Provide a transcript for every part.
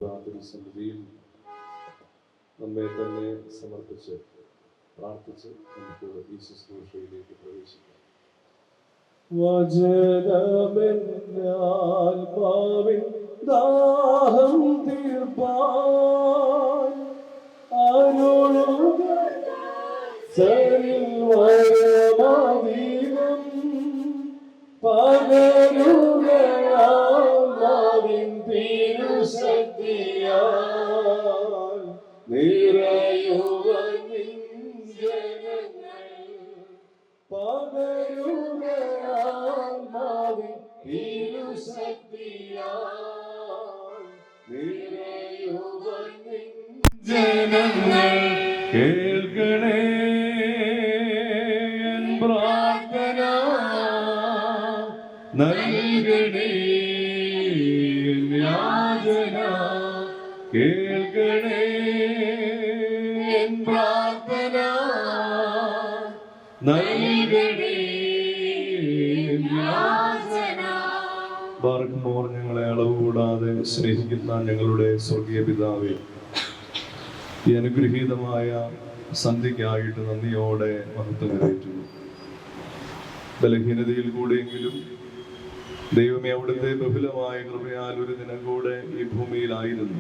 സന്നിധിയിൽ നമ്മെ തന്നെ സമർപ്പിച്ച് പ്രാർത്ഥിച്ച് നമുക്ക് ഈ ശുശ്രൂഷയിലേക്ക് പ്രവേശിക്കാം. വചനമെന്നാത്മാവിൻ ദാഹം തീർപ്പാൻ അരുളുക സർവ്വമധികം പകരുക ആത്മാവിൻ തിരുശക്തിയാൽ നിറയുവാൻ നിൻ ജനങ്ങൾ പകരുക ആത്മാവിൻ തിരുശക്തിയാൽ നിറയുവാൻ നിൻ ജനങ്ങൾ കേൾക്കണേ പ്രാർത്ഥന നൽകണേ യാചന കേൾക്കണേ പ്രാർത്ഥന നൽകണേ യാചന. ബാർക്കുമോർ ഞങ്ങളെ അളവ് കൂടാതെ സ്നേഹിക്കുന്ന ഞങ്ങളുടെ സ്വർഗീയ പിതാവേ, ഈ അനുഗ്രഹീതമായ സന്ധ്യയ്ക്കായിട്ട് നന്ദിയോടെ മഹത്വം കരയറ്റുന്നു. ബലഹീനതയിൽ കൂടെയെങ്കിലും ദൈവമേ അവിടുത്തെ ബഹുലമായ കൃപയാൽ ഒരു ദിനം കൂടെ ഈ ഭൂമിയിലായിരുന്നു.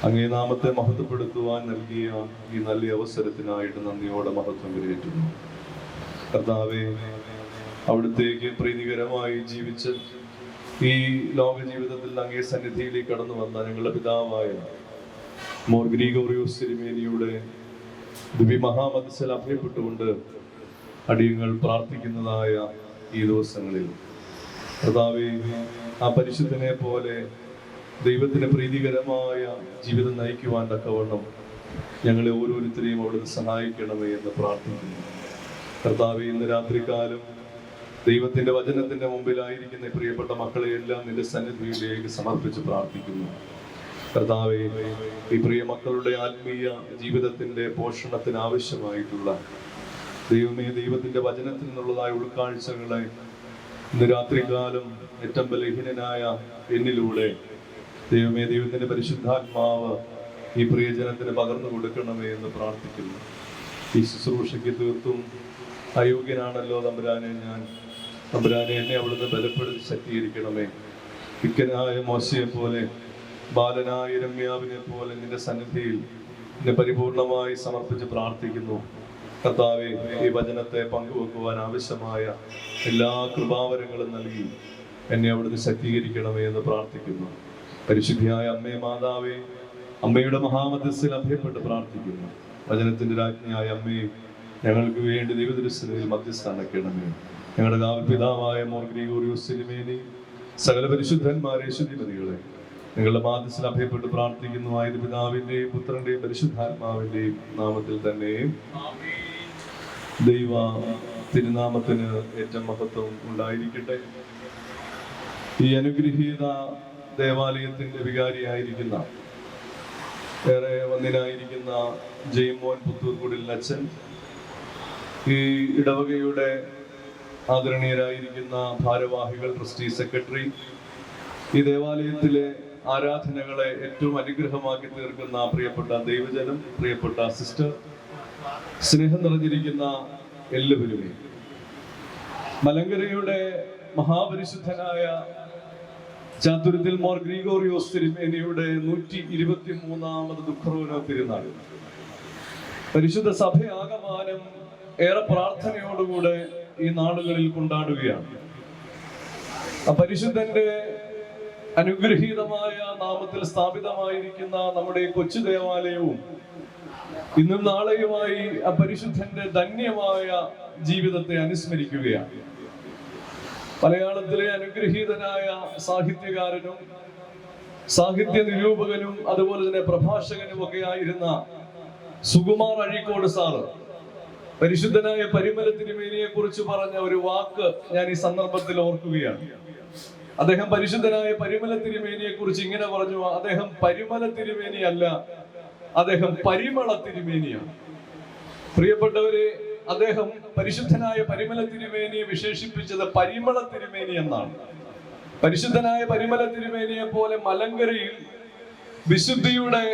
അങ്ങേ നാമത്തെ മഹത്വപ്പെടുത്തുവാൻ നൽകിയ ഈ നല്ല അവസരത്തിനായിട്ട് നന്ദിയോടെ മഹത്വം കരയറ്റുന്നു. കർത്താവേ, അവിടുത്തേക്ക് പ്രീതികരമായി ജീവിച്ച് ഈ ലോക ജീവിതത്തിൽ അങ്ങേ സന്നിധിയിലേക്ക് കടന്നു വന്ന ഞങ്ങളുടെ പിതാവായ മോർ ഗ്രിഗോറിയോസ് തിരുമേനിയുടെ ദിവ്യമഹാമധ്യസ്ഥൽ അഭയപ്പെട്ടുകൊണ്ട് അടിയങ്ങൾ പ്രാർത്ഥിക്കുന്നതായ ഈ ദിവസങ്ങളിൽ കർത്താവേ, ആ പരിശുദ്ധനെ പോലെ ദൈവത്തിന് പ്രീതികരമായ ജീവിതം നയിക്കുവാൻ തക്കവണ്ണം ഞങ്ങളെ ഓരോരുത്തരെയും അവിടുന്ന് സഹായിക്കണമേ എന്ന് പ്രാർത്ഥിക്കുന്നു. കർത്താവേ, ഇന്ന് രാത്രികാലം ദൈവത്തിന്റെ വചനത്തിന്റെ മുമ്പിലായിരിക്കുന്ന പ്രിയപ്പെട്ട മക്കളെ എല്ലാം നിന്റെ സന്നിധിയിലേക്ക് സമർപ്പിച്ച് പ്രാർത്ഥിക്കുന്നു. കർത്താവേ, ഈ പ്രിയ മക്കളുടെ ആത്മീയ ജീവിതത്തിന്റെ പോഷണത്തിന് ആവശ്യമായിട്ടുള്ള ദൈവമേ ദൈവത്തിന്റെ വചനത്തിൽ നിന്നുള്ളതായ ഉൾക്കാഴ്ചകളെ ഇന്ന് രാത്രികാലം ഏറ്റവും ബലഹീനനായ എന്നിലൂടെ ദൈവമേ ദൈവത്തിന്റെ പരിശുദ്ധാത്മാവ് ഈ പ്രിയജനത്തിന് പകർന്നു കൊടുക്കണമേ എന്ന് പ്രാർത്ഥിക്കുന്നു. ഈ ശുശ്രൂഷയ്ക്ക് തീർത്തും അയോഗ്യനാണല്ലോ തമ്പുരാനെ ഞാൻ. തമ്പുരാനെ, എന്നെ അവിടുന്ന് ബലപ്പെടുത്തി ശക്തീകരിക്കണമേ. വിക്കനായ മോശയെ പോലെ ബാലനായ രമ്യാവിനെ പോലെ നിന്റെ സന്നിധിയിൽ എന്നെ പരിപൂർണമായി സമർപ്പിച്ച് പ്രാർത്ഥിക്കുന്നു. കർത്താവേ, ഈ വചനത്തെ പങ്കുവെക്കുവാൻ ആവശ്യമായ എല്ലാ കൃപാവരങ്ങളും നൽകി എന്നെ അവിടുന്ന് ശക്തീകരിക്കണമേ എന്ന് പ്രാർത്ഥിക്കുന്നു. പരിശുദ്ധിയായ അമ്മേ മാതാവേ, അമ്മയുടെ മഹാമധ്യസ്ഥയിൽ അഭയപ്പെട്ട് പ്രാർത്ഥിക്കുന്നു. വചനത്തിന്റെ രാജ്ഞിയായ അമ്മയെ ഞങ്ങൾക്ക് വേണ്ടി ദൈവദൃശ്യത്തിൽ മധ്യസ്ഥാനക്കണമേ. ഞങ്ങളുടെ കാവൽ പിതാവായ മോർ ഗ്രിഗോറിയോസ് തിരുമേനി, സകല പരിശുദ്ധന്മാരെ ശുദ്ധിമതികളെ നിങ്ങളുടെ മാധ്യസ്ഥയിൽ അഭയപ്പെട്ട് പ്രാർത്ഥിക്കുന്നു. ആയത് പിതാവിന്റെയും പുത്രന്റെയും പരിശുദ്ധാത്മാവിന്റെയും നാമത്തിൽ തന്നെ. ദൈവ തിരുനാമത്തിന് ഏറ്റവും മഹത്വം ഉണ്ടായിരിക്കട്ടെ. ഈ അനുഗ്രഹീത ദേവാലയത്തിന്റെ വികാരിയായിരിക്കുന്ന ഏറെ വന്യനായിരിക്കുന്ന ജയ്മോൻ പുത്തൂർക്കുടിൽ അച്ഛൻ, ഈ ഇടവകയുടെ ആദരണീയരായിരിക്കുന്ന ഭാരവാഹികൾ, ട്രസ്റ്റി സെക്രട്ടറി, ഈ ദേവാലയത്തിലെ ആരാധനകളെ ഏറ്റവും അനുഗ്രഹമാക്കി തീർക്കുന്ന പ്രിയപ്പെട്ട ദൈവജനം, പ്രിയപ്പെട്ട സിസ്റ്റർ, സ്നേഹം നിറഞ്ഞിരിക്കുന്ന എല്ലാവരും, മലങ്കരയുടെ മഹാപരിശുദ്ധനായ ചാതുര്യത്തിൽ മോർ ഗ്രിഗോറിയോസ് തിരുമേനിയുടെ 123ാമത് ദുഃഖറോന തിരുനാൾ പരിശുദ്ധ സഭയാകമാനം ഏറെ പ്രാർത്ഥനയോടുകൂടെ ഈ നാളുകളിൽ കൊണ്ടാടുകയാണ്. ആ പരിശുദ്ധന്റെ അനുഗ്രഹീതമായ നാമത്തിൽ സ്ഥാപിതമായിരിക്കുന്ന നമ്മുടെ കൊച്ചു ദേവാലയവും ഇന്നും നാളെയുമായി ആ പരിശുദ്ധന്റെ ധന്യമായ ജീവിതത്തെ അനുസ്മരിക്കുകയാണ്. മലയാളത്തിലെ അനുഗ്രഹീതനായ സാഹിത്യകാരനും സാഹിത്യ നിരൂപകനും അതുപോലെ തന്നെ പ്രഭാഷകനും ഒക്കെ ആയിരുന്ന സുകുമാർ അഴീക്കോട് സാറ് പരിശുദ്ധനായ പരിമല തിരുമേനിയെ കുറിച്ച് പറഞ്ഞ ഒരു വാക്ക് ഞാൻ ഈ സന്ദർഭത്തിൽ ഓർക്കുകയാണ്. അദ്ദേഹം പരിശുദ്ധനായ പരിമല തിരുമേനിയെ കുറിച്ച് ഇങ്ങനെ പറഞ്ഞു: അദ്ദേഹം പരിമല തിരുമേനി അല്ല, അദ്ദേഹം പരിമള തിരുമേനിയാണ്. പ്രിയപ്പെട്ടവരെ, അദ്ദേഹം പരിശുദ്ധനായ പരിമല തിരുമേനിയെ വിശേഷിപ്പിച്ചത് പരിമള തിരുമേനി എന്നാണ്. പരിശുദ്ധനായ പരിമല തിരുമേനിയെ പോലെ മലങ്കരയിൽ വിശുദ്ധിയുടെ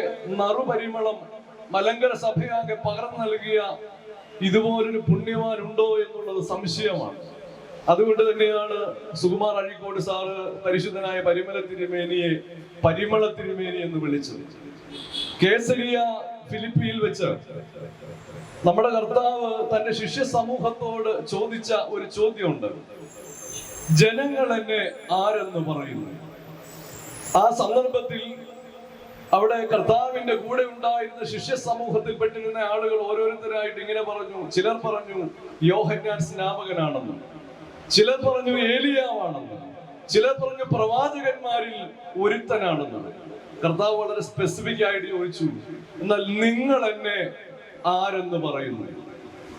നറുപരിമളം മലങ്കര സഭയാകെ പകർന്നു നൽകിയ ഇതുപോലൊരു പുണ്യവാൻ ഉണ്ടോ എന്നുള്ളത് സംശയമാണ്. അതുകൊണ്ട് തന്നെയാണ് സുകുമാർ അഴീക്കോട് സാറ് പരിശുദ്ധനായ പരിമള തിരുമേനി എന്ന് വിളിച്ചത്. കേസരിയ ഫിലിപ്പിയിൽ വെച്ച് നമ്മുടെ കർത്താവ് തന്റെ ശിഷ്യ സമൂഹത്തോട് ചോദിച്ച ഒരു ചോദ്യമുണ്ട്: ജനങ്ങൾ എന്നെ ആരെന്ന് പറയുന്നു? ആ സന്ദർഭത്തിൽ അവിടെ കർത്താവിന്റെ കൂടെ ഉണ്ടായിരുന്ന ശിഷ്യ സമൂഹത്തിൽ പെട്ടിരുന്ന ആളുകൾ ഓരോരുത്തരായിട്ട് ഇങ്ങനെ പറഞ്ഞു. ചിലർ പറഞ്ഞു യോഹന്നാൻ സ്നാപകനാണെന്ന്, ചിലർ പറഞ്ഞു ഏലിയാവാണെന്ന്, ചിലർ പറഞ്ഞു പ്രവാചകന്മാരിൽ ഒരുത്തനാണെന്ന്. കർത്താവ് വളരെ സ്പെസിഫിക് ആയിട്ട് ചോദിച്ചു, എന്നാൽ നിങ്ങൾ എന്നെ ആരെന്ന് പറയുന്നു?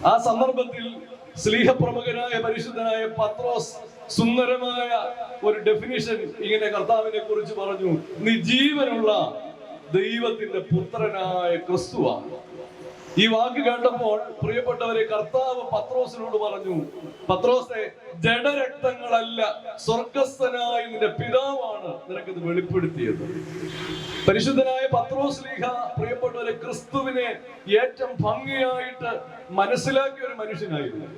ആ സന്ദർഭത്തിൽ സ്ലീഹപ്രമുഖനായ പരിശുദ്ധനായ പത്രോസ് സുന്ദരമായ ഒരു ഡെഫിനിഷൻ ഇങ്ങനെ കർത്താവിനെ കുറിച്ച് പറഞ്ഞു: നീ ജീവനുള്ള ദൈവത്തിന്റെ പുത്രനായ ക്രിസ്തുവാണ്. ഈ വാക്ക് കേട്ടപ്പോൾ പ്രിയപ്പെട്ടവരെ, കർത്താവ് പത്രോസിനോട് പറഞ്ഞു, പത്രോസെ, ജഡരക്തങ്ങളല്ല സ്വർഗസ്ഥനായ നിന്റെ പിതാവാണ് നിനക്കിത് വെളിപ്പെടുത്തിയത്. പരിശുദ്ധനായ പത്രോസ് ലീഹ പ്രിയപ്പെട്ടവരെ ക്രിസ്തുവിനെ ഏറ്റവും ഭംഗിയായിട്ട് മനസ്സിലാക്കിയ ഒരു മനുഷ്യനായിരുന്നു.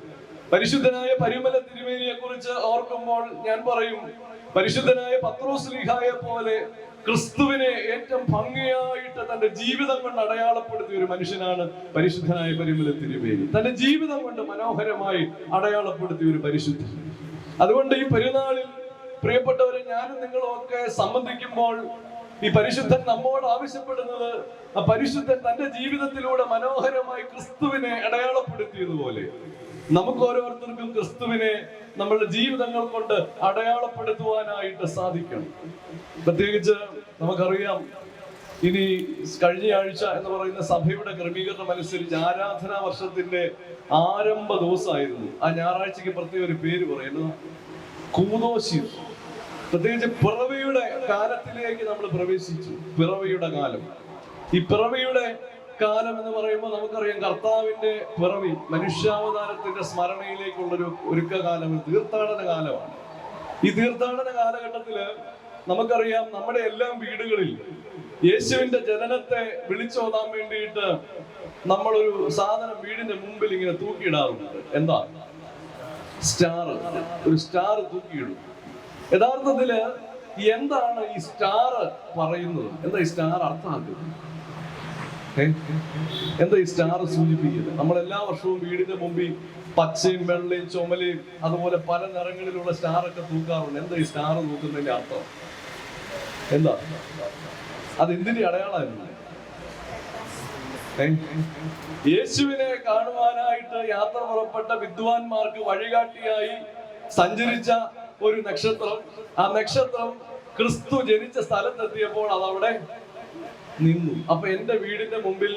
പരിശുദ്ധനായ പരിമല തിരുമേനിയെ കുറിച്ച് ഓർക്കുമ്പോൾ ഞാൻ പറയും, പരിശുദ്ധനായ പത്രോസ് ലീഹായെ പോലെ ക്രിസ്തുവിനെ ഏറ്റവും ഭംഗിയായിട്ട് തന്റെ ജീവിതം കൊണ്ട് അടയാളപ്പെടുത്തിയ ഒരു മനുഷ്യനാണ് പരിശുദ്ധനായ പരിമല തിരുമേനി. തന്റെ ജീവിതം കൊണ്ട് മനോഹരമായി അടയാളപ്പെടുത്തിയ ഒരു പരിശുദ്ധൻ. അതുകൊണ്ട് ഈ പെരുന്നാളിൽ പ്രിയപ്പെട്ടവരെ, ഞാനും നിങ്ങളും ഒക്കെ സംബന്ധിക്കുമ്പോൾ ഈ പരിശുദ്ധൻ നമ്മോട് ആവശ്യപ്പെടുന്നത്, ആ പരിശുദ്ധൻ തന്റെ ജീവിതത്തിലൂടെ മനോഹരമായി ക്രിസ്തുവിനെ അടയാളപ്പെടുത്തിയതുപോലെ നമുക്ക് ഓരോരുത്തർക്കും ക്രിസ്തുവിനെ നമ്മളുടെ ജീവിതങ്ങൾ കൊണ്ട് അടയാളപ്പെടുത്തുവാനായിട്ട് സാധിക്കണം. പ്രത്യേകിച്ച് നമുക്കറിയാം, ഇനി കഴിഞ്ഞ ആഴ്ച എന്ന് പറയുന്ന സഭയുടെ ക്രമീകരണം അനുസരിച്ച് ആരാധനാ വർഷത്തിന്റെ ആരംഭ ദിവസമായിരുന്നു. ആ ഞായറാഴ്ചക്ക് പ്രത്യേക ഒരു പേര് പറയുന്നത് കൂദോശി. പ്രത്യേകിച്ച് പിറവിയുടെ കാലത്തിലേക്ക് നമ്മൾ പ്രവേശിച്ചു. പിറവിയുടെ കാലം, ഈ പിറവിയുടെ കാലം എന്ന് പറയുമ്പോൾ നമുക്കറിയാം, കർത്താവിന്റെ പിറവി മനുഷ്യാവതാരത്തിന്റെ സ്മരണയിലേക്കുള്ളൊരു ഒരുക്കകാലം, തീർത്ഥാടന കാലമാണ്. ഈ തീർത്ഥാടന കാലഘട്ടത്തില് നമുക്കറിയാം, നമ്മുടെ എല്ലാം വീടുകളിൽ യേശുവിന്റെ ജനനത്തെ വിളിച്ചോതാൻ വേണ്ടിയിട്ട് നമ്മളൊരു സാധനം വീടിന്റെ മുമ്പിൽ ഇങ്ങനെ തൂക്കിയിടാറുണ്ട്. എന്താ? സ്റ്റാർ. ഒരു സ്റ്റാർ തൂക്കിയിടും. യഥാർത്ഥത്തില് എന്താണ് ഈ സ്റ്റാർ പറയുന്നത്? എന്താ ഈ സ്റ്റാർ അർത്ഥമാക്കുന്നത്? എന്താ ഈ സ്റ്റാർ സൂചിപ്പിക്കുന്നത്? നമ്മൾ എല്ലാ വർഷവും വീടിന്റെ മുമ്പിൽ പച്ചയും വെള്ളയും ചുമലയും അതുപോലെ പല നിറങ്ങളിലുള്ള സ്റ്റാർ ഒക്കെ തൂക്കാറുണ്ട്. എന്താ ഈ സ്റ്റാർ തൂക്കുന്നതിന്റെ അർത്ഥം? എന്താ? അതെന്തിന്റെ അടയാളമായിരുന്നു? യേശുവിനെ കാണുവാനായിട്ട് യാത്ര പുറപ്പെട്ട വിദ്വാൻമാർക്ക് വഴികാട്ടിയായി സഞ്ചരിച്ച ഒരു നക്ഷത്രം. ആ നക്ഷത്രം ക്രിസ്തു ജനിച്ച സ്ഥലത്തെത്തിയപ്പോൾ അതവിടെ നിന്നു. അപ്പൊ എന്റെ വീടിന്റെ മുമ്പിൽ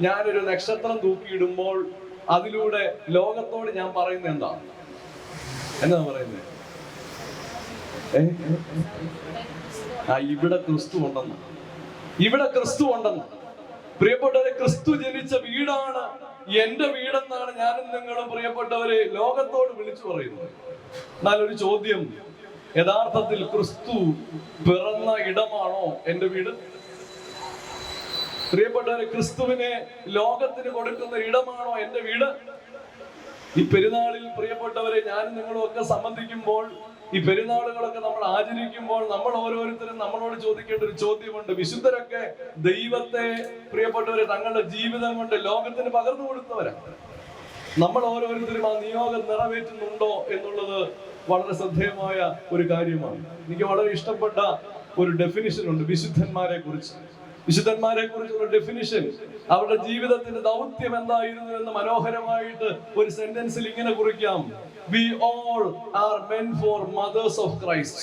ഞാനൊരു നക്ഷത്രം തൂക്കിയിടുമ്പോൾ അതിലൂടെ ലോകത്തോട് ഞാൻ പറയുന്നത് എന്താ പറയുന്നത്? ഇവിടെ ക്രിസ്തു ഉണ്ടെന്ന്, ഇവിടെ ക്രിസ്തു ഉണ്ടെന്ന്. പ്രിയപ്പെട്ടവരെ, ക്രിസ്തു ജനിച്ച വീടാണ് എന്റെ വീടെന്നാണ് ഞാനും നിങ്ങളും പ്രിയപ്പെട്ടവരെ ലോകത്തോട് വിളിച്ചു പറയുന്നത്. എന്നാൽ ഒരു ചോദ്യം, യഥാർത്ഥത്തിൽ ക്രിസ്തു പിറന്ന ഇടമാണോ എന്റെ വീട്? പ്രിയപ്പെട്ടവരെ, ക്രിസ്തുവിനെ ലോകത്തിന് കൊടുക്കുന്ന ഇടമാണോ എന്റെ വീട്? ഈ പെരുന്നാളിൽ പ്രിയപ്പെട്ടവരെ, ഞാനും നിങ്ങളും ഒക്കെ സംബന്ധിക്കുമ്പോൾ, ഈ പെരുന്നാളുകളൊക്കെ നമ്മൾ ആചരിക്കുമ്പോൾ നമ്മൾ ഓരോരുത്തരും നമ്മളോട് ചോദിക്കേണ്ട ഒരു ചോദ്യമുണ്ട്. വിശുദ്ധരൊക്കെ ദൈവത്തെ പ്രിയപ്പെട്ടവരെ തങ്ങളുടെ ജീവിതം കൊണ്ട് ലോകത്തിന് പകർന്നു കൊടുത്തവരാണ്. നമ്മൾ ഓരോരുത്തരും ആ നിയോഗം നിറവേറ്റുന്നുണ്ടോ എന്നുള്ളത് വളരെ ശ്രദ്ധേയമായ ഒരു കാര്യമാണ്. എനിക്ക് വളരെ ഇഷ്ടപ്പെട്ട ഒരു ഡെഫിനിഷൻ ഉണ്ട് വിശുദ്ധന്മാരെ കുറിച്ച്. വിശുദ്ധന്മാരെ കുറിച്ചുള്ള ഡെഫിനിഷൻ, അവരുടെ ജീവിതത്തിന്റെ ദൗത്യം എന്തായിരുന്നു എന്ന് മനോഹരമായിട്ട് ഒരു സെന്റൻസിൽ ഇങ്ങനെ കുറിക്കാം: We all are meant for mothers of Christ.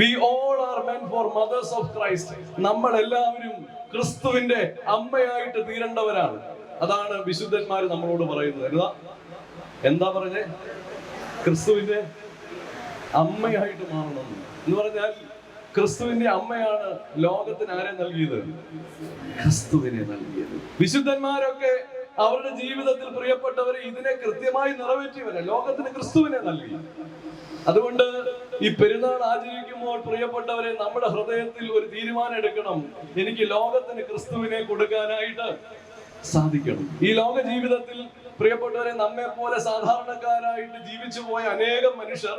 We all are meant for mothers of Christ. നമ്മൾ എല്ലാവരും ക്രിസ്തുവിന്റെ അമ്മയായിട്ട് തീരേണ്ടവരാണ്. അതാണ് വിശുദ്ധന്മാർ നമ്മളോട് പറയുന്നത്. എന്താ പറഞ്ഞേ? ക്രിസ്തുവിന്റെ അമ്മയായിട്ട് മാറണം എന്ന് പറഞ്ഞാൽ, ക്രിസ്തുവിന്റെ അമ്മയാണ് ലോകത്തിന് ആരെ നൽകിയത്? ക്രിസ്തുവിനെ നൽകിയത്. വിശുദ്ധന്മാരൊക്കെ അവരുടെ ജീവിതത്തിൽ പ്രിയപ്പെട്ടവരെ ഇതിനെ കൃത്യമായി നിറവേറ്റിയവരെ ലോകത്തിന് ക്രിസ്തുവിനെ നൽകി. അതുകൊണ്ട് ഈ പെരുന്നാൾ ആചരിക്കുമ്പോൾ പ്രിയപ്പെട്ടവരെ നമ്മുടെ ഹൃദയത്തിൽ ഒരു തീരുമാനം എടുക്കണം. എനിക്ക് ലോകത്തിന് ക്രിസ്തുവിനെ കൊടുക്കാനായിട്ട് സാധിക്കണം. ഈ ലോക ജീവിതത്തിൽ പ്രിയപ്പെട്ടവരെ നമ്മെ പോലെ സാധാരണക്കാരായിട്ട് ജീവിച്ചു പോയ അനേകം മനുഷ്യർ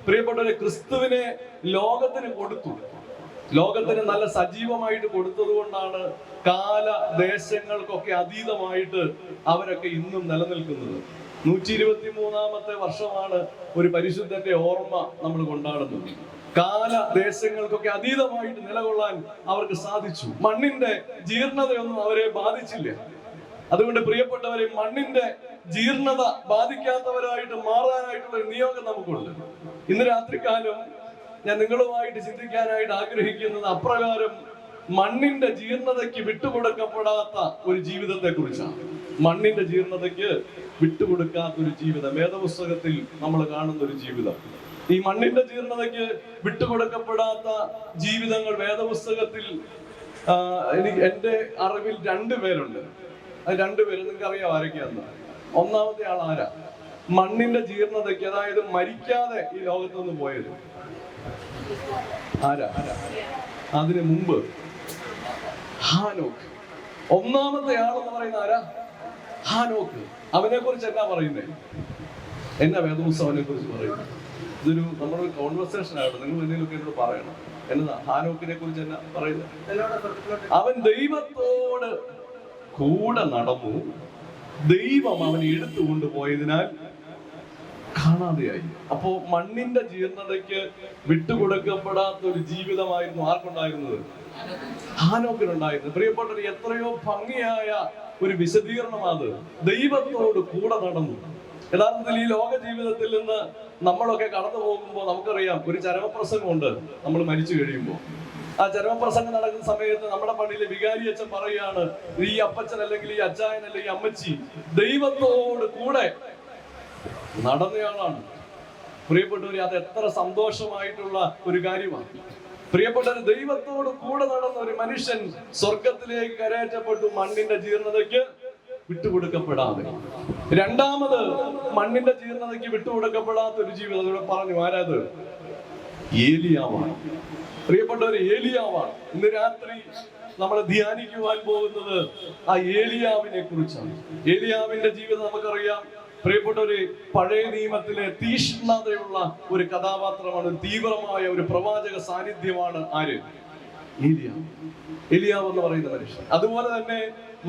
പ്രിയപ്പെട്ടവരെ ക്രിസ്തുവിനെ ലോകത്തിന് കൊടുത്തു. ലോകത്തിന് നല്ല സജീവമായിട്ട് കൊടുത്തത് കൊണ്ടാണ് കാല ദേശങ്ങൾക്കൊക്കെ അതീതമായിട്ട് അവരൊക്കെ ഇന്നും നിലനിൽക്കുന്നത്. 123 വർഷമാണ് ഒരു പരിശുദ്ധന്റെ ഓർമ്മ നമ്മൾ കൊണ്ടാടുന്നത്. കാല ദേശങ്ങൾക്കൊക്കെ അതീതമായിട്ട് നിലകൊള്ളാൻ അവർക്ക് സാധിച്ചു. മണ്ണിന്റെ ജീർണതയൊന്നും അവരെ ബാധിച്ചില്ല. അതുകൊണ്ട് പ്രിയപ്പെട്ടവരെ, മണ്ണിന്റെ ജീർണത ബാധിക്കാത്തവരായിട്ട് മാറാനായിട്ടുള്ള ഒരു നിയോഗം നമുക്കുണ്ട്. ഇന്ന് രാത്രികാലം ഞാൻ നിങ്ങളുമായിട്ട് ചിന്തിക്കാനായിട്ട് ആഗ്രഹിക്കുന്നത് അപ്രകാരം മണ്ണിന്റെ ജീർണതയ്ക്ക് വിട്ടുകൊടുക്കപ്പെടാത്ത ഒരു ജീവിതത്തെ കുറിച്ചാണ്. മണ്ണിന്റെ ജീർണതയ്ക്ക് വിട്ടുകൊടുക്കാത്ത ഒരു ജീവിതം വേദപുസ്തകത്തിൽ നമ്മൾ കാണുന്ന ഒരു ജീവിതം. ഈ മണ്ണിന്റെ ജീർണതയ്ക്ക് വിട്ടുകൊടുക്കപ്പെടാത്ത ജീവിതങ്ങൾ വേദപുസ്തകത്തിൽ എന്റെ അറിവിൽ 2 പേരുണ്ട്. അത് 2 പേര് നിങ്ങൾക്ക് അറിയാം ആരൊക്കെയാന്ന്. ഒന്നാമത്തെ ആൾ ആരാ? മണ്ണിന്റെ ജീർണതയ്ക്ക്, അതായത് മരിക്കാതെ ഈ ലോകത്തുനിന്ന് പോയത് ആരാ? അതിനു മുമ്പ് ഹാനോക്ക്. ഒന്നാമത്തെ ആളെന്ന് പറയുന്ന ആരാ? ഹാനോക്ക്. അവനെ കുറിച്ച് എന്നാ പറയുന്നത്? എന്നാ വേദപുസ്തകനെ കുറിച്ച് പറയുന്നത്? ഇതൊരു നമ്മുടെ കോൺവെർസേഷൻ ആയിട്ട് നിങ്ങൾ എന്തെങ്കിലുമൊക്കെ എന്നോട് പറയണം. എന്നതാ ഹാനോക്കിനെ കുറിച്ച് എന്നാ പറയുന്നത്? അവൻ ദൈവത്തോട് കൂടെ നടന്നു, ദൈവം അവനെ എടുത്തുകൊണ്ടുപോയതിനാൽ കാണാതെയായി. അപ്പോ മണ്ണിന്റെ ജീർണതയ്ക്ക് വിട്ടുകൊടുക്കപ്പെടാത്ത ഒരു ജീവിതമായിരുന്നു ആർക്കുണ്ടായിരുന്നത്? ഹാനോക്കിനുണ്ടായിരുന്നു. പ്രിയപ്പെട്ടവർ, എത്രയോ ഭംഗിയായ ഒരു വിശദീകരണമാണ്. ദൈവത്തോട് കൂടെ നടന്നു. യഥാർത്ഥത്തിൽ ഈ ലോക ജീവിതത്തിൽ നിന്ന് നമ്മളൊക്കെ കടന്നു പോകുമ്പോൾ നമുക്കറിയാം, ഒരു ചരമപ്രസംഗമുണ്ട് നമ്മൾ മരിച്ചു കഴിയുമ്പോൾ. ആ ചരമപ്രസംഗം നടക്കുന്ന സമയത്ത് നമ്മുടെ പള്ളിയിലെ വികാരി അച്ഛൻ പറയുകയാണ്, ഈ അപ്പച്ചൻ അല്ലെങ്കിൽ ഈ അച്ചായൻ അല്ലെങ്കിൽ അമ്മച്ചി ദൈവത്തോട് കൂടെ നടന്നയാളാണ്. പ്രിയപ്പെട്ടവരെ, അത് എത്ര സന്തോഷമായിട്ടുള്ള ഒരു കാര്യമാണ്. പ്രിയപ്പെട്ടവർ, ദൈവത്തോട് കൂടെ നടന്ന ഒരു മനുഷ്യൻ സ്വർഗത്തിലേക്ക് കരയറ്റപ്പെട്ടു, മണ്ണിന്റെ ജീർണതയ്ക്ക് വിട്ടുകൊടുക്കപ്പെടാതെ. രണ്ടാമത് മണ്ണിന്റെ ജീർണതയ്ക്ക് വിട്ടുകൊടുക്കപ്പെടാത്ത ഒരു ജീവിതം ഇവിടെ പറഞ്ഞു. ആരാത്? ഏലിയാവാണ്. പ്രിയപ്പെട്ടവർ, ഏലിയാവാണ്. ഇന്ന് രാത്രി നമ്മൾ ധ്യാനിക്കുവാൻ പോകുന്നത് ആ ഏലിയാവിനെ കുറിച്ചാണ്. ഏലിയാവിന്റെ ജീവിതം നമുക്കറിയാം. പ്രിയപ്പെട്ടവര്, പഴയ നിയമത്തിലെ തീഷ്ണതയുള്ള ഒരു കഥാപാത്രമാണ്, തീവ്രമായ ഒരു പ്രവാചക സാന്നിധ്യമാണ് ആര്? ഏലിയാവ്. ഏലിയാവ് എന്ന് പറയുന്ന മനുഷ്യൻ. അതുപോലെ തന്നെ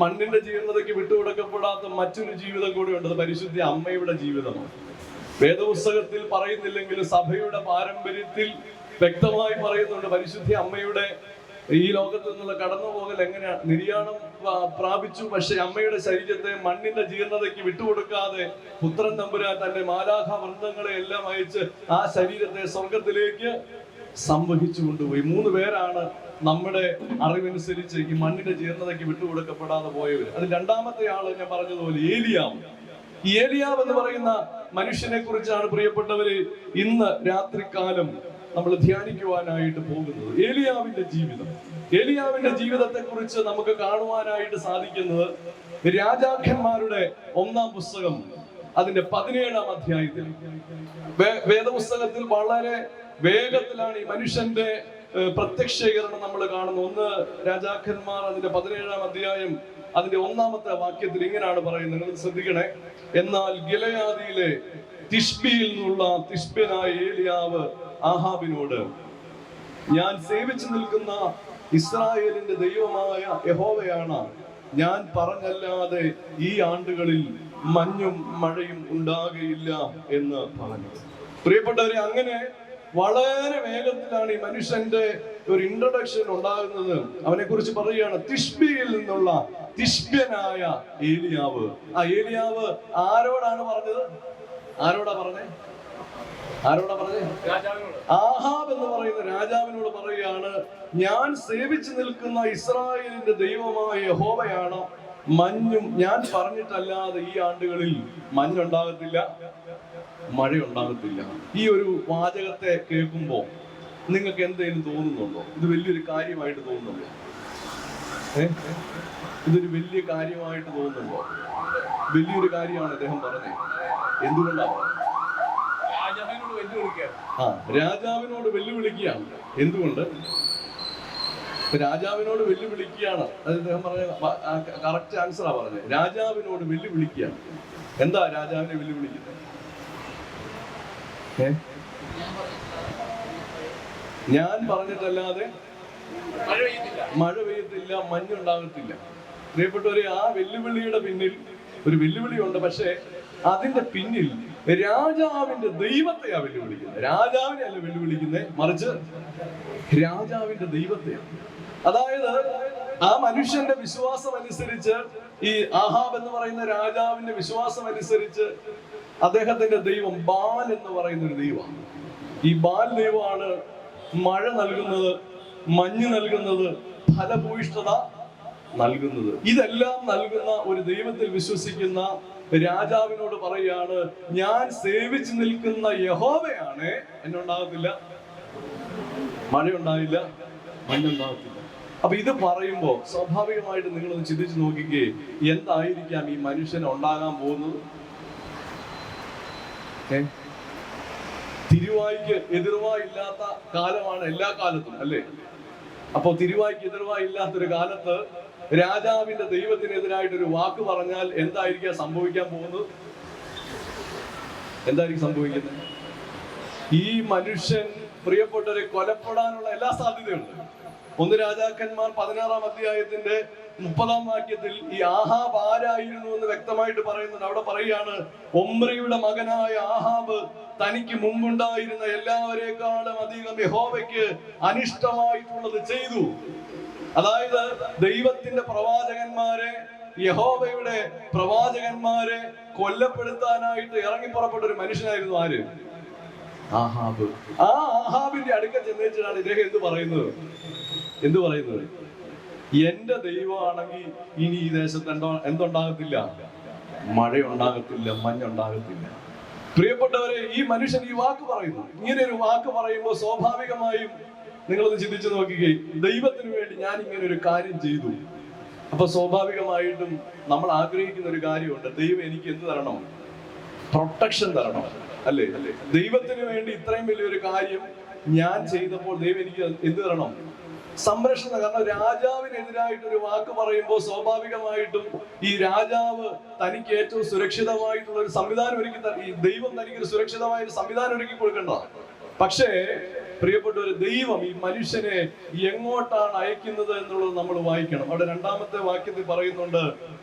മണ്ണിന്റെ ജീർണതയ്ക്ക് വിട്ടുകൊടുക്കപ്പെടാത്ത മറ്റൊരു ജീവിതം കൂടി ഉണ്ട്. പരിശുദ്ധ അമ്മയുടെ ജീവിതമാണ്. വേദപുസ്തകത്തിൽ പറയുന്നില്ലെങ്കിലും സഭയുടെ പാരമ്പര്യത്തിൽ വ്യക്തമായി പറയുന്നുണ്ട്. പരിശുദ്ധ അമ്മയുടെ ഈ ലോകത്ത് നിന്നുള്ള കടന്നുപോകൽ എങ്ങനെയാണ്? നിര്യാണം പ്രാപിച്ചു, പക്ഷെ അമ്മയുടെ ശരീരത്തെ മണ്ണിന്റെ ജീർണതയ്ക്ക് വിട്ടുകൊടുക്കാതെ പുത്രൻ തമ്പുരാൻ തന്റെ മാലാഖ വൃന്ദങ്ങളെ എല്ലാം അയച്ച് ആ ശരീരത്തെ സ്വർഗത്തിലേക്ക് സംവഹിച്ചു കൊണ്ടുപോയി. 3 പേരാണ് നമ്മുടെ അറിവനുസരിച്ച് ഈ മണ്ണിന്റെ ജീർണതയ്ക്ക് വിട്ടുകൊടുക്കപ്പെടാതെ പോയവർ. അത് രണ്ടാമത്തെ ആള് ഞാൻ പറഞ്ഞതുപോലെ ഏലിയാവ്. ഈ ഏലിയാവ് എന്ന് പറയുന്ന മനുഷ്യനെ കുറിച്ചാണ് പ്രിയപ്പെട്ടവര് ഇന്ന് രാത്രികാലം നമ്മൾ ധ്യാനിക്കുവാനായിട്ട് പോകുന്നത്. ഏലിയാവിന്റെ ജീവിതം. ഏലിയാവിന്റെ ജീവിതത്തെ കുറിച്ച് നമുക്ക് കാണുവാനായിട്ട് സാധിക്കുന്നത് രാജാക്കന്മാരുടെ 1-ാം പുസ്തകം അതിന്റെ 17-ാം അധ്യായത്തിൽ. വേദപുസ്തകത്തിൽ വളരെ വേഗത്തിലാണ് ഈ മനുഷ്യന്റെ പ്രത്യക്ഷീകരണം നമ്മൾ കാണുന്നത്. 1 രാജാക്കന്മാർ അതിന്റെ 17-ാം അധ്യായം അതിന്റെ 1-ാമത്തെ വാക്യത്തിൽ ഇങ്ങനെയാണ് പറയുന്നത്. നിങ്ങൾ ശ്രദ്ധിക്കണേ. എന്നാൽ ഗിലെയാദിലെ തിഷ്ബിയിൽ നിന്നുള്ള തിഷ്ബ്യനായ ഏലിയാവ് ആഹാബിനോട്, ഞാൻ സേവിച്ചു നിൽക്കുന്ന ഇസ്രായേലിന്റെ ദൈവമായ യഹോവയാണ്, ഞാൻ പറഞ്ഞല്ലാതെ ഈ ആണ്ടുകളിൽ മഞ്ഞും മഴയും ഉണ്ടാകുകയില്ല എന്ന് പറഞ്ഞു. പ്രിയപ്പെട്ടവരെ, അങ്ങനെ വളരെ വേഗത്തിലാണ് ഈ മനുഷ്യന്റെ ഒരു ഇൻട്രൊഡക്ഷൻ ഉണ്ടാകുന്നത്. അവനെ കുറിച്ച് പറയുകയാണ്, തിഷ്ബിയിൽ നിന്നുള്ള തിഷ്ബ്യനായ ഏലിയാവ്. ആ ഏലിയാവ് ആരോടാണ് പറഞ്ഞത്? ആരോടാ പറഞ്ഞേ? ആഹാബ് എന്ന് പറയുന്ന രാജാവിനോട് പറയുകയാണ്, ഞാൻ സേവിച്ചു നിൽക്കുന്ന ഇസ്രായേലിന്റെ ദൈവമായ യഹോവയാണ്, മഞ്ഞും ഞാൻ പറഞ്ഞിട്ടല്ലാതെ ഈ ആണ്ടുകളിൽ മഞ്ഞുണ്ടാകത്തില്ല, മഴയുണ്ടാകത്തില്ല. ഈ ഒരു വാചകത്തെ കേൾക്കുമ്പോൾ നിങ്ങൾക്ക് എന്തെങ്കിലും തോന്നുന്നുണ്ടോ? ഇത് വലിയൊരു കാര്യമായിട്ട് തോന്നുന്നുണ്ടോ? ഇതൊരു വലിയ കാര്യമായിട്ട് തോന്നുന്നുണ്ടോ? വലിയൊരു കാര്യമാണ് അദ്ദേഹം പറഞ്ഞത്. എന്തുകൊണ്ടാണ്? രാജാവിനോട് വലിയൊരു രാജാവിനോട് വെല്ലുവിളിക്കുകയാണ്. എന്തുകൊണ്ട്? രാജാവിനോട് വെല്ലുവിളിക്കുകയാണ്. അത് അദ്ദേഹം പറഞ്ഞ കറക്റ്റ് ആൻസറാ പറഞ്ഞത്. രാജാവിനോട് വെല്ലുവിളിക്കുകയാണ്. എന്താ രാജാവിനെ വെല്ലുവിളിക്കുന്നത്? ഞാൻ പറഞ്ഞിട്ടല്ലാതെ മഴ പെയ്യത്തില്ല, മഞ്ഞുണ്ടാകത്തില്ല. പ്രിയപ്പെട്ടവരെ, ആ വെല്ലുവിളിയുടെ പിന്നിൽ ഒരു വെല്ലുവിളിയുണ്ട്. പക്ഷെ അതിന്റെ പിന്നിൽ രാജാവിന്റെ ദൈവത്തെയാ വെല്ലുവിളിക്കുന്നത്. രാജാവിനെ അല്ല വെല്ലുവിളിക്കുന്നത്, മറിച്ച് രാജാവിന്റെ ദൈവത്തെയാണ്. അതായത് ആ മനുഷ്യന്റെ വിശ്വാസം അനുസരിച്ച്, ഈ ആഹാബ് എന്ന് പറയുന്ന രാജാവിന്റെ വിശ്വാസം അനുസരിച്ച് അദ്ദേഹത്തിന്റെ ദൈവം ബാൽ എന്ന് പറയുന്ന ഒരു ദൈവമാണ്. ഈ ബാൽ ദൈവമാണ് മഴ നൽകുന്നത്, മഞ്ഞ് നൽകുന്നത്, ഫലഭൂയിഷ്ഠത നൽകുന്നത്. ഇതെല്ലാം നൽകുന്ന ഒരു ദൈവത്തിൽ വിശ്വസിക്കുന്ന രാജാവിനോട് പറയാണ്, ഞാൻ സേവിച്ചു നിൽക്കുന്ന യഹോവയാണ്, എന്നുണ്ടാകത്തില്ല, മഴയുണ്ടാവില്ല, മഞ്ഞുണ്ടാകത്തില്ല. അപ്പൊ ഇത് പറയുമ്പോ സ്വാഭാവികമായിട്ട് നിങ്ങളൊന്ന് ചിന്തിച്ചു നോക്കിക്കേ, എന്തായിരിക്കാം ഈ മനുഷ്യന് ഉണ്ടാകാൻ പോകുന്നത്? തിരുവായ്ക്ക് എതിർവായില്ലാത്ത കാലമാണ് എല്ലാ കാലത്തും, അല്ലേ? അപ്പൊ തിരുവായ്ക്ക് എതിർവായില്ലാത്തൊരു കാലത്ത് രാജാവിന്റെ ദൈവത്തിനെതിരായിട്ടൊരു വാക്ക് പറഞ്ഞാൽ എന്തായിരിക്കാം സംഭവിക്കാൻ പോകുന്നത്? എന്തായിരിക്കും സംഭവിക്കുന്നത്? ഈ മനുഷ്യൻ പ്രിയപ്പെട്ടവരെ കൊലപ്പെടാനുള്ള എല്ലാ സാധ്യതയുണ്ട്. 1 രാജാക്കന്മാർ 16-ാം അധ്യായത്തിന്റെ 30-ാം വാക്യത്തിൽ ഈ ആഹാബ് ആരായിരുന്നു എന്ന് വ്യക്തമായിട്ട് പറയുന്നുണ്ട്. അവിടെ പറയുകയാണ്, ഒമ്രിയുടെ മകനായ ആഹാബ് തനിക്ക് മുമ്പുണ്ടായിരുന്ന എല്ലാവരെക്കാളും അധികം യഹോവയ്ക്ക് അനിഷ്ടമായിട്ടുള്ളത് ചെയ്തു. അതായത് ദൈവത്തിന്റെ പ്രവാചകന്മാരെ, യഹോവയുടെ പ്രവാചകന്മാരെ കൊല്ലപ്പെടുത്താനായിട്ട് ഇറങ്ങി പുറപ്പെട്ട ഒരു മനുഷ്യനായിരുന്നു ആര്? ആഹാബ്. ആ ആഹാബിന്റെ അടുക്കൽ ചെന്നിട്ടാണ് ഇദ്ദേഹം എന്ത് പറയുന്നത്? എന്റെ ദൈവമാണെങ്കിൽ ഇനി ഈ ദേശത്ത് എന്തുണ്ടാകത്തില്ല? മഴയുണ്ടാകത്തില്ല, മഞ്ഞുണ്ടാകത്തില്ല. പ്രിയപ്പെട്ടവരെ, ഈ മനുഷ്യൻ ഈ വാക്ക് പറയുന്നു. ഇങ്ങനെ ഒരു വാക്ക് പറയുമ്പോൾ സ്വാഭാവികമായും നിങ്ങളൊന്ന് ചിന്തിച്ചു നോക്കുകയെ, ദൈവത്തിന് വേണ്ടി ഞാൻ ഇങ്ങനെ ഒരു കാര്യം ചെയ്തു. അപ്പൊ സ്വാഭാവികമായിട്ടും നമ്മൾ ആഗ്രഹിക്കുന്ന ഒരു കാര്യമുണ്ട്, ദൈവം എനിക്ക് എന്ത് തരണം? പ്രൊട്ടക്ഷൻ തരണം, അല്ലേ? ദൈവത്തിന് വേണ്ടി ഇത്രയും വലിയൊരു കാര്യം ഞാൻ ചെയ്തപ്പോൾ ദൈവം എനിക്ക് എന്ത് തരണം? സംരക്ഷണം. കാരണം രാജാവിനെതിരായിട്ട് ഒരു വാക്ക് പറയുമ്പോൾ സ്വാഭാവികമായിട്ടും ഈ രാജാവ് തനിക്ക് ഏറ്റവും സുരക്ഷിതമായിട്ടുള്ള ഒരു സംവിധാനം ഒരുക്കി, ഈ ദൈവം തനിക്കൊരു സുരക്ഷിതമായ ഒരു സംവിധാനം ഒരുക്കി കൊടുക്കേണ്ട. പക്ഷേ പ്രിയപ്പെട്ടവര്, ദൈവം ഈ മനുഷ്യനെ എങ്ങോട്ടാണ് അയക്കുന്നത് എന്നുള്ളത് നമ്മൾ വായിക്കണം. അവിടെ 2-ാമത്തെ വാക്യത്തിൽ പറയുന്നുണ്ട്,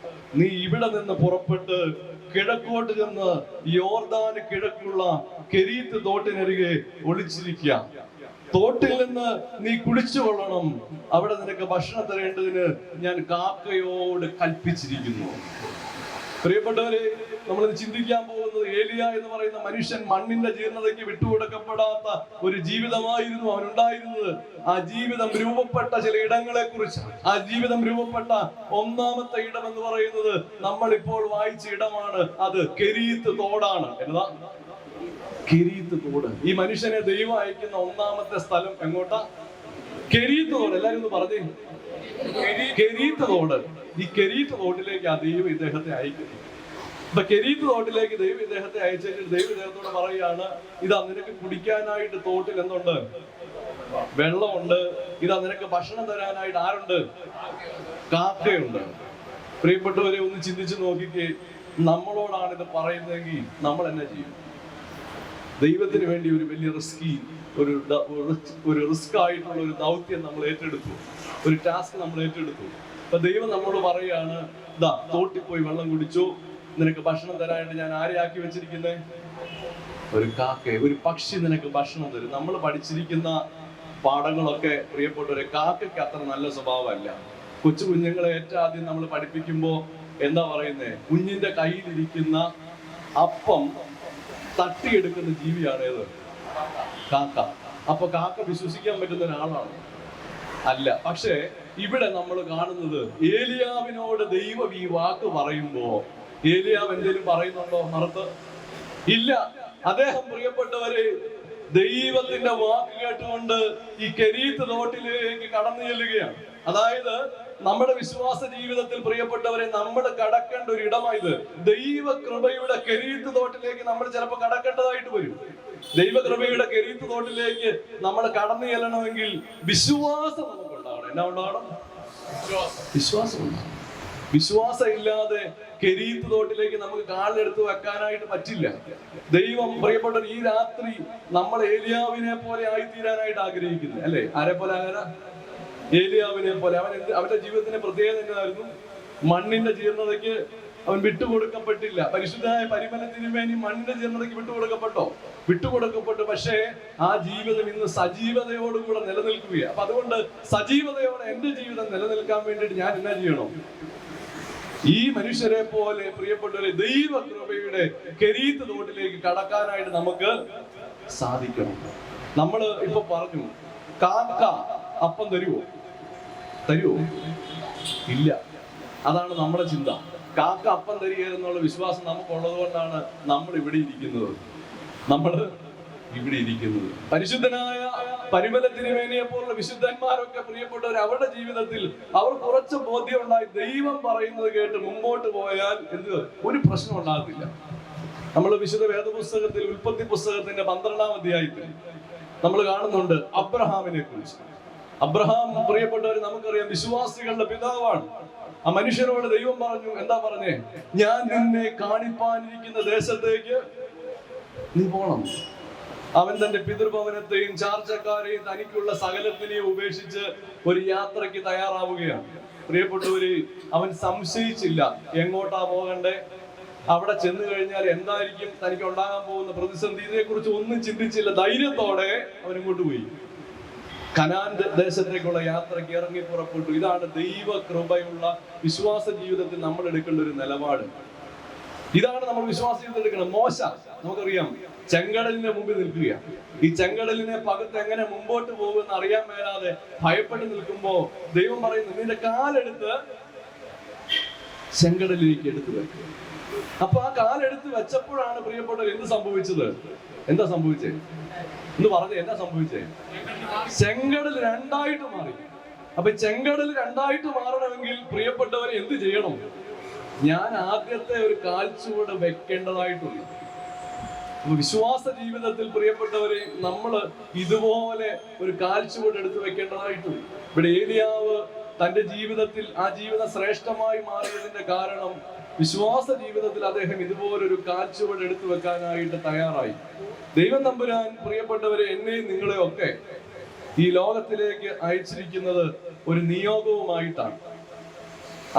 നീ ഇവിടെ നിന്ന് പുറപ്പെട്ട് കിഴക്കോട്ട് ചെന്ന് യോർദാന് കിഴക്കുള്ള കെരീത്ത് തോട്ടിനരികെ ഒളിച്ചിരിക്കുക. തോട്ടിൽ നിന്ന് നീ കുടിച്ചു കൊള്ളണം. അവിടെ നിനക്ക് ഭക്ഷണം തരേണ്ടതിന് ഞാൻ കാക്കയോട് കൽപ്പിച്ചിരിക്കുന്നു. പ്രിയപ്പെട്ടവരെ, നമ്മൾ ചിന്തിക്കാൻ പോകുന്നത്, ഏലിയ എന്ന് പറയുന്ന മനുഷ്യൻ മണ്ണിന്റെ ജീർണതയ്ക്ക് വിട്ടുകൊടുക്കപ്പെടാത്ത ഒരു ജീവിതമായിരുന്നു അവനുണ്ടായിരുന്നത്. ആ ജീവിതം രൂപപ്പെട്ട ചില ഇടങ്ങളെ കുറിച്ച്, ആ ജീവിതം രൂപപ്പെട്ട 1-ാമത്തെ ഇടം എന്ന് പറയുന്നത് നമ്മൾ ഇപ്പോൾ വായിച്ച ഇടമാണ്. അത് കെരീത്ത് തോടാണ്. എന്നതാ? കെരീത്ത് തോട്. ഈ മനുഷ്യനെ ദൈവം അയക്കുന്ന 1-ാമത്തെ സ്ഥലം എങ്ങോട്ടാ? കെരീത്ത് തോട്. എല്ലാരും ഒന്ന് പറഞ്ഞേ, കെരീത്ത് തോട്. ഈ കെരീത്ത് തോട്ടിലേക്ക് ആ ദൈവം ഇദ്ദേഹത്തെ അയക്കുന്നു. അപ്പൊ കെരീത്ത് തോട്ടിലേക്ക് ദൈവം ഇദ്ദേഹത്തെ അയച്ചിട്ട് ദൈവം ഇദ്ദേഹത്തോട് പറയുകയാണ്, ഇതാ നിനക്ക് കുടിക്കാനായിട്ട് തോട്ടിൽ എന്തുണ്ട്? വെള്ളമുണ്ട്. ഇതാ നിനക്ക് ഭക്ഷണം തരാനായിട്ട് ആരുണ്ട്? കാക്കയുണ്ട്. പ്രിയപ്പെട്ടവരെ, ഒന്ന് ചിന്തിച്ചു നോക്കിക്കേ, നമ്മളോടാണ് ഇത് പറയുന്നതെങ്കിൽ നമ്മൾ എന്നാ ചെയ്യും? ദൈവത്തിന് വേണ്ടി ഒരു വലിയ ഒരു റിസ്ക് ആയിട്ടുള്ള ഒരു ദൗത്യം നമ്മൾ ഏറ്റെടുത്തു, ഒരു ടാസ്ക് നമ്മൾ ഏറ്റെടുത്തു. അപ്പൊ ദൈവം നമ്മളോട് പറയാണ്, ഇതാ തോട്ടിൽ പോയി വെള്ളം കുടിച്ചു, നിനക്ക് ഭക്ഷണം തരാനായിട്ട് ഞാൻ ആരെ ആക്കി വെച്ചിരിക്കുന്നേ? ഒരു കാക്കയെ, ഒരു പക്ഷി നിനക്ക് ഭക്ഷണം തരും. നമ്മൾ പഠിച്ചിരിക്കുന്ന പാഠങ്ങളൊക്കെ പ്രിയപ്പെട്ടവരെ, കാക്കയ്ക്ക് അത്ര നല്ല സ്വഭാവമല്ല. കൊച്ചു കുഞ്ഞുങ്ങളെ ഏറ്റവും ആദ്യം നമ്മൾ പഠിപ്പിക്കുമ്പോ എന്താ പറയുന്നേ? കുഞ്ഞിന്റെ കയ്യിലിരിക്കുന്ന അപ്പം തട്ടിയെടുക്കുന്ന ജീവിയാണ് ഏത്? കാക്ക. അപ്പൊ കാക്ക വിശ്വസിക്കാൻ പറ്റുന്ന ഒരാളാണ്? അല്ല. പക്ഷേ ഇവിടെ നമ്മൾ കാണുന്നത്, ഏലിയാവിനോട് ദൈവം ഈ വാക്ക് പറയുമ്പോ ഏലിയാവ് എന്തെങ്കിലും പറയുന്നുണ്ടോ? മറുത്ത് ഇല്ല. അദ്ദേഹം, പ്രിയപ്പെട്ടവരെ, ദൈവത്തിന്റെ വാക്ക് കേട്ടുകൊണ്ട് ഈ കെരീത്ത് തോട്ടിലേക്ക് കടന്നു ചെല്ലുകയാണ്. അതായത് നമ്മുടെ വിശ്വാസ ജീവിതത്തിൽ പ്രിയപ്പെട്ടവരെ, നമ്മൾ കടക്കേണ്ട ഒരു ഇടമായത്. ദൈവ കൃപയുടെ കെരീത്ത് തോട്ടിലേക്ക് നമ്മൾ ചിലപ്പോൾ കടക്കേണ്ടതായിട്ട് വരും. ദൈവകൃപയുടെ കെരീത്ത് തോട്ടിലേക്ക് നമ്മൾ കടന്നു ചെല്ലണമെങ്കിൽ വിശ്വാസം നമുക്കുണ്ടാവണം. എന്നാ ഉണ്ടാവണം? വിശ്വാസം ഉണ്ടാവണം. വിശ്വാസം ഇല്ലാതെ കെരീത്ത് തോട്ടിലേക്ക് നമുക്ക് കാലെടുത്ത് വെക്കാനായിട്ട് പറ്റില്ല. ദൈവം പ്രിയപ്പെട്ട ഈ രാത്രി നമ്മൾ ഏലിയാവിനെ പോലെ ആയിത്തീരാനായിട്ട് ആഗ്രഹിക്കുന്നു, അല്ലെ? ആരെ പോലെ ആകാൻ? ഏലിയാവിനെ പോലെ. അവന്റെ ജീവിതത്തിന്റെ പ്രത്യേകത എന്തായിരുന്നു? മണ്ണിന്റെ ജീർണതയ്ക്ക് അവൻ വിട്ടുകൊടുക്കപ്പെട്ടില്ല. പരിശുദ്ധമായ പരിമലത്തിന് വേണ്ടി മണ്ണിന്റെ ജീർണതയ്ക്ക് വിട്ടുകൊടുക്കപ്പെട്ടു. പക്ഷേ ആ ജീവിതം ഇന്ന് സജീവതയോടുകൂടെ നിലനിൽക്കുകയാണ്. അപ്പൊ അതുകൊണ്ട് സജീവതയോടെ എന്റെ ജീവിതം നിലനിൽക്കാൻ വേണ്ടിയിട്ട് ഞാൻ എന്നാ ചെയ്യണം? ഈ മനുഷ്യരെ പോലെ പ്രിയപ്പെട്ടവരെ ദൈവകൃപയുടെ കെരീത്ത് തോട്ടിലേക്ക് കടക്കാനായിട്ട് നമുക്ക് സാധിക്കണം. നമ്മള് ഇപ്പൊ പറഞ്ഞു, കാക്ക അപ്പം തരുവോ? ഇല്ല. അതാണ് നമ്മുടെ ചിന്ത. കാക്ക അപ്പം തരിക എന്നുള്ള വിശ്വാസം നമുക്കുള്ളത് കൊണ്ടാണ് നമ്മൾ ഇവിടെ ഇരിക്കുന്നത്. പരിശുദ്ധനായ പരിമല തിരുമേനിയെ പോലുള്ള വിശുദ്ധന്മാരൊക്കെ പ്രിയപ്പെട്ടവർ അവരുടെ ജീവിതത്തിൽ അവർ കുറച്ച് ബോധ്യം ഉണ്ടായി. ദൈവം പറയുന്നത് കേട്ട് മുമ്പോട്ട് പോയാൽ ഒരു പ്രശ്നം ഉണ്ടാകത്തില്ല. നമ്മൾ വിശുദ്ധ വേദപുസ്തകത്തിൽ ഉൽപ്പത്തി പുസ്തകത്തിന്റെ 12-ാം അധ്യായത്തിൽ നമ്മൾ കാണുന്നുണ്ട് അബ്രഹാമിനെ കുറിച്ച്. അബ്രഹാം പ്രിയപ്പെട്ടവർ നമുക്കറിയാം വിശ്വാസികളുടെ പിതാവാണ്. ആ മനുഷ്യനോട് ദൈവം പറഞ്ഞു, എന്താ പറഞ്ഞേ? ഞാൻ നിന്നെ കാണിപ്പാനിരിക്കുന്ന ദേശത്തേക്ക് നീ പോണം. അവൻ തന്റെ പിതൃഭവനത്തെയും ചാർച്ചക്കാരെയും തനിക്കുള്ള സകലത്തിനെയും ഉപേക്ഷിച്ച് ഒരു യാത്രയ്ക്ക് തയ്യാറാവുകയാണ്. പ്രിയപ്പെട്ടവര്, അവൻ സംശയിച്ചില്ല എങ്ങോട്ടാ പോകണ്ടേ, അവിടെ ചെന്ന് കഴിഞ്ഞാൽ എന്തായിരിക്കും തനിക്ക് ഉണ്ടാകാൻ പോകുന്ന പ്രതിസന്ധി, ഇതിനെക്കുറിച്ച് ഒന്നും ചിന്തിച്ചില്ല. ധൈര്യത്തോടെ അവൻ ഇങ്ങോട്ട് പോയി. കനാൻ ദേശത്തേക്കുള്ള യാത്രയ്ക്ക് ഇറങ്ങി പുറപ്പെട്ടു. ഇതാണ് ദൈവകൃപയുള്ള വിശ്വാസ ജീവിതത്തിൽ നമ്മൾ എടുക്കേണ്ട ഒരു നിലപാട്. ഇതാണ് നമ്മൾ വിശ്വാസ ജീവിതത്തിൽ എടുക്കണം. മോശ നമുക്കറിയാം ചെങ്കടലിന്റെ മുമ്പിൽ നിൽക്കുക. ഈ ചെങ്കടലിനെ പകത്ത് എങ്ങനെ മുമ്പോട്ട് പോകുമെന്ന് അറിയാൻ മേലാതെ ഭയപ്പെട്ട് നിൽക്കുമ്പോ ദൈവം പറയുന്നു, നിന്റെ കാലെടുത്ത് ചെങ്കടലിലേക്ക് എടുത്തു വെക്കുക. അപ്പൊ ആ കാലെടുത്ത് വെച്ചപ്പോഴാണ് പ്രിയപ്പെട്ടവർ എന്താ സംഭവിച്ചത്? എന്താ സംഭവിച്ചേ? ചെങ്കടൽ രണ്ടായിട്ട് മാറി. അപ്പൊ ചെങ്കടൽ രണ്ടായിട്ട് മാറണമെങ്കിൽ പ്രിയപ്പെട്ടവരെ എന്ത് ചെയ്യണം? ഞാൻ ആദ്യത്തെ ഒരു കാൽച്ചുവട് വെക്കേണ്ടതായിട്ടുണ്ട്. വിശ്വാസ ജീവിതത്തിൽ പ്രിയപ്പെട്ടവരെ നമ്മൾ ഇതുപോലെ ഒരു കാൽച്ചുവട് എടുത്തു വെക്കേണ്ടതായിട്ടുണ്ട്. ഇവിടെ ഏലിയാവ് തന്റെ ജീവിതത്തിൽ ആ ജീവിതം ശ്രേഷ്ഠമായി മാറിയതിന്റെ കാരണം വിശ്വാസ ജീവിതത്തിൽ അദ്ദേഹം ഇതുപോലൊരു കാൽച്ചുവട് എടുത്തു വെക്കാനായിട്ട് തയ്യാറായി. ദൈവം തമ്പുരാൻ പ്രിയപ്പെട്ടവരെ എന്നെയും നിങ്ങളെ ഒക്കെ ഈ ലോകത്തിലേക്ക് അയച്ചിരിക്കുന്നത് ഒരു നിയോഗവുമായിട്ടാണ്.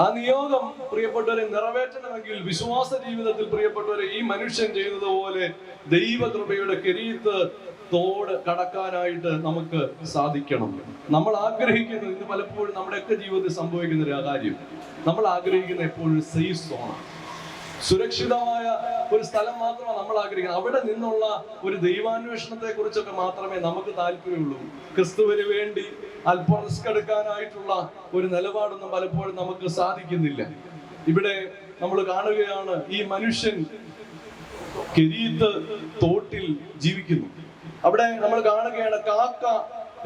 ആ നിയോഗം പ്രിയപ്പെട്ടവരെ നിറവേറ്റണമെങ്കിൽ വിശ്വാസ ജീവിതത്തിൽ പ്രിയപ്പെട്ടവരെ ഈ മനുഷ്യൻ ചെയ്തതുപോലെ ദൈവകൃപയുടെ കെരീത്ത് തോട് കടക്കാനായിട്ട് നമുക്ക് സാധിക്കണം. നമ്മൾ ആഗ്രഹിക്കുന്നത്, ഇന്ന് പലപ്പോഴും നമ്മുടെയൊക്കെ ജീവിതത്തിൽ സംഭവിക്കുന്ന ഒരു കാര്യം, നമ്മൾ ആഗ്രഹിക്കുന്ന എപ്പോഴും സേഫ് സോണാണ്. സുരക്ഷിതമായ ഒരു സ്ഥലം മാത്രമാണ് നമ്മൾ ആഗ്രഹിക്കുന്നത്. അവിടെ നിന്നുള്ള ഒരു ദൈവാന്വേഷണത്തെ കുറിച്ചൊക്കെ മാത്രമേ നമുക്ക് താല്പര്യമുള്ളൂ. ക്രിസ്തുവിന് വേണ്ടി അല്പം റിസ്ക് എടുക്കാനായിട്ടുള്ള ഒരു നിലപാടൊന്നും പലപ്പോഴും നമുക്ക് സാധിക്കുന്നില്ല. ഇവിടെ നമ്മൾ കാണുകയാണ്, ഈ മനുഷ്യൻ കെരീത്ത് തോട്ടിൽ ജീവിക്കുന്നു. അവിടെ നമ്മൾ കാണുകയാണ്, കാക്ക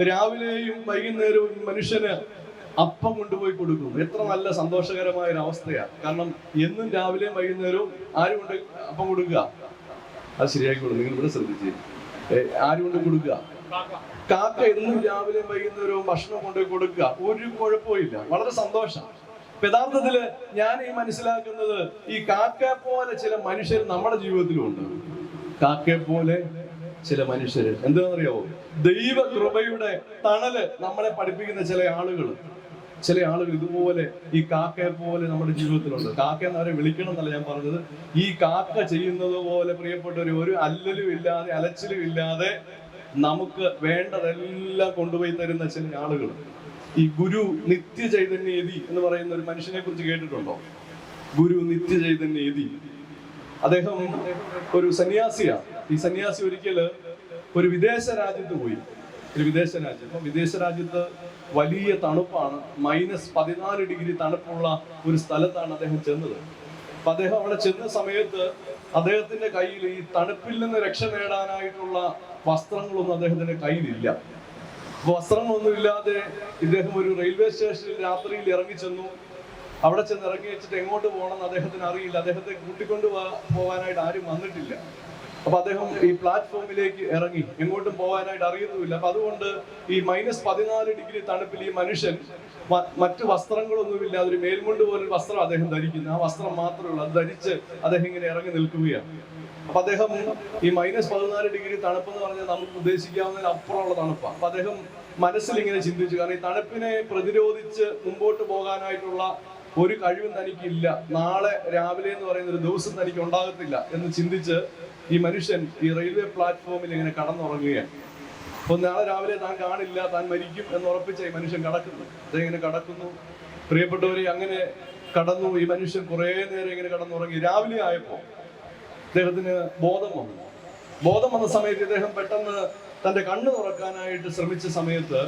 രാവിലെയും വൈകുന്നേരവും മനുഷ്യന് അപ്പം കൊണ്ടുപോയി കൊടുക്കുന്നു. എത്ര നല്ല സന്തോഷകരമായ ഒരു അവസ്ഥയാണ്. കാരണം എന്നും രാവിലെയും വൈകുന്നേരവും ആരും കൊണ്ട് അപ്പം കൊടുക്കുക? അത് ശരിയായിക്കോളും, നിങ്ങൾ ഇവിടെ ശ്രദ്ധിച്ച്. ആരും കൊണ്ട് കൊടുക്കുക? കാക്ക എന്നും രാവിലെയും വൈകുന്നേരവും ഭക്ഷണം കൊണ്ടുപോയി കൊടുക്കുക. ഒരു കുഴപ്പമില്ല, വളരെ സന്തോഷം. യഥാർത്ഥത്തില് ഞാൻ ഈ മനസ്സിലാക്കുന്നത്, ഈ കാക്കയെ പോലെ ചില മനുഷ്യർ നമ്മുടെ ജീവിതത്തിലും ഉണ്ട്. കാക്കയെ പോലെ ചില മനുഷ്യര് എന്താണെന്നറിയാവോ? ദൈവകൃപയുടെ തണല് നമ്മളെ പഠിപ്പിക്കുന്ന ചില ആളുകൾ ഇതുപോലെ ഈ കാക്കയെ പോലെ നമ്മുടെ ജീവിതത്തിലുണ്ട്. കാക്ക എന്നവരെ വിളിക്കണം എന്നല്ല ഞാൻ പറഞ്ഞത്. ഈ കാക്ക ചെയ്യുന്നത് പോലെ പ്രിയപ്പെട്ടവര് ഒരു അല്ലലും ഇല്ലാതെ അലച്ചിലും ഇല്ലാതെ നമുക്ക് വേണ്ടതെല്ലാം കൊണ്ടുപോയി തരുന്ന ചില ആളുകൾ. ഈ ഗുരു നിത്യചൈതന്യയതി എന്ന് പറയുന്ന ഒരു മനുഷ്യനെ കുറിച്ച് കേട്ടിട്ടുണ്ടോ? ഗുരു നിത്യചൈതന്യയതി. അദ്ദേഹം ഒരു സന്യാസിയാണ്. ഈ സന്യാസി ഒരിക്കല് ഒരു വിദേശ രാജ്യത്ത് പോയി. വിദേശ രാജ്യത്ത് വലിയ തണുപ്പാണ്, -14 ഡിഗ്രി തണുപ്പുള്ള ഒരു സ്ഥലത്താണ് അദ്ദേഹം ചെന്നത്. അപ്പൊ അദ്ദേഹം അവിടെ ചെന്ന സമയത്ത് അദ്ദേഹത്തിന്റെ കയ്യിൽ ഈ തണുപ്പിൽ നിന്ന് രക്ഷ നേടാനായിട്ടുള്ള വസ്ത്രങ്ങളൊന്നും അദ്ദേഹത്തിന്റെ കയ്യിലില്ല. അപ്പൊ വസ്ത്രങ്ങളൊന്നും ഇല്ലാതെ ഇദ്ദേഹം ഒരു റെയിൽവേ സ്റ്റേഷനിൽ രാത്രിയിൽ ഇറങ്ങിച്ചെന്നു. അവിടെ ചെന്ന് ഇറങ്ങി വെച്ചിട്ട് എങ്ങോട്ട് പോകണമെന്ന് അദ്ദേഹത്തിന് അറിയില്ല. അദ്ദേഹത്തെ കൂട്ടിക്കൊണ്ട് പോകാനായിട്ട് ആരും വന്നിട്ടില്ല. അപ്പൊ അദ്ദേഹം ഈ പ്ലാറ്റ്ഫോമിലേക്ക് ഇറങ്ങി, എങ്ങോട്ടും പോകാനായിട്ട് അറിയുന്നുമില്ല. അപ്പൊ അതുകൊണ്ട് ഈ -14 തണുപ്പിൽ ഈ മനുഷ്യൻ മറ്റു വസ്ത്രങ്ങളൊന്നുമില്ല, ഒരു മേൽമുണ്ട് പോലൊരു വസ്ത്രം അദ്ദേഹം ധരിക്കുന്നു. ആ വസ്ത്രം മാത്രമേ ഉള്ളൂ, അത് ധരിച്ച് അദ്ദേഹം ഇങ്ങനെ ഇറങ്ങി നിൽക്കുകയാണ്. അപ്പൊ അദ്ദേഹം ഈ -14 തണുപ്പ് എന്ന് പറഞ്ഞാൽ നമുക്ക് ഉദ്ദേശിക്കാവുന്നതിന് അപ്പുറമുള്ള തണുപ്പാണ്. അപ്പൊ അദ്ദേഹം മനസ്സിൽ ഇങ്ങനെ ചിന്തിച്ചു, കാരണം ഈ തണുപ്പിനെ പ്രതിരോധിച്ച് മുമ്പോട്ട് പോകാനായിട്ടുള്ള ഒരു കഴിവും തനിക്കില്ല, നാളെ രാവിലെ എന്ന് പറയുന്ന ഒരു ദിവസം തനിക്ക് ഉണ്ടാകത്തില്ല എന്ന് ചിന്തിച്ച് ഈ മനുഷ്യൻ ഈ റെയിൽവേ പ്ലാറ്റ്ഫോമിൽ ഇങ്ങനെ കടന്നുറങ്ങുകയാണ്. അപ്പൊ നാളെ രാവിലെ താൻ കാണില്ല, താൻ മരിക്കും എന്ന് ഉറപ്പിച്ച ഈ മനുഷ്യൻ കടക്കുന്നു. അദ്ദേഹം ഇങ്ങനെ കടക്കുന്നു. പ്രിയപ്പെട്ടവരെ, അങ്ങനെ കടന്നു. ഈ മനുഷ്യൻ കുറെ നേരം ഇങ്ങനെ കടന്നുറങ്ങി. രാവിലെ ആയപ്പോ അദ്ദേഹത്തിന് ബോധം വന്ന സമയത്ത് ഇദ്ദേഹം പെട്ടെന്ന് തന്റെ കണ്ണ് തുറക്കാനായിട്ട് ശ്രമിച്ച സമയത്ത്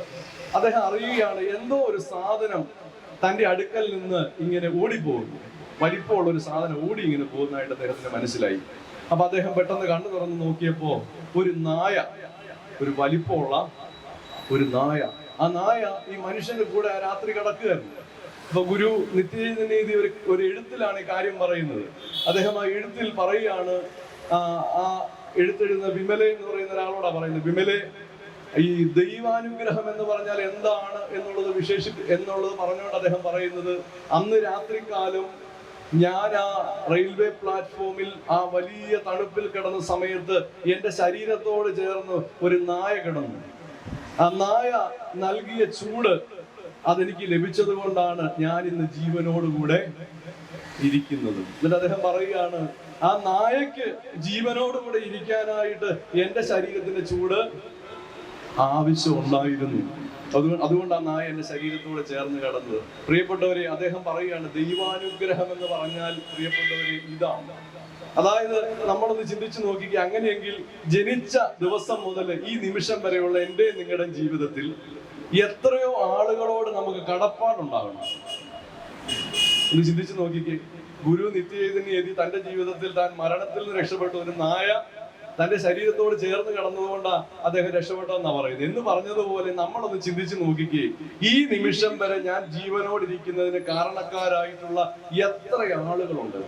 അദ്ദേഹം അറിയുകയാണ്, എന്തോ ഒരു സാധനം തന്റെ അടുക്കൽ നിന്ന് ഇങ്ങനെ ഓടിപ്പോകുന്നു. വലിപ്പമുള്ള ഒരു സാധനം ഓടി ഇങ്ങനെ പോകുന്നതായിട്ട് അദ്ദേഹത്തിന് മനസ്സിലായി. അപ്പൊ അദ്ദേഹം പെട്ടെന്ന് കണ്ണു തുറന്ന് നോക്കിയപ്പോ ഒരു നായ, ഒരു വലിപ്പമുള്ള ഒരു നായ, ആ നായ ഈ മനുഷ്യന്റെ കൂടെ ആ രാത്രി കിടക്കുകയായിരുന്നു. അപ്പൊ ഗുരു നിത്യനീതി ഒരു എഴുത്തിലാണ് ഈ കാര്യം പറയുന്നത്. അദ്ദേഹം ആ എഴുത്തിൽ പറയുകയാണ്, ആ എഴുത്തെഴുതുന്ന വിമലെ എന്ന് പറയുന്ന ഒരാളോടാ പറയുന്നത്, വിമലെ, ഈ ദൈവാനുഗ്രഹം എന്ന് പറഞ്ഞാൽ എന്താണ് എന്നുള്ളത് പറഞ്ഞുകൊണ്ട് അദ്ദേഹം പറയുന്നത്, അന്ന് രാത്രികാലം ഞാൻ ആ റെയിൽവേ പ്ലാറ്റ്ഫോമിൽ ആ വലിയ തണുപ്പിൽ കിടന്ന സമയത്ത് എന്റെ ശരീരത്തോട് ചേർന്ന് ഒരു നായ കിടന്നു. ആ നായ നൽകിയ ചൂട് അതെനിക്ക് ലഭിച്ചത് കൊണ്ടാണ് ഞാൻ ഇന്ന് ജീവനോടുകൂടെ ഇരിക്കുന്നത്. എന്നിട്ട് അദ്ദേഹം പറയുകയാണ്, ആ നായക്ക് ജീവനോടുകൂടെ ഇരിക്കാനായിട്ട് എന്റെ ശരീരത്തിന്റെ ചൂട് ആവശ്യം ഉണ്ടായിരുന്നു. അതുകൊണ്ട് ആ നായ എന്റെ ശരീരത്തോടെ ചേർന്ന് കിടന്നത്. പ്രിയപ്പെട്ടവരെ, അദ്ദേഹം പറയുകയാണ്, ദൈവാനുഗ്രഹം എന്ന് പറഞ്ഞാൽ പ്രിയപ്പെട്ടവരെ ഇതാണ്. അതായത് നമ്മളൊന്ന് ചിന്തിച്ചു നോക്കിക്കുക, അങ്ങനെയെങ്കിൽ ജനിച്ച ദിവസം മുതൽ ഈ നിമിഷം വരെയുള്ള എൻ്റെ നിങ്ങളുടെ ജീവിതത്തിൽ എത്രയോ ആളുകളോട് നമുക്ക് കടപ്പാടുണ്ടാകണം. ഒന്ന് ചിന്തിച്ചു നോക്കിക്കേ. ഗുരു നിത്യചൈതന്യ തന്റെ ജീവിതത്തിൽ താൻ മരണത്തിൽ നിന്ന് രക്ഷപ്പെട്ടു, ഒരു നായ തന്റെ ശരീരത്തോട് ചേർന്ന് കിടന്നതുകൊണ്ടാണ് അദ്ദേഹം രക്ഷപ്പെട്ടതെന്നാ പറയുന്നത്. എന്ന് പറഞ്ഞതുപോലെ നമ്മളൊന്ന് ചിന്തിച്ചു നോക്കിക്കേ, ഈ നിമിഷം വരെ ഞാൻ ജീവനോടിരിക്കുന്നതിന് കാരണക്കാരായിട്ടുള്ള എത്ര ആളുകളുണ്ട്,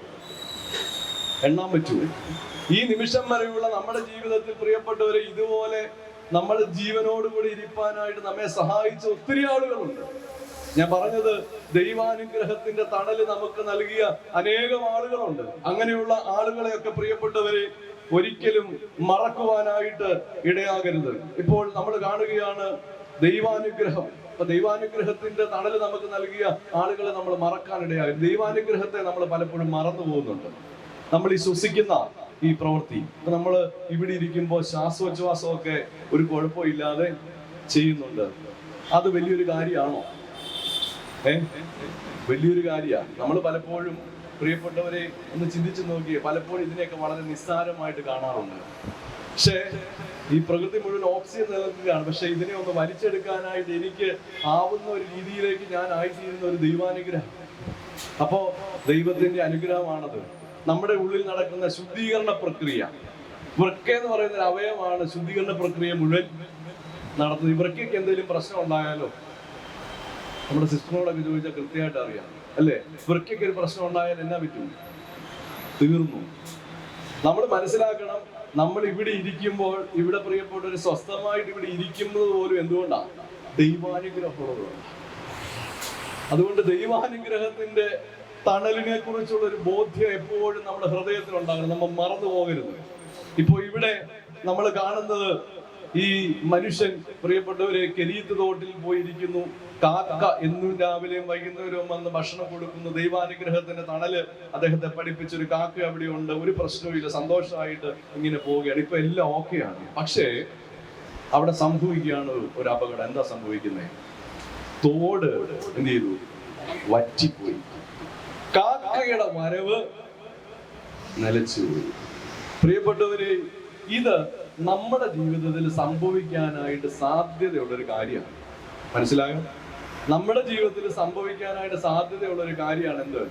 എണ്ണാൻ പറ്റൂ. ഈ നിമിഷം വരെയുള്ള നമ്മുടെ ജീവിതത്തിൽ പ്രിയപ്പെട്ടവരെ ഇതുപോലെ നമ്മൾ ജീവനോടുകൂടി ഇരിപ്പാനായിട്ട് നമ്മെ സഹായിച്ച ഒത്തിരി ആളുകളുണ്ട്. ഞാൻ പറഞ്ഞത്, ദൈവാനുഗ്രഹത്തിന്റെ തണല് നമുക്ക് നൽകിയ അനേകം ആളുകളുണ്ട്. അങ്ങനെയുള്ള ആളുകളെയൊക്കെ പ്രിയപ്പെട്ടവരെ ഒരിക്കലും മറക്കുവാനായിട്ട് ഇടയാകരുത്. ഇപ്പോൾ നമ്മൾ കാണുകയാണ് ദൈവാനുഗ്രഹം. അപ്പൊ ദൈവാനുഗ്രഹത്തിന്റെ തണല് നമുക്ക് നൽകിയ ആളുകളെ നമ്മൾ മറക്കാൻ ഇടയാകരുത്. ദൈവാനുഗ്രഹത്തെ നമ്മൾ പലപ്പോഴും മറന്നു പോകുന്നുണ്ട്. നമ്മൾ ഈ ശ്വസിക്കുന്ന ഈ പ്രവൃത്തി, ഇപ്പൊ നമ്മൾ ഇവിടെ ഇരിക്കുമ്പോൾ ശ്വാസോച്ഛ്വാസമൊക്കെ ഒരു കുഴപ്പമില്ലാതെ ചെയ്യുന്നുണ്ട്. അത് വലിയൊരു കാര്യമാണോ? വലിയൊരു കാര്യമാണ്. നമ്മൾ പലപ്പോഴും പ്രിയപ്പെട്ടവരെ ഒന്ന് ചിന്തിച്ചു നോക്കിയേ, പലപ്പോഴും ഇതിനെയൊക്കെ വളരെ നിസ്സാരമായിട്ട് കാണാറുണ്ട്. പക്ഷേ ഈ പ്രകൃതി മുഴുവൻ ഓക്സിജൻ നിലനിൽക്കുകയാണ്. പക്ഷെ ഇതിനെ ഒന്ന് വലിച്ചെടുക്കാനായിട്ട് എനിക്ക് ആവുന്ന ഒരു രീതിയിലേക്ക് ഞാൻ ആയിത്തീരുന്ന ഒരു ദൈവാനുഗ്രഹം. അപ്പോ ദൈവത്തിന്റെ അനുഗ്രഹമാണത്. നമ്മുടെ ഉള്ളിൽ നടക്കുന്ന ശുദ്ധീകരണ പ്രക്രിയ, വൃക്ക എന്ന് പറയുന്ന ഒരു അവയവമാണ് ശുദ്ധീകരണ പ്രക്രിയ മുഴുവൻ നടത്തുന്നത്. ഈ വൃക്കയ്ക്ക് എന്തെങ്കിലും പ്രശ്നം ഉണ്ടായാലോ, നമ്മുടെ സിസ്റ്ററിനോടൊക്കെ ചോദിച്ചാൽ കൃത്യമായിട്ട് അറിയാം, അല്ലേ? വൃക്കയ്ക്ക് ഒരു പ്രശ്നം ഉണ്ടായാൽ എന്നാ പറ്റും? തീർന്നു. നമ്മൾ മനസ്സിലാക്കണം, നമ്മൾ ഇവിടെ ഇരിക്കുമ്പോൾ, ഇവിടെ പ്രിയപ്പെട്ട ഒരു സ്വസ്ഥമായിട്ട് ഇവിടെ ഇരിക്കുന്നത് പോലും എന്തുകൊണ്ടാണ്? ദൈവാനുഗ്രഹമുള്ളതുകൊണ്ട്. അതുകൊണ്ട് ദൈവാനുഗ്രഹത്തിന്റെ തണലിനെ കുറിച്ചുള്ള ഒരു ബോധ്യം എപ്പോഴും നമ്മുടെ ഹൃദയത്തിൽ ഉണ്ടാകണം. നമ്മൾ മറന്നു പോകരുത്. ഇപ്പോ ഇവിടെ നമ്മൾ കാണുന്നത്, ഈ മനുഷ്യൻ പ്രിയപ്പെട്ടവരെ കെരീത്ത് തോട്ടിൽ പോയിരിക്കുന്നു. കാക്ക എന്നും രാവിലെയും വൈകുന്നേരവും വന്ന് ഭക്ഷണം കൊടുക്കുന്നു. ദൈവാനുഗ്രഹത്തിന്റെ തണല് അദ്ദേഹത്തെ പഠിപ്പിച്ചൊരു കാക്ക അവിടെയുണ്ട്. ഒരു പ്രശ്നവുമില്ല, സന്തോഷമായിട്ട് ഇങ്ങനെ പോവുകയാണ്. ഇപ്പൊ എല്ലാം ഓക്കെയാണ്. പക്ഷേ അവിടെ സംഭവിക്കുകയാണ് ഒരു അപകടം. എന്താ സംഭവിക്കുന്നത്? തോട് എന്ത് ചെയ്തു? വറ്റിപ്പോയി. കാക്കയുടെ വരവ് നിലച്ചുപോയി. പ്രിയപ്പെട്ടവരെ, ഇത് നമ്മുടെ ജീവിതത്തിൽ സംഭവിക്കാനായിട്ട് സാധ്യതയുള്ളൊരു കാര്യമാണ്. മനസ്സിലായോ? നമ്മുടെ ജീവിതത്തിൽ സംഭവിക്കാനായിട്ട് സാധ്യതയുള്ളൊരു കാര്യമാണ് എന്ത്?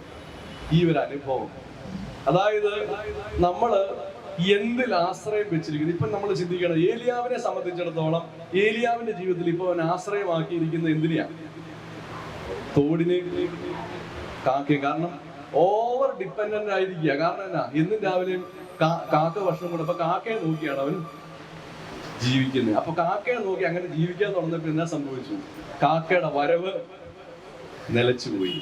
ഈ ഒരു അനുഭവം. അതായത് നമ്മള് എന്തിൽ ആശ്രയം വെച്ചിരിക്കുന്നത്. ഇപ്പൊ നമ്മൾ ചിന്തിക്കണം, ഏലിയാവിനെ സംബന്ധിച്ചിടത്തോളം ഏലിയാവിന്റെ ജീവിതത്തിൽ ഇപ്പൊ അവൻ ആശ്രയമാക്കിയിരിക്കുന്നത് എന്തിനെയാണ്? തോടിനെ, കാക്കയും. കാരണം ഓവർ ഡിപ്പെൻഡന്റ് ആയിരിക്കുക. കാരണം എന്നാ, എന്നും രാവിലെയും കാക്ക ഭക്ഷണം കൊണ്ട്, അപ്പൊ കാക്കയെ നോക്കിയാണ് അവൻ ജീവിക്കുന്നത്. അപ്പൊ കാക്കയെ നോക്കി അങ്ങനെ ജീവിക്കാൻ തുടങ്ങുന്നപ്പോൾ എന്നാ സംഭവിച്ചു? കാക്കയുടെ വരവ് നിലച്ചുപോയി.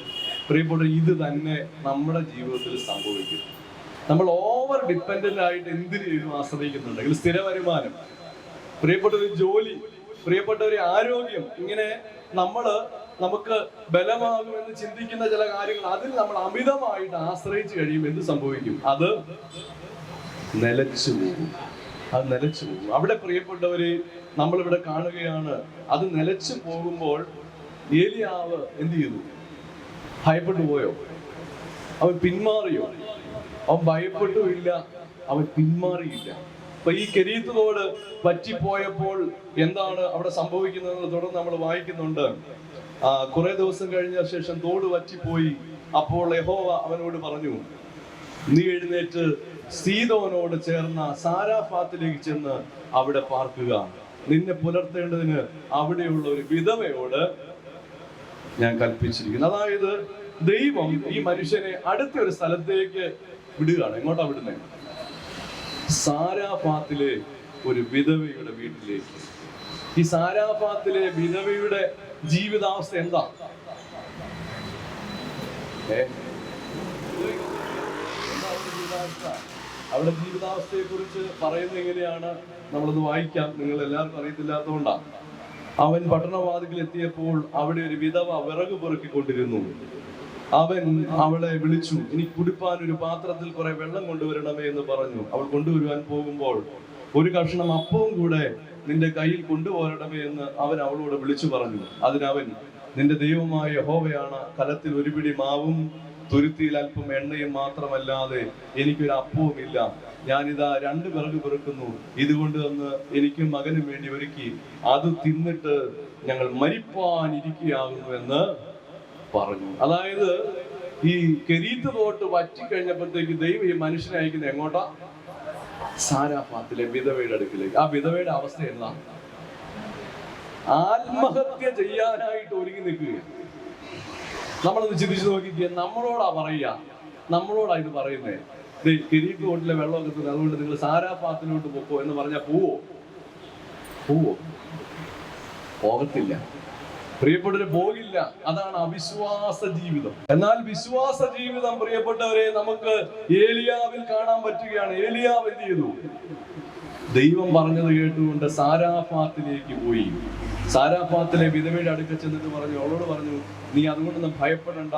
പ്രിയപ്പെട്ട, ഇത് തന്നെ നമ്മുടെ ജീവിതത്തിൽ സംഭവിക്കും. നമ്മൾ ഓവർ ഡിപ്പെൻഡന്റ് ആയിട്ട് എന്തിനും ആശ്രയിക്കുന്നുണ്ടെങ്കിൽ, സ്ഥിര വരുമാനം, പ്രിയപ്പെട്ട ഒരു ജോലി, പ്രിയപ്പെട്ട ഒരു ആരോഗ്യം, ഇങ്ങനെ നമുക്ക് ബലമാകുമെന്ന് ചിന്തിക്കുന്ന ചില കാര്യങ്ങൾ, അതിൽ നമ്മൾ അമിതമായിട്ട് ആശ്രയിച്ചു കഴിയുമ്പോൾ എന്ത് സംഭവിക്കും? അത് നിലച്ചു പോകും. അവിടെ പ്രിയപ്പെട്ടവരെ നമ്മളിവിടെ കാണുകയാണ്, അത് നിലച്ചു പോകുമ്പോൾ ഏലിയാവ് എന്ത് ചെയ്തു? ഭയപ്പെട്ടു പോയോ? അവൻ പിന്മാറിയോ? അവൻ ഭയപ്പെട്ടുമില്ല, അവൻ പിന്മാറിയില്ല. അപ്പൊ ഈ കെരീത്ത് തോട് പറ്റിപ്പോയപ്പോൾ എന്താണ് അവിടെ സംഭവിക്കുന്നതെന്ന് തുടർന്ന് നമ്മൾ വായിക്കുന്നുണ്ട്. കുറെ ദിവസം കഴിഞ്ഞ ശേഷം തോട് വറ്റിപ്പോയി. അപ്പോൾ യഹോവ അവനോട് പറഞ്ഞു, നീ എഴുന്നേറ്റ് സീദോനോട് ചേർന്ന സാരാഫാത്തിലേക്ക് ചെന്ന് അവിടെ പാർക്കുക. നിന്നെ പുലർത്തേണ്ടതിന് അവിടെയുള്ള ഒരു വിധവയോട് ഞാൻ കൽപ്പിച്ചിരിക്കുന്നു. അതായത് ദൈവം ഈ മനുഷ്യനെ അടുത്ത ഒരു സ്ഥലത്തേക്ക് വിടുകയാണ്. എങ്ങോട്ടാ വിടുന്നത്? സാരാഫാത്തിലെ ഒരു വിധവയുടെ വീട്ടിലേക്ക്. ഈ സാരാഫാത്തിലെ വിധവയുടെ ജീവിതാവസ്ഥ എന്താ? അവിടെ ജീവിതാവസ്ഥയെ കുറിച്ച് പറയുന്നത് എങ്ങനെയാണ്? നമ്മളത് വായിക്കാം. നിങ്ങൾ എല്ലാവർക്കും അറിയത്തില്ലാത്തതുകൊണ്ടാണ്. അവൻ പട്ടണവാതിൽ എത്തിയപ്പോൾ അവിടെ ഒരു വിധവ വിറക് പെറുക്കിക്കൊണ്ടിരുന്നു. അവൻ അവളെ വിളിച്ചു, ഇനി കുടിപ്പാൻ ഒരു പാത്രത്തിൽ കുറെ വെള്ളം കൊണ്ടുവരണമേ എന്ന് പറഞ്ഞു. അവൾ കൊണ്ടുവരുവാൻ പോകുമ്പോൾ, ഒരു കഷ്ണം അപ്പവും കൂടെ നിന്റെ കയ്യിൽ കൊണ്ടുപോരണമേ എന്ന് അവൻ അവളോട് വിളിച്ചു പറഞ്ഞു. അതിനവൻ, നിന്റെ ദൈവമായ യഹോവയാണ്, കലത്തിൽ ഒരു പിടി മാവും തുരുത്തിയിൽ അല്പം എണ്ണയും മാത്രമല്ലാതെ എനിക്കൊരു അപ്പവും ഇല്ല. ഞാനിതാ 2 വിറക് പെറുക്കുന്നു. ഇതുകൊണ്ട് വന്ന് എനിക്കും മകനും വേണ്ടി ഒരുക്കി. അത് തിന്നിട്ട് ഞങ്ങൾ മരിപ്പാനിരിക്കുകയാകുന്നു എന്ന് പറഞ്ഞു. അതായത് ഈ കെരീത്ത് തോട്ട് വറ്റിക്കഴിഞ്ഞപ്പോഴത്തേക്ക് ദൈവം ഈ മനുഷ്യനെ അയക്കുന്നത് എങ്ങോട്ടാ? സാരാഫാത്തിലെ വിധവയുടെ അടുക്കിലേക്ക്. ആ വിധവയുടെ അവസ്ഥ എന്താ? ആത്മഹത്യ ചെയ്യാനായിട്ട് ഒരുങ്ങി നിൽക്കുകയാണ്. നമ്മളൊന്ന് ചിന്തിച്ചു നോക്കിക്കുക. നമ്മളോടാ നമ്മളോടാ ഇത് പറയുന്നേ, കെരീത്ത് തോട്ടിലെ വെള്ളമൊക്കെ തന്നെ, അതുകൊണ്ട് നിങ്ങൾ സാരാഫാത്തിലോട്ട് പോക്കോ എന്ന് പറഞ്ഞാൽ പോവോ? പോകത്തില്ല. പ്രിയപ്പെട്ടവരെ, പോകില്ല. അതാണ് അവിശ്വാസ ജീവിതം. എന്നാൽ വിശ്വാസ ജീവിതം പ്രിയപ്പെട്ടവരെ നമുക്ക് ഏലിയാവിൽ കാണാൻ പറ്റുകയാണ്. ഏലിയാവ് എന്ത് ചെയ്തു? ദൈവം പറഞ്ഞത് കേട്ടുകൊണ്ട് സാരാഫാത്തിലേക്ക് പോയി. സാരാഫാത്തിലെ വിധവയുടെ അടുക്ക ചെന്നിട്ട് പറഞ്ഞു, അവളോട് പറഞ്ഞു, നീ അതുകൊണ്ടൊന്നും ഭയപ്പെടണ്ട,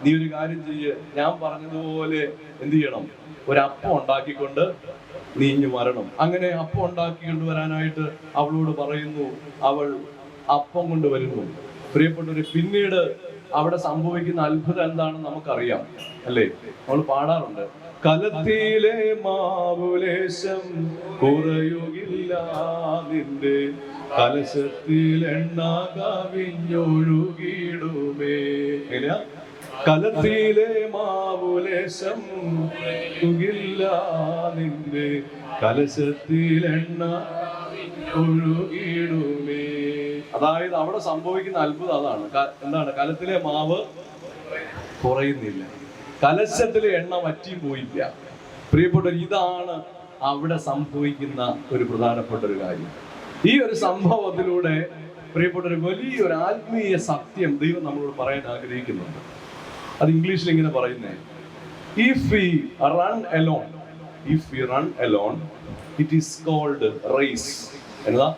നീ ഒരു കാര്യം ചെയ്യ്, ഞാൻ പറഞ്ഞതുപോലെ എന്ത് ചെയ്യണം? ഒരപ്പം ഉണ്ടാക്കിക്കൊണ്ട് നീ ഇഞ്ഞു വരണം. അങ്ങനെ അപ്പം ഉണ്ടാക്കിക്കൊണ്ട് വരാനായിട്ട് അവളോട് പറയുന്നു. അവൾ അപ്പം കൊണ്ടുവരുന്നു. പ്രിയപ്പെട്ടവരെ, പിന്നീട് അവിടെ സംഭവിക്കുന്ന അത്ഭുതം എന്താണെന്ന് നമുക്കറിയാം, അല്ലേ? നമ്മൾ പാടാറുണ്ട്, കലത്തിലെ മാവുലേശം കുറയുകില്ല, നിന്റെ കലശത്തിൽ എണ്ണ കവിഞ്ഞൊഴുകിടുമേ. എങ്ങനെയാ? കലത്തിലെ മാവുലേശം കുറയുകില്ല, നിന്റെ കലശത്തിൽ എണ്ണ ഒഴുകിടുമേ. അതായത് അവിടെ സംഭവിക്കുന്ന അത്ഭുതം അതാണ്. എന്താണ്? കലത്തിലെ മാവ് കുറയുന്നില്ല, കലശത്തിലെ എണ്ണ വറ്റി പോയില്ല. പ്രിയപ്പെട്ടവർ, ഇതാണ് അവിടെ സംഭവിക്കുന്ന ഒരു പ്രധാനപ്പെട്ട ഒരു കാര്യം. ഈ ഒരു സംഭവത്തിലൂടെ പ്രിയപ്പെട്ട വലിയൊരു ആത്മീയ സത്യം ദൈവം നമ്മളോട് പറയാൻ ആഗ്രഹിക്കുന്നുണ്ട്. അത് ഇംഗ്ലീഷിൽ ഇങ്ങനെ പറയുന്നേ, if we run alone it is called race. എന്താ?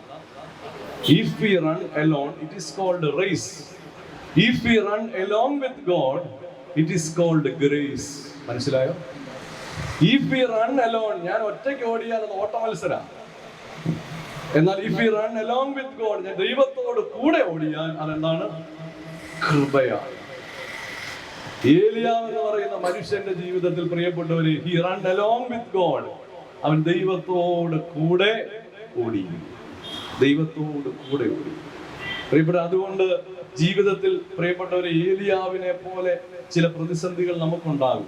If we run alone it is called race. If we run along with God it is called grace. മനസ്സിലായോ? If we run alone, ഞാൻ ഒറ്റയ്ക്ക് ഓടിയാൽ അത് ഓട്ട മത്സരം. എന്നാൽ if we run along with God, ഞാൻ ദൈവത്തോട് കൂടെ ഓടിയാൽ അതെന്താണ്? കൃപയാണ്. ഏലിയാവ് എന്ന് പറയുന്ന മനുഷ്യന്റെ ജീവിതത്തിൽ പ്രിയപ്പെട്ടവര്, he run along with God. അവൻ ദൈവത്തോട് കൂടെ ഓടി. പ്രിയപ്പെട്ട, അതുകൊണ്ട് ജീവിതത്തിൽ പ്രിയപ്പെട്ടവരെ ഏലിയാവിനെ പോലെ ചില പ്രതിസന്ധികൾ നമുക്കുണ്ടാകും.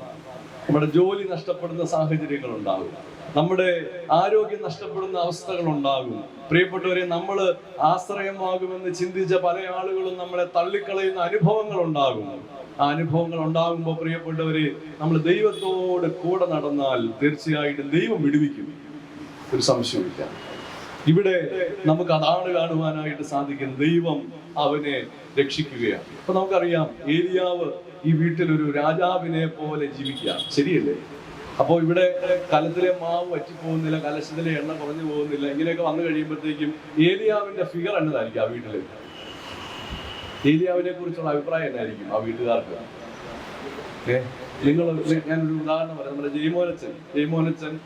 നമ്മുടെ ജോലി നഷ്ടപ്പെടുന്ന സാഹചര്യങ്ങൾ ഉണ്ടാകും, നമ്മുടെ ആരോഗ്യം നഷ്ടപ്പെടുന്ന അവസ്ഥകൾ ഉണ്ടാകും. പ്രിയപ്പെട്ടവരെ, നമ്മൾ ആശ്രയമാകുമെന്ന് ചിന്തിച്ച പല ആളുകളും നമ്മളെ തള്ളിക്കളയുന്ന അനുഭവങ്ങൾ ഉണ്ടാകും. ആ അനുഭവങ്ങൾ ഉണ്ടാകുമ്പോൾ പ്രിയപ്പെട്ടവര്, നമ്മൾ ദൈവത്തോട് കൂടെ നടന്നാൽ തീർച്ചയായിട്ടും ദൈവം വിടുവിക്കും, ഒരു സംശയമില്ല. ഇവിടെ നമുക്ക് അതാണ് കാണുവാനായിട്ട് സാധിക്കുന്നത്. ദൈവം അവനെ രക്ഷിക്കുകയാണ്. അപ്പൊ നമുക്കറിയാം, ഏലിയാവ് ഈ വീട്ടിൽ ഒരു രാജാവിനെ പോലെ ജീവിക്കുക, ശരിയല്ലേ? അപ്പോൾ ഇവിടെ കലത്തിലെ മാവ് വറ്റിപ്പോകുന്നില്ല, കലശത്തിലെ എണ്ണ കുറഞ്ഞു പോകുന്നില്ല. ഇങ്ങനെയൊക്കെ വന്നു കഴിയുമ്പോഴത്തേക്കും ഏലിയാവിന്റെ ഫിഗർ എന്നതായിരിക്കും ആ വീട്ടില്? ഏലിയാവിനെ കുറിച്ചുള്ള അഭിപ്രായം എന്നായിരിക്കും ആ വീട്ടുകാർക്ക്? ഞാനൊരു ഉദാഹരണം പറയാം. നമ്മുടെ ജയ്മോനച്ചൻ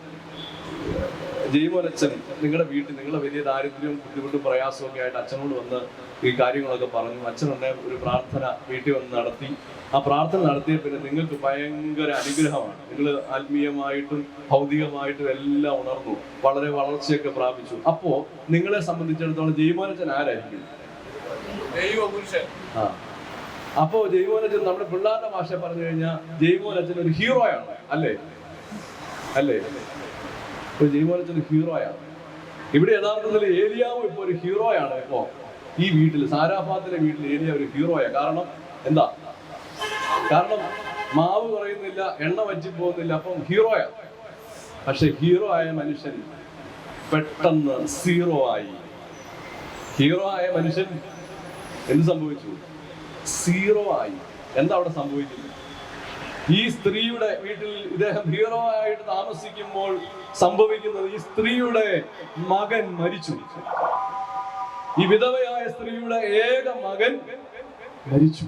നിങ്ങളുടെ വീട്ടിൽ, നിങ്ങളുടെ വലിയ ദാരിദ്ര്യവും ബുദ്ധിമുട്ടും പ്രയാസവും ഒക്കെ ആയിട്ട് അച്ഛനോട് വന്ന് ഈ കാര്യങ്ങളൊക്കെ പറഞ്ഞു. അച്ഛനുണ്ടെ ഒരു പ്രാർത്ഥന വീട്ടിൽ വന്ന് നടത്തി. ആ പ്രാർത്ഥന നടത്തിയ പിന്നെ നിങ്ങൾക്ക് ഭയങ്കര അനുഗ്രഹമാണ്. നിങ്ങൾ ആത്മീയമായിട്ടും ഭൗതികമായിട്ടും എല്ലാം ഉണർന്നു, വളരെ വളർച്ചയൊക്കെ പ്രാപിച്ചു. അപ്പോ നിങ്ങളെ സംബന്ധിച്ചിടത്തോളം ജയ്മോനച്ചൻ ആരായിരിക്കും? അപ്പോ ജയ്മോനച്ചൻ, നമ്മുടെ പിള്ളേരുടെ ഭാഷ പറഞ്ഞു കഴിഞ്ഞാൽ ജയ്മോനച്ചൻ ഒരു ഹീറോയാണ്, അല്ലേ? ജയ്മോനച്ചൻ ഹീറോയാണ്. ഇവിടെ യഥാർത്ഥത്തിൽ ഏലിയാവ് ഇപ്പൊ ഒരു ഹീറോയാണ്. ഇപ്പോ ഈ വീട്ടിൽ, സാരാഫാത്തിലെ വീട്ടിൽ ഏലിയാവ് ഒരു ഹീറോയാണ്. കാരണം എന്താ? കാരണം മാവ് കുറയുന്നില്ല, എണ്ണ വറ്റിപ്പോകുന്നില്ല, അപ്പം ഹീറോയാണ്. പക്ഷെ ഹീറോ ആയ മനുഷ്യൻ പെട്ടെന്ന് സീറോ ആയി. ഹീറോ ആയ മനുഷ്യൻ എന്ത് സംഭവിച്ചു? സീറോ ആയി. എന്താ അവിടെ സംഭവിക്കുന്നത്? ഈ സ്ത്രീയുടെ വീട്ടിൽ ഇദ്ദേഹം ഹീറോ ആയിട്ട് താമസിക്കുമ്പോൾ സംഭവിക്കുന്നത്, ഈ സ്ത്രീയുടെ മകൻ മരിച്ചു. ഈ വിധവയായ സ്ത്രീയുടെ ഏക മകൻ മരിച്ചു.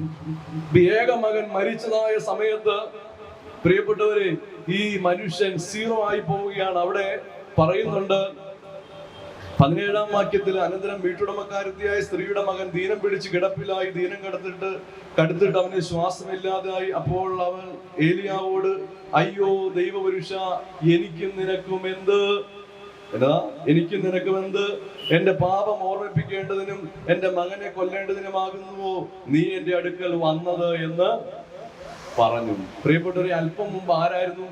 ഏക മകൻ മരിച്ചതായ സമയത്ത് പ്രിയപ്പെട്ടവരെ, ഈ മനുഷ്യൻ സീറോ ആയി പോവുകയാണ്. അവിടെ പറയുന്നുണ്ട് 17-ാം വാക്യത്തിൽ, അനന്തരം വീട്ടുടമക്കാരത്തിയായ സ്ത്രീയുടെ മകൻ ദീനം പിടിച്ച് കിടപ്പിലായി. ദീനം കടുത്തിട്ട് അവന് ശ്വാസമില്ലാതായി. അപ്പോൾ അവൻ ഏലിയാവോട്, അയ്യോ ദൈവപുരുഷ, എനിക്കും നിനക്കുമെന്ത്? എന്റെ പാപം ഓർമ്മിപ്പിക്കേണ്ടതിനും എന്റെ മകനെ കൊല്ലേണ്ടതിനുമാകുന്നുവോ നീ എന്റെ അടുക്കൽ വന്നത് എന്ന് പറഞ്ഞു. പ്രിയപ്പെട്ടവരെ, അല്പം മുമ്പ് ആരായിരുന്നു?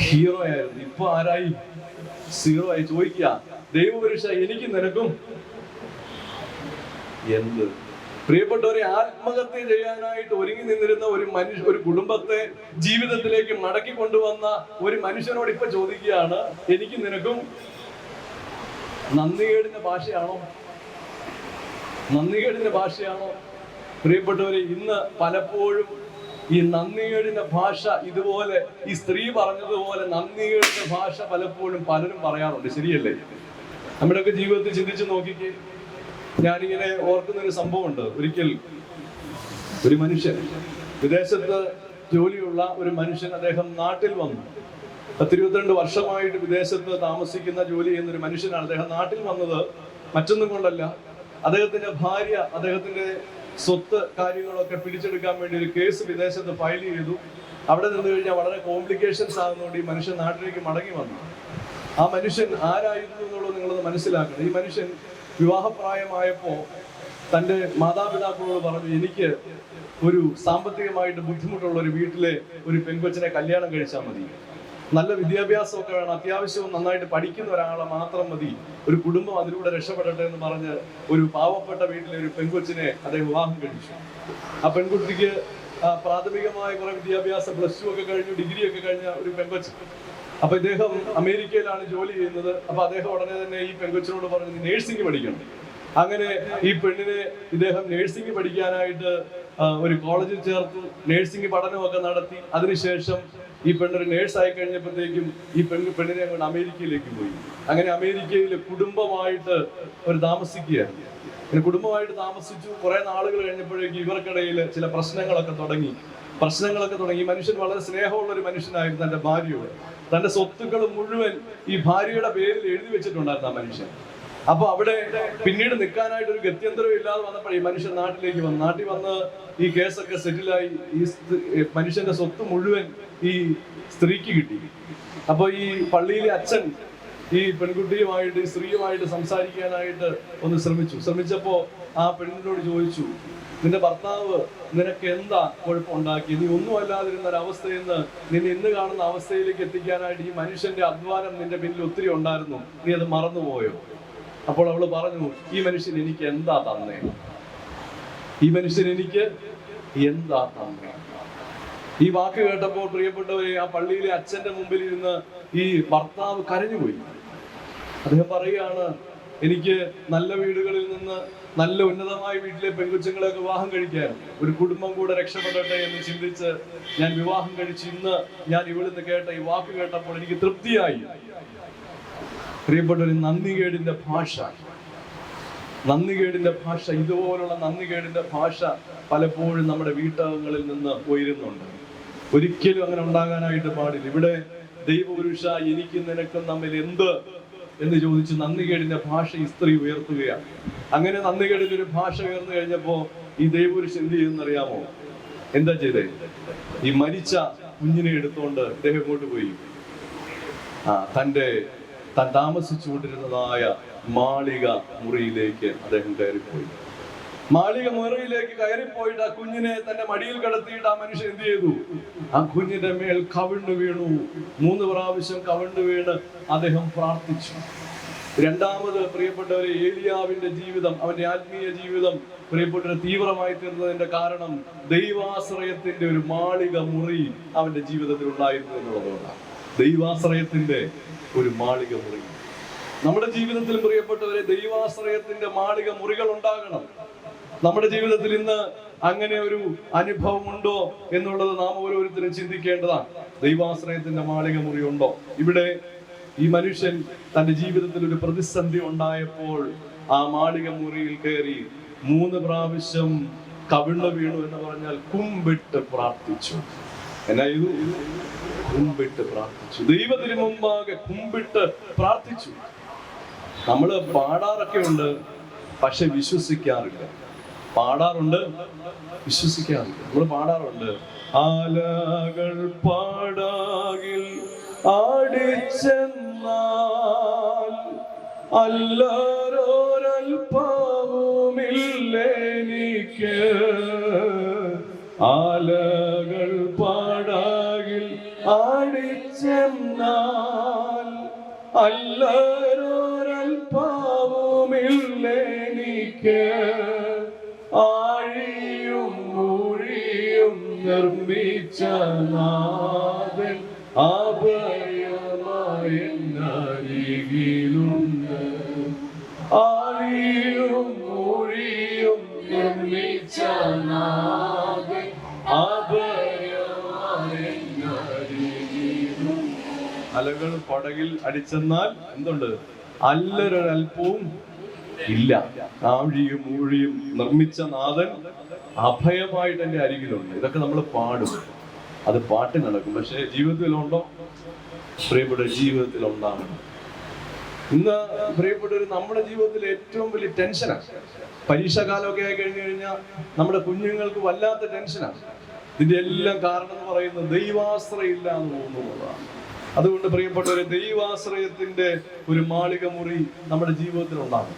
ഹീറോ ആയിരുന്നു. ഇപ്പൊ ആരായി? സീറോ ആയി. ചോദിക്കുക, ദൈവപുരുഷ, എനിക്കും നിനക്കും എന്ത്? പ്രിയപ്പെട്ടവരെ, ആത്മഹത്യ ചെയ്യാനായിട്ട് ഒരുങ്ങി നിന്നിരുന്ന ഒരു കുടുംബത്തെ ജീവിതത്തിലേക്ക് മടക്കി കൊണ്ടുവന്ന ഒരു മനുഷ്യനോട് ഇപ്പൊ ചോദിക്കുകയാണ്, എനിക്കും നിനക്കും. നന്ദികേടിന്റെ ഭാഷയാണോ? പ്രിയപ്പെട്ടവരെ, ഇന്ന് പലപ്പോഴും ഈ നന്ദികേടിന്റെ ഭാഷ ഇതുപോലെ, ഈ സ്ത്രീ പറഞ്ഞതുപോലെ നന്ദികേടിന്റെ ഭാഷ പലപ്പോഴും പലരും പറയാറുണ്ട്, ശരിയല്ലേ? നമ്മുടെയൊക്കെ ജീവിതത്തിൽ ചിന്തിച്ചു നോക്കിക്കേ. ഞാനിങ്ങനെ ഓർക്കുന്നൊരു സംഭവമുണ്ട്. ഒരിക്കൽ ഒരു മനുഷ്യൻ, വിദേശത്ത് ജോലിയുള്ള ഒരു മനുഷ്യൻ, അദ്ദേഹം നാട്ടിൽ വന്നു. 22 വർഷമായിട്ട് വിദേശത്ത് താമസിക്കുന്ന, ജോലി ചെയ്യുന്ന ഒരു മനുഷ്യനാണ്. അദ്ദേഹം നാട്ടിൽ വന്നത് മറ്റൊന്നും കൊണ്ടല്ല, അദ്ദേഹത്തിന്റെ ഭാര്യ അദ്ദേഹത്തിന്റെ സ്വത്ത് കാര്യങ്ങളൊക്കെ പിടിച്ചെടുക്കാൻ വേണ്ടി ഒരു കേസ് വിദേശത്ത് ഫയൽ ചെയ്തു. അവിടെ നിന്ന് കഴിഞ്ഞാൽ വളരെ കോംപ്ലിക്കേഷൻസ് ആകുന്നതുകൊണ്ട് ഈ മനുഷ്യൻ നാട്ടിലേക്ക് മടങ്ങി വന്നു. ആ മനുഷ്യൻ ആരായിരുന്നു എന്നുള്ളത് നിങ്ങളത് മനസ്സിലാക്കണം. ഈ മനുഷ്യൻ വിവാഹപ്രായമായപ്പോ തൻ്റെ മാതാപിതാക്കളോട് പറഞ്ഞു, എനിക്ക് ഒരു സാമ്പത്തികമായിട്ട് ബുദ്ധിമുട്ടുള്ള ഒരു വീട്ടിലെ ഒരു പെൺകൊച്ചിനെ കല്യാണം കഴിച്ചാൽ മതി, നല്ല വിദ്യാഭ്യാസമൊക്കെ വേണം, അത്യാവശ്യവും നന്നായിട്ട് പഠിക്കുന്ന ഒരാളെ മാത്രം മതി, ഒരു കുടുംബം അതിലൂടെ രക്ഷപ്പെടട്ടെ എന്ന് പറഞ്ഞ് ഒരു പാവപ്പെട്ട വീട്ടിലെ ഒരു പെൺകൊച്ചിനെ അദ്ദേഹം വിവാഹം കഴിച്ചു. ആ പെൺകുട്ടിക്ക് പ്രാഥമികമായ കുറെ വിദ്യാഭ്യാസം, +2 ഒക്കെ കഴിഞ്ഞു, ഡിഗ്രി ഒക്കെ കഴിഞ്ഞ ഒരു പെൺകൊച്ച്. അപ്പൊ ഇദ്ദേഹം അമേരിക്കയിലാണ് ജോലി ചെയ്യുന്നത്. അപ്പൊ അദ്ദേഹം ഉടനെ തന്നെ ഈ പെൺകൊച്ചിനോട് പറഞ്ഞു, നേഴ്സിംഗ് പഠിക്കണം. അങ്ങനെ ഈ പെണ്ണിനെ ഇദ്ദേഹം നേഴ്സിംഗ് പഠിക്കാനായിട്ട് ഒരു കോളേജിൽ ചേർത്തു. നേഴ്സിംഗ് പഠനമൊക്കെ നടത്തി. അതിനുശേഷം ഈ പെണ്ണൊരു നേഴ്സായി കഴിഞ്ഞപ്പോഴത്തേക്കും ഈ പെണ്ണിനെ അങ്ങോട്ട് അമേരിക്കയിലേക്ക് പോയി. അങ്ങനെ അമേരിക്കയിൽ കുടുംബമായിട്ട് അവർ താമസിക്കുകയായിരുന്നു. പിന്നെ കുടുംബമായിട്ട് താമസിച്ചു. കുറെ നാളുകൾ കഴിഞ്ഞപ്പോഴേക്കും ഇവർക്കിടയിൽ ചില പ്രശ്നങ്ങളൊക്കെ തുടങ്ങി. ഈ മനുഷ്യൻ വളരെ സ്നേഹമുള്ള ഒരു മനുഷ്യനായിരുന്നു തന്റെ ഭാര്യയോട്. തന്റെ സ്വത്തുക്കൾ മുഴുവൻ ഈ ഭാര്യയുടെ പേരിൽ എഴുതി വെച്ചിട്ടുണ്ടായിരുന്നു ആ മനുഷ്യൻ. അപ്പൊ അവിടെ പിന്നീട് നിൽക്കാനായിട്ട് ഒരു ഗത്യന്തരം ഇല്ലാതെ വന്നപ്പോൾ ഈ മനുഷ്യൻ നാട്ടിലേക്ക് വന്നു. നാട്ടിൽ വന്ന് ഈ കേസൊക്കെ സെറ്റിലായി. ഈ മനുഷ്യന്റെ സ്വത്ത് മുഴുവൻ ഈ സ്ത്രീക്ക് കിട്ടി. അപ്പൊ ഈ പള്ളിയിലെ അച്ഛൻ ഈ പെൺകുട്ടിയുമായിട്ട്, ഈ സ്ത്രീയുമായിട്ട് സംസാരിക്കാനായിട്ട് ഒന്ന് ശ്രമിച്ചപ്പോ ആ പെണ്ണിനോട് ചോദിച്ചു, നിന്റെ ഭർത്താവ് നിനക്ക് എന്താ കുഴപ്പമുണ്ടാക്കി? നീ ഒന്നും അല്ലാതിരുന്ന ഒരവസ്ഥയിൽ നിന്ന് നിന്നെ ഇന്ന് കാണുന്ന അവസ്ഥയിലേക്ക് എത്തിക്കാനായിട്ട് ഈ മനുഷ്യന്റെ അധ്വാനം നിന്റെ പിന്നിൽ ഒത്തിരി ഉണ്ടായിരുന്നു, നീ അത് മറന്നുപോയോ? അപ്പോൾ അവള് പറഞ്ഞു, ഈ മനുഷ്യൻ എനിക്ക് എന്താ തന്നേ? ഈ മനുഷ്യൻ എനിക്ക് എന്താ നന്ദി. ഈ വാക്ക് കേട്ടപ്പോൾ പ്രിയപ്പെട്ടവരെ, ആ പള്ളിയിലെ അച്ഛന്റെ മുമ്പിൽ ഇരുന്ന് ഈ ഭർത്താവ് കരഞ്ഞുപോയി. അദ്ദേഹം പറയുകയാണ്, എനിക്ക് നല്ല വീടുകളിൽ നിന്ന് നല്ല ഉന്നതമായ വീട്ടിലെ പെൺകുച്ചുങ്ങളെ വിവാഹം കഴിക്കാൻ, ഒരു കുടുംബം കൂടെ രക്ഷപ്പെടട്ടെ എന്ന് ചിന്തിച്ച് ഞാൻ വിവാഹം കഴിച്ച് ഇന്ന് ഞാൻ ഇവിടുന്ന് കേട്ട ഈ വാക്ക് കേട്ടപ്പോൾ എനിക്ക് തൃപ്തിയായി. പ്രിയപ്പെട്ടവരെ, നന്ദികേടിന്റെ ഭാഷ, നന്ദികേടിന്റെ ഭാഷ, ഇതുപോലുള്ള നന്ദികേടിന്റെ ഭാഷ പലപ്പോഴും നമ്മുടെ വീട്ടകങ്ങളിൽ നിന്ന് ഉയരുന്നുണ്ട്. ഒരിക്കലും അങ്ങനെ ഉണ്ടാകാനായിട്ട് പാടില്ല. ഇവിടെ ദൈവപുരുഷ, എനിക്കും നിനക്കും തമ്മിൽ എന്ത് എന്ന് ചോദിച്ച് നന്ദികേടിന്റെ ഭാഷ ഈ സ്ത്രീ ഉയർത്തുകയാണ്. അങ്ങനെ നന്ദികേടിന്റെ ഒരു ഭാഷ ഉയർന്നു കഴിഞ്ഞപ്പോ ഈ ദൈവപുരുഷൻ എന്ത് ചെയ്യുന്നറിയാമോ? എന്താ ചെയ്തേ? ഈ മരിച്ച കുഞ്ഞിനെ എടുത്തുകൊണ്ട് അദ്ദേഹം ഇങ്ങോട്ട് പോയി താൻ താമസിച്ചുകൊണ്ടിരുന്നതായ മാളിക മുറിയിലേക്ക് അദ്ദേഹം കയറിപ്പോയി. മാളിക മുറിയിലേക്ക് കയറിപ്പോയിട്ട് ആ കുഞ്ഞിനെ തന്റെ മടിയിൽ കിടത്തിയിട്ട് ആ മനുഷ്യൻ എന്ത് ചെയ്തു? ആ കുഞ്ഞിന്റെ മേൽ കവിണ്ണു വീണു. 3 പ്രാവശ്യം കവിണ്ണു വീണ് അദ്ദേഹം പ്രാർത്ഥിച്ചു. രണ്ടാമത് പ്രിയപ്പെട്ടവരെ, ഏലിയാവിന്റെ ജീവിതം, അവന്റെ ആത്മീയ ജീവിതം പ്രിയപ്പെട്ടവരെ തീവ്രമായി തീർന്നതിന്റെ കാരണം ദൈവാശ്രയത്തിന്റെ ഒരു മാളിക മുറി അവന്റെ ജീവിതത്തിൽ ഉണ്ടായിരുന്നു എന്നുള്ളതുകൊണ്ടാണ്. ദൈവാശ്രയത്തിന്റെ ഒരു മാളിക മുറി നമ്മുടെ ജീവിതത്തിൽ പ്രിയപ്പെട്ടവരെ, ദൈവാശ്രയത്തിന്റെ മാളിക മുറികൾ ഉണ്ടാകണം. നമ്മുടെ ജീവിതത്തിൽ ഇന്ന് അങ്ങനെ ഒരു അനുഭവം ഉണ്ടോ എന്നുള്ളത് നാം ഓരോരുത്തരും ചിന്തിക്കേണ്ടതാണ്. ദൈവാശ്രയത്തിന്റെ മാളിക മുറി ഉണ്ടോ? ഇവിടെ ഈ മനുഷ്യൻ തന്റെ ജീവിതത്തിൽ ഒരു പ്രതിസന്ധി ഉണ്ടായപ്പോൾ ആ മാളിക മുറിയിൽ കയറി 3 പ്രാവശ്യം കവിണ്ണു വീണു എന്ന് പറഞ്ഞാൽ കുമ്പിട്ട് പ്രാർത്ഥിച്ചു. എന്നാ ഇത്? കുമ്പിട്ട് പ്രാർത്ഥിച്ചു. ദൈവത്തിന് മുമ്പാകെ കുമ്പിട്ട് പ്രാർത്ഥിച്ചു. നമ്മള് പാടാറൊക്കെ ഉണ്ട്, പക്ഷെ വിശ്വസിക്കാറില്ല. പാടാറുണ്ട്, വിശ്വസിക്കാറില്ല. നമ്മൾ പാടാറുണ്ട്, ആലകൾ പാടാകിൽ ആടിച്ചെന്നാൽ അല്ലാരോരൽപ്പവുമില്ലെനിക്ക്, ആലകൾ പാടാകിൽ ആടിച്ചെന്നാൽ അല്ലാരോരൽപ്പവുമില്ലെനിക്ക്, ആഴിയും മൂഴിയും നിർമ്മിച്ച നാഥൻ അഭയമായെന്നരികിലുണ്ട്. ആഴിയും മൂഴിയും നിർമ്മിച്ച നാഥൻ അഭയമായെന്നരികിലുണ്ട്. അലകൾ പടകിൽ അടിച്ചെന്നാൽ എന്തുണ്ട്? അല്ലൊരൽപ്പവും ഇല്ല. ആഴിയും മൂഴിയും നിർമ്മിച്ച നാഥൻ അഭയമായിട്ട് എന്റെ അരികിലുണ്ട്. ഇതൊക്കെ നമ്മൾ പാടും, അത് പാട്ട് നടക്കും. പക്ഷെ ജീവിതത്തിലുണ്ടോ? പ്രിയപ്പെട്ട, ജീവിതത്തിൽ ഉണ്ടാകണം. ഇന്ന് പ്രിയപ്പെട്ടവർ, നമ്മുടെ ജീവിതത്തിൽ ഏറ്റവും വലിയ ടെൻഷനാണ്. പരീക്ഷ കാലമൊക്കെ ആയി കഴിഞ്ഞു കഴിഞ്ഞാൽ നമ്മുടെ കുഞ്ഞുങ്ങൾക്ക് വല്ലാത്ത ടെൻഷനാണ്. ഇതിന്റെ എല്ലാം കാരണം എന്ന് പറയുന്നത് ദൈവാശ്രയം ഇല്ല എന്ന് തോന്നുന്നതാണ്. അതുകൊണ്ട് പ്രിയപ്പെട്ടവരെ, ദൈവാശ്രയത്തിന്റെ ഒരു മാളിക മുറി നമ്മുടെ ജീവിതത്തിൽ ഉണ്ടാകും.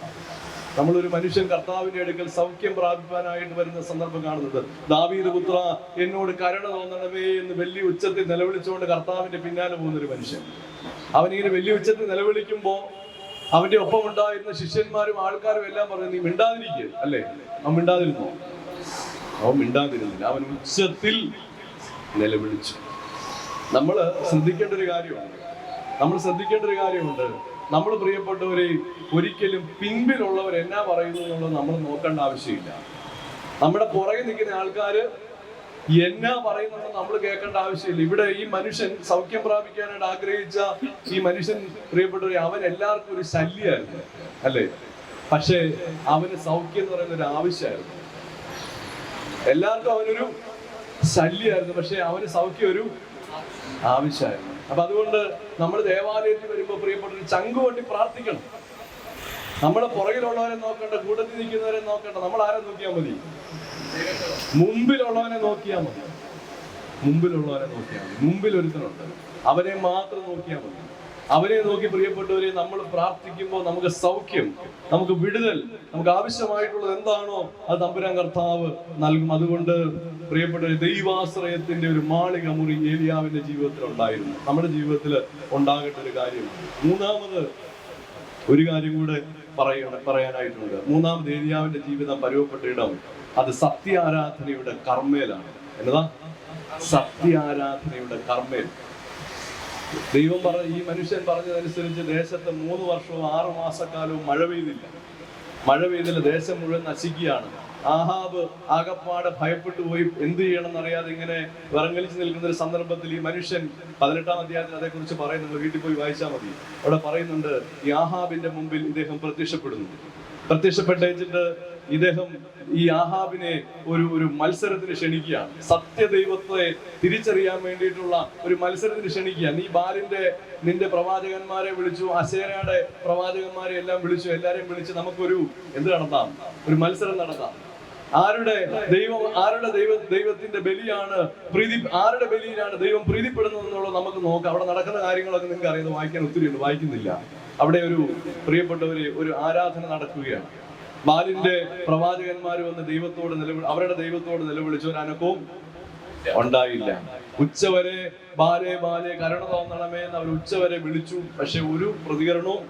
നമ്മളൊരു മനുഷ്യൻ കർത്താവിന്റെ അടുക്കൽ സൗഖ്യം പ്രാപിക്കാനായിട്ട് വരുന്ന സന്ദർഭം കാണുന്നത്, ദാവീദ് പുത്ര എന്നോട് കരുണ തോന്നണമേ എന്ന് വലിയ ഉച്ചത്തിൽ നിലവിളിച്ചുകൊണ്ട് കർത്താവിന്റെ പിന്നാലെ പോകുന്നൊരു മനുഷ്യൻ. അവനിങ്ങനെ വലിയ ഉച്ചത്തിൽ നിലവിളിക്കുമ്പോ അവന്റെ ഒപ്പം ഉണ്ടായിരുന്ന ശിഷ്യന്മാരും ആൾക്കാരും എല്ലാം പറഞ്ഞു, നീ മിണ്ടാതിരിക്കുക അല്ലേ? അവൻ മിണ്ടാതിരുന്നോ? അവൻ മിണ്ടാതിരുന്നില്ല. അവൻ ഉച്ചത്തിൽ നിലവിളിച്ചു. നമ്മൾ ശ്രദ്ധിക്കേണ്ട ഒരു കാര്യമുണ്ട്. നമ്മൾ പ്രിയപ്പെട്ടവരെ, ഒരിക്കലും പിൻപിലുള്ളവർ എന്നാ പറയുന്നു എന്നുള്ളത് നമ്മൾ നോക്കേണ്ട ആവശ്യമില്ല. നമ്മുടെ പുറകെ നിൽക്കുന്ന ആൾക്കാര് എന്നാ പറയുന്നത് നമ്മൾ കേൾക്കേണ്ട ആവശ്യമില്ല. ഇവിടെ ഈ മനുഷ്യൻ സൗഖ്യം പ്രാപിക്കാനായിട്ട് ആഗ്രഹിച്ച ഈ മനുഷ്യൻ പ്രിയപ്പെട്ടവരെ, അവൻ എല്ലാവർക്കും ഒരു ശല്യമായിരുന്നു അല്ലേ? പക്ഷേ അവന് സൗഖ്യം എന്ന് പറയുന്ന ഒരു ആവശ്യമായിരുന്നു. എല്ലാവർക്കും അവനൊരു ശല്യമായിരുന്നു, പക്ഷെ അവന് സൗഖ്യം ഒരു ആവശ്യമായിരുന്നു. അപ്പൊ അതുകൊണ്ട് നമ്മൾ ദേവാലയത്തിൽ വരുമ്പോൾ പ്രിയപ്പെട്ടവർ ചങ്ക് കൊട്ടി പ്രാർത്ഥിക്കണം. നമ്മളെ പുറകിലുള്ളവരെ നോക്കണ്ട, കൂട്ടത്തിൽ നിൽക്കുന്നവരെ നോക്കണ്ട. നമ്മൾ ആരെ നോക്കിയാൽ മതി? മുമ്പിലുള്ളവനെ നോക്കിയാൽ മതി. മുമ്പിൽ ഒരുത്തനുണ്ട്, അവനെ മാത്രം നോക്കിയാൽ മതി. അവരെ നോക്കി പ്രിയപ്പെട്ടവരെ, നമ്മൾ പ്രാർത്ഥിക്കുമ്പോൾ നമുക്ക് സൗഖ്യം, നമുക്ക് വിടുതൽ, നമുക്ക് ആവശ്യമായിട്ടുള്ളത് എന്താണോ അത് തമ്പുരാൻ കർത്താവ് നൽകും. അതുകൊണ്ട് പ്രിയപ്പെട്ടവരെ, ദൈവാശ്രയത്തിന്റെ ഒരു മാളിക മുറി ഏലിയാവിന്റെ ജീവിതത്തിൽ ഉണ്ടായിരുന്നു. നമ്മുടെ ജീവിതത്തിൽ ഉണ്ടാകേണ്ട ഒരു കാര്യം. മൂന്നാമത് ഒരു കാര്യം കൂടെ പറയാനായിട്ടുണ്ട്. മൂന്നാമത് ഏലിയാവിന്റെ ജീവിതം പരുവപ്പെട്ട ഇടം അത് സത്യാരാധനയുടെ കർമ്മേലാണ്. എന്നതാ? സത്യാരാധനയുടെ കർമ്മേൽ. ദൈവം ഈ മനുഷ്യൻ പറഞ്ഞതനുസരിച്ച് ദേശത്ത് 3 വർഷവും 6 മാസക്കാലവും മഴ പെയ്തില്ല. ദേശം മുഴുവൻ നശിക്കുകയാണ്. ആഹാബ് ആകപ്പാടെ ഭയപ്പെട്ടു പോയി. എന്ത് ചെയ്യണമെന്ന് അറിയാതെ ഇങ്ങനെ വിറങ്ങലിച്ച് നിൽക്കുന്ന ഒരു സന്ദർഭത്തിൽ ഈ മനുഷ്യൻ 18-ാം അധ്യായത്തിൽ അതേക്കുറിച്ച് പറയുന്നുണ്ട്. വീട്ടിൽ പോയി വായിച്ചാൽ മതി. അവിടെ പറയുന്നുണ്ട്, ഈ ആഹാബിന്റെ മുമ്പിൽ ഇദ്ദേഹം പ്രത്യക്ഷപ്പെട്ടേച്ചിട്ട് ഇദ്ദേഹം ഈ ആഹാബിനെ ഒരു മത്സരത്തിന് ക്ഷണിക്കുകയാണ്. സത്യദൈവത്തെ തിരിച്ചറിയാൻ വേണ്ടിയിട്ടുള്ള ഒരു മത്സരത്തിന് ക്ഷണിക്കുക. നീ നിന്റെ പ്രവാചകന്മാരെ വിളിച്ചു, അശേരയുടെ പ്രവാചകന്മാരെ എല്ലാം വിളിച്ചു, എല്ലാരെയും വിളിച്ച് നമുക്കൊരു നടത്താം, ഒരു മത്സരം നടത്താം. ആരുടെ ദൈവത്തിന്റെ ബലിയാണ് ആരുടെ ബലിയിലാണ് ദൈവം പ്രീതിപ്പെടുന്നത് എന്നുള്ളത് നമുക്ക് നോക്കാം. അവിടെ നടക്കുന്ന കാര്യങ്ങളൊക്കെ നിങ്ങൾക്ക് അറിയുന്നത്, വായിക്കാൻ ഒത്തിരി ഉണ്ട്, വായിക്കുന്നില്ല. അവിടെ പ്രിയപ്പെട്ടവര് ഒരു ആരാധന നടക്കുകയാണ്. ബാലിന്റെ പ്രവാചകന്മാർ വന്ന് അവരുടെ ദൈവത്തോട് നിലവിളിച്ചു. ഒരു അനക്കവും ഉണ്ടായില്ല. ഉച്ചവരെ ബാലേ കരുണ തോന്നണമേ എന്ന് അവർ ഉച്ചവരെ വിളിച്ചു. പക്ഷെ ഒരു പ്രതികരണവും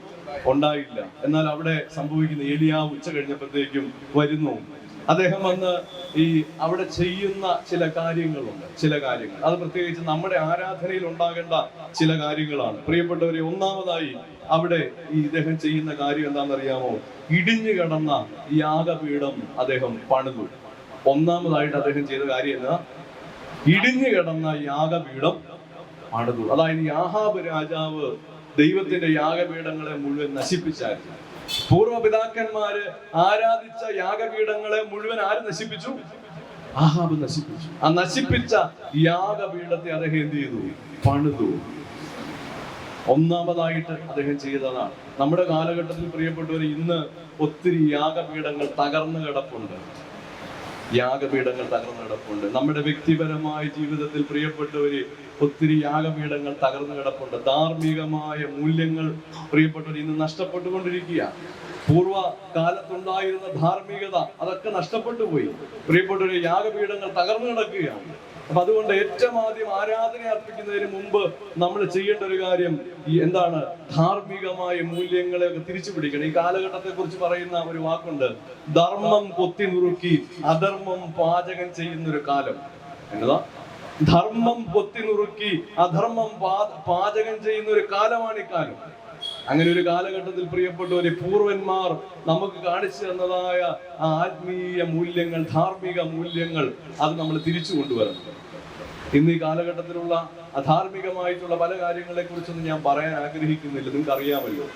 ഉണ്ടായില്ല. എന്നാൽ അവിടെ സംഭവിക്കുന്ന ഏലിയാവ് ഉച്ച കഴിഞ്ഞപ്പോഴത്തേക്കും വരുന്നു. അദ്ദേഹം വന്ന് അവിടെ ചെയ്യുന്ന ചില കാര്യങ്ങൾ അത് പ്രത്യേകിച്ച് നമ്മുടെ ആരാധനയിൽ ഉണ്ടാകേണ്ട ചില കാര്യങ്ങളാണ്. പ്രിയപ്പെട്ടവരെ, ഒന്നാമതായി അവിടെ ഇദ്ദേഹം ചെയ്യുന്ന കാര്യം എന്താണെന്നറിയാമോ? ഇടിഞ്ഞു കിടന്ന യാഗപീഠം അദ്ദേഹം പണിതു. ഒന്നാമതായിട്ട് അദ്ദേഹം ചെയ്ത കാര്യം എന്താ? ഇടിഞ്ഞു കിടന്ന യാഗപീഠം പണിതു. അതായത് ആഹാബ് രാജാവ് ദൈവത്തിന്റെ യാഗപീഠങ്ങളെ മുഴുവൻ നശിപ്പിച്ചായിരുന്നു. പൂർവ്വപിതാക്കന്മാര് ആരാധിച്ച യാഗപീഠങ്ങളെ മുഴുവൻ ആര് നശിപ്പിച്ചു? ആഹാബ് നശിപ്പിച്ചു. ആ നശിപ്പിച്ച യാഗപീഠത്തെ അദ്ദേഹം എന്ത് ചെയ്തു? പണിതു. ഒന്നാമതായിട്ട് അദ്ദേഹം ചെയ്തതാണ്. നമ്മുടെ കാലഘട്ടത്തിൽ പ്രിയപ്പെട്ടവർ, ഇന്ന് ഒത്തിരി യാഗപീഠങ്ങൾ തകർന്നു കിടപ്പുണ്ട്. നമ്മുടെ വ്യക്തിപരമായ ജീവിതത്തിൽ പ്രിയപ്പെട്ടവര് ഒത്തിരി യാഗപീഠങ്ങൾ തകർന്നു കിടപ്പുണ്ട്. ധാർമ്മികമായ മൂല്യങ്ങൾ പ്രിയപ്പെട്ടവർ ഇന്ന് നഷ്ടപ്പെട്ടുകൊണ്ടിരിക്കുക. പൂർവ്വകാലത്തുണ്ടായിരുന്ന ധാർമ്മികത അതൊക്കെ നഷ്ടപ്പെട്ടു പോയി. പ്രിയപ്പെട്ടവര്, യാഗപീഠങ്ങൾ തകർന്നു കിടക്കുകയാണ്. അപ്പൊ അതുകൊണ്ട് ഏറ്റവും ആദ്യം ആരാധന അർപ്പിക്കുന്നതിന് മുമ്പ് നമ്മൾ ചെയ്യേണ്ട ഒരു കാര്യം എന്താണ്? ധാർമ്മികമായ മൂല്യങ്ങളെ തിരിച്ചു പിടിക്കണം. ഈ കാലഘട്ടത്തെ കുറിച്ച് പറയുന്ന ഒരു വാക്കുണ്ട്, ധർമ്മം കൊത്തി നുറുക്കി അധർമ്മം പാചകം ചെയ്യുന്ന ഒരു കാലം. എന്നതാ? ധർമ്മം കൊത്തി നുറുക്കി അധർമ്മം പാചകം ചെയ്യുന്ന ഒരു കാലമാണ് ഈ കാലം. അങ്ങനെ ഒരു കാലഘട്ടത്തിൽ പ്രിയപ്പെട്ടവരെ, പൂർവന്മാർ നമുക്ക് കാണിച്ചു തന്നതായ ആത്മീയ മൂല്യങ്ങൾ, ധാർമ്മിക മൂല്യങ്ങൾ അത് നമ്മൾ തിരിച്ചു കൊണ്ടുവരണം. ഇന്ന് ഈ കാലഘട്ടത്തിലുള്ള അധാർമികമായിട്ടുള്ള പല കാര്യങ്ങളെ കുറിച്ചൊന്നും ഞാൻ പറയാൻ ആഗ്രഹിക്കുന്നില്ല. നിങ്ങൾക്ക് അറിയാമല്ലോ.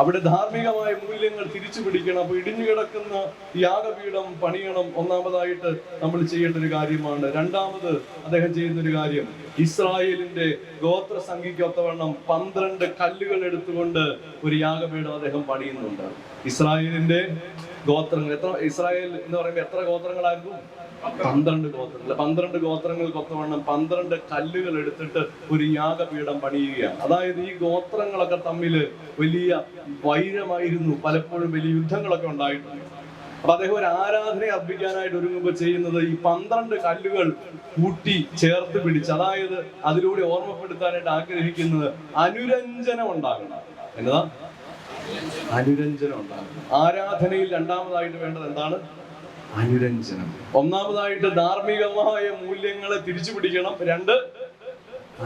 അവിടെ ധാർമ്മികമായ മൂല്യങ്ങൾ തിരിച്ചു പിടിക്കണം. അപ്പൊ ഇടിഞ്ഞു കിടക്കുന്ന യാഗപീഠം പണിയണം. ഒന്നാമതായിട്ട് നമ്മൾ ചെയ്യേണ്ട ഒരു കാര്യമാണ്. രണ്ടാമത് അദ്ദേഹം ചെയ്യുന്ന ഒരു കാര്യം, ഇസ്രായേലിന്റെ ഗോത്രസംഖ്യയ്ക്കൊത്തവണ്ണം 12 കല്ലുകൾ എടുത്തുകൊണ്ട് ഒരു യാഗപീഠം അദ്ദേഹം പണിയുന്നുണ്ട്. ഇസ്രായേലിന്റെ ഗോത്രങ്ങൾ ഇസ്രായേൽ എന്ന് പറയുമ്പോൾ എത്ര ഗോത്രങ്ങളായിരുന്നു? 12 ഗോത്രങ്ങൾ. 12 ഗോത്രങ്ങൾക്കൊത്തവണ്ണം 12 കല്ലുകൾ എടുത്തിട്ട് ഒരു യാഗപീഠം പണിയുകയാണ്. അതായത് ഈ ഗോത്രങ്ങളൊക്കെ തമ്മിൽ വലിയ വൈരമായിരുന്നു. പലപ്പോഴും വലിയ യുദ്ധങ്ങളൊക്കെ ഉണ്ടായിട്ടുണ്ട്. അപ്പൊ അദ്ദേഹം ഒരു ആരാധന അർപ്പിക്കാനായിട്ട് ഒരുങ്ങുമ്പോൾ ചെയ്യുന്നത് ഈ 12 കല്ലുകൾ കൂട്ടി ചേർത്ത് പിടിച്ച്, അതായത് അതിലൂടെ ഓർമ്മപ്പെടുത്താനായിട്ട് ആഗ്രഹിക്കുന്നത് അനുരഞ്ജനം ഉണ്ടാകണം. എന്നതാ? അനുരഞ്ജനം ഉണ്ടാകണം. ആരാധനയിൽ രണ്ടാമതായിട്ട് വേണ്ടത് എന്താണ്? അനുരഞ്ജനം. ഒന്നാമതായിട്ട് ധാർമ്മികമായ മൂല്യങ്ങളെ തിരിച്ചു പിടിക്കണം. 2,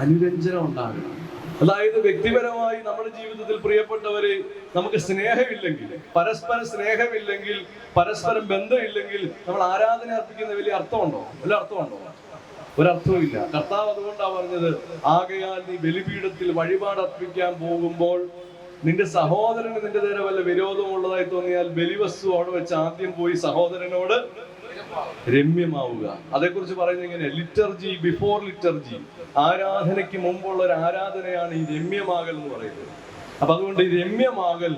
അനുരഞ്ജനം ഉണ്ടാകണം. അതായത് വ്യക്തിപരമായി നമ്മുടെ ജീവിതത്തിൽ പ്രിയപ്പെട്ടവരെ, നമുക്ക് സ്നേഹമില്ലെങ്കിൽ, പരസ്പര സ്നേഹമില്ലെങ്കിൽ, പരസ്പരം ബന്ധമില്ലെങ്കിൽ നമ്മൾ ആരാധന അർപ്പിക്കുന്ന വലിയ അർത്ഥമുണ്ടോ? വല്ല അർത്ഥമുണ്ടോ? ഒരർത്ഥവും ഇല്ല. കർത്താവ് അതുകൊണ്ടാണ് പറഞ്ഞത്, ആകയാൽ നീ ബലിപീഠത്തിൽ വഴിപാട് അർപ്പിക്കാൻ പോകുമ്പോൾ നിന്റെ സഹോദരന് നിന്റെ നേരെ വല്ല വിരോധമുള്ളതായി തോന്നിയാൽ ബലിവസ്തു അവിടെ വെച്ച് ആദ്യം പോയി സഹോദരനോട് രമ്യമാവുക. അതേക്കുറിച്ച് പറയുന്നത് ഇങ്ങനെ, ലിറ്റർജി ബിഫോർ ലിറ്റർജി, ആരാധനയ്ക്ക് മുമ്പുള്ള ഒരു ആരാധനയാണ് ഈ രമ്യമാകൽ എന്ന് പറയുന്നത്. അപ്പൊ അതുകൊണ്ട് ഈ രമ്യമാകൽ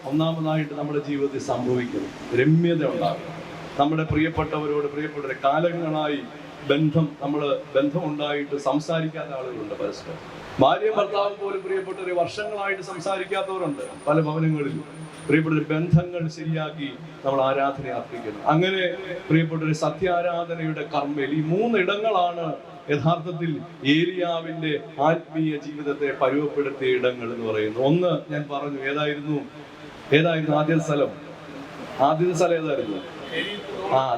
ഒന്നാമതായിട്ട് നമ്മുടെ ജീവിതത്തിൽ സംഭവിക്കുന്നു. രമ്യത ഉണ്ടാകും. നമ്മുടെ പ്രിയപ്പെട്ടവരെ കാലങ്ങളായി ബന്ധമുണ്ടായിട്ട് സംസാരിക്കാത്ത ആളുകളുണ്ട്. പരസ്പരം ഭാര്യയും ഭർത്താവും പോലും പ്രിയപ്പെട്ടവരെ വർഷങ്ങളായിട്ട് സംസാരിക്കാത്തവരുണ്ട് പല ഭവനങ്ങളിലും. പ്രിയപ്പെട്ടവരെ, ബന്ധങ്ങൾ ശരിയാക്കി നമ്മൾ ആരാധന അർപ്പിക്കണം. അങ്ങനെ പ്രിയപ്പെട്ടവരെ, സത്യാരാധനയുടെ കർമ്മയിൽ ഈ 3 ഇടങ്ങളാണ് യഥാർത്ഥത്തിൽ ഏലിയാവിന്റെ ആത്മീയ ജീവിതത്തെ പരുവപ്പെടുത്തിയ ഇടങ്ങൾ എന്ന് പറയുന്നത്. ഒന്ന് ഞാൻ പറഞ്ഞു, ഏതായിരുന്നു ആദ്യ സ്ഥലം ഏതായിരുന്നു?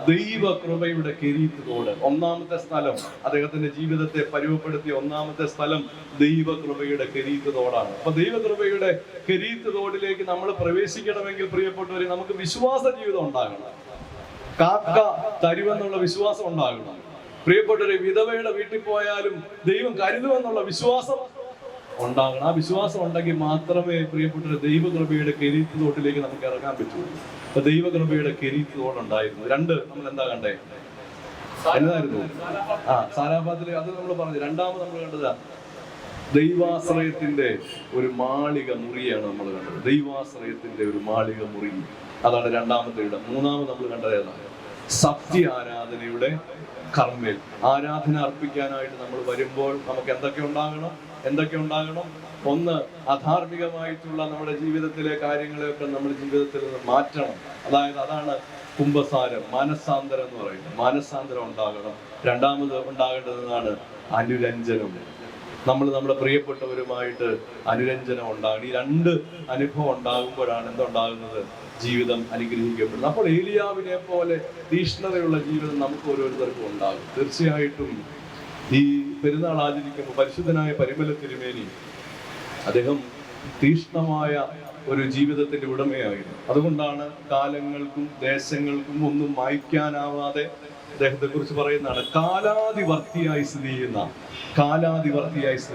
ദൈവകൃപയുടെ കെരീത്ത് തോട്. ഒന്നാമത്തെ സ്ഥലം, അദ്ദേഹത്തിന്റെ ജീവിതത്തെ പരുവപ്പെടുത്തിയ ഒന്നാമത്തെ സ്ഥലം ദൈവകൃപയുടെ കെരീത്ത് തോടാണ്. അപ്പൊ ദൈവകൃപയുടെ കെരീത്ത് തോടിലേക്ക് നമ്മൾ പ്രവേശിക്കണമെങ്കിൽ പ്രിയപ്പെട്ടവരെ, നമുക്ക് വിശ്വാസ ജീവിതം ഉണ്ടാകണം. കാക്ക തരുമെന്നുള്ള വിശ്വാസം ഉണ്ടാകണം. പ്രിയപ്പെട്ടവരെ, വിധവയുടെ വീട്ടിൽ പോയാലും ദൈവം കരുതുമെന്നുള്ള വിശ്വാസം ഉണ്ടാകണം. ആ വിശ്വാസം ഉണ്ടെങ്കിൽ മാത്രമേ പ്രിയപ്പെട്ടവരെ ദൈവകൃപയുടെ കെരീത്ത് തോട്ടിലേക്ക് നമുക്ക് ഇറങ്ങാൻ പറ്റുള്ളൂ. അപ്പൊ ദൈവകൃപയുടെ കെരീത്ത് തോടുണ്ടായിരുന്നു. രണ്ട്, നമ്മൾ എന്താ കണ്ടേ? എന്തായിരുന്നു? സാരാഭാത്തില് അത് നമ്മൾ പറഞ്ഞു. രണ്ടാമത് നമ്മൾ കണ്ടതാ ദൈവാശ്രയത്തിന്റെ ഒരു മാളിക മുറിയാണ് നമ്മൾ കണ്ടത്. ദൈവാശ്രയത്തിന്റെ ഒരു മാളിക മുറി, അതാണ് രണ്ടാമത്തെ ഇടം. മൂന്നാമത് നമ്മൾ കണ്ടത് ഏതാണ്? സത്യ ആരാധനയുടെ കർമ്മേൽ. ആരാധന അർപ്പിക്കാനായിട്ട് നമ്മൾ വരുമ്പോൾ നമുക്ക് എന്തൊക്കെ ഉണ്ടാകണം? ഒന്ന്, അധാർമികമായിട്ടുള്ള നമ്മുടെ ജീവിതത്തിലെ കാര്യങ്ങളെയൊക്കെ നമ്മുടെ ജീവിതത്തിൽ നിന്ന് മാറ്റണം. അതാണ് കുംഭസാരം, മാനസാന്തരം എന്ന് പറയുന്നത്. മാനസാന്തരം ഉണ്ടാകണം. രണ്ടാമത് ഉണ്ടാകേണ്ടതാണ് അനുരഞ്ജനം. നമ്മൾ നമ്മുടെ പ്രിയപ്പെട്ടവരുമായിട്ട് അനുരഞ്ജനം ഉണ്ടാകണം. ഈ രണ്ട് അനുഭവം ഉണ്ടാകുമ്പോഴാണ് എന്തുണ്ടാകുന്നത്? ജീവിതം അനുഗ്രഹിക്കപ്പെടുന്നത്. അപ്പോൾ ഏലിയാവിനെ പോലെ തീഷ്ണതയുള്ള ജീവിതം നമുക്ക് ഓരോരുത്തർക്കും ഉണ്ടാകും. തീർച്ചയായിട്ടും ഈ പെരുന്നാൾ ആചരിക്കുമ്പോൾ പരിശുദ്ധനായ പരിമല തിരുമേനി അദ്ദേഹം തീഷ്ണമായ ഒരു ജീവിതത്തിന്റെ ഉടമയായിരുന്നു. അതുകൊണ്ടാണ് കാലങ്ങൾക്കും ദേശങ്ങൾക്കും ഒന്നും മായ്ക്കാനാവാതെ അദ്ദേഹത്തെ കുറിച്ച് പറയുന്നതാണ് കാലാതിവർത്തിയായി സ്ഥിതി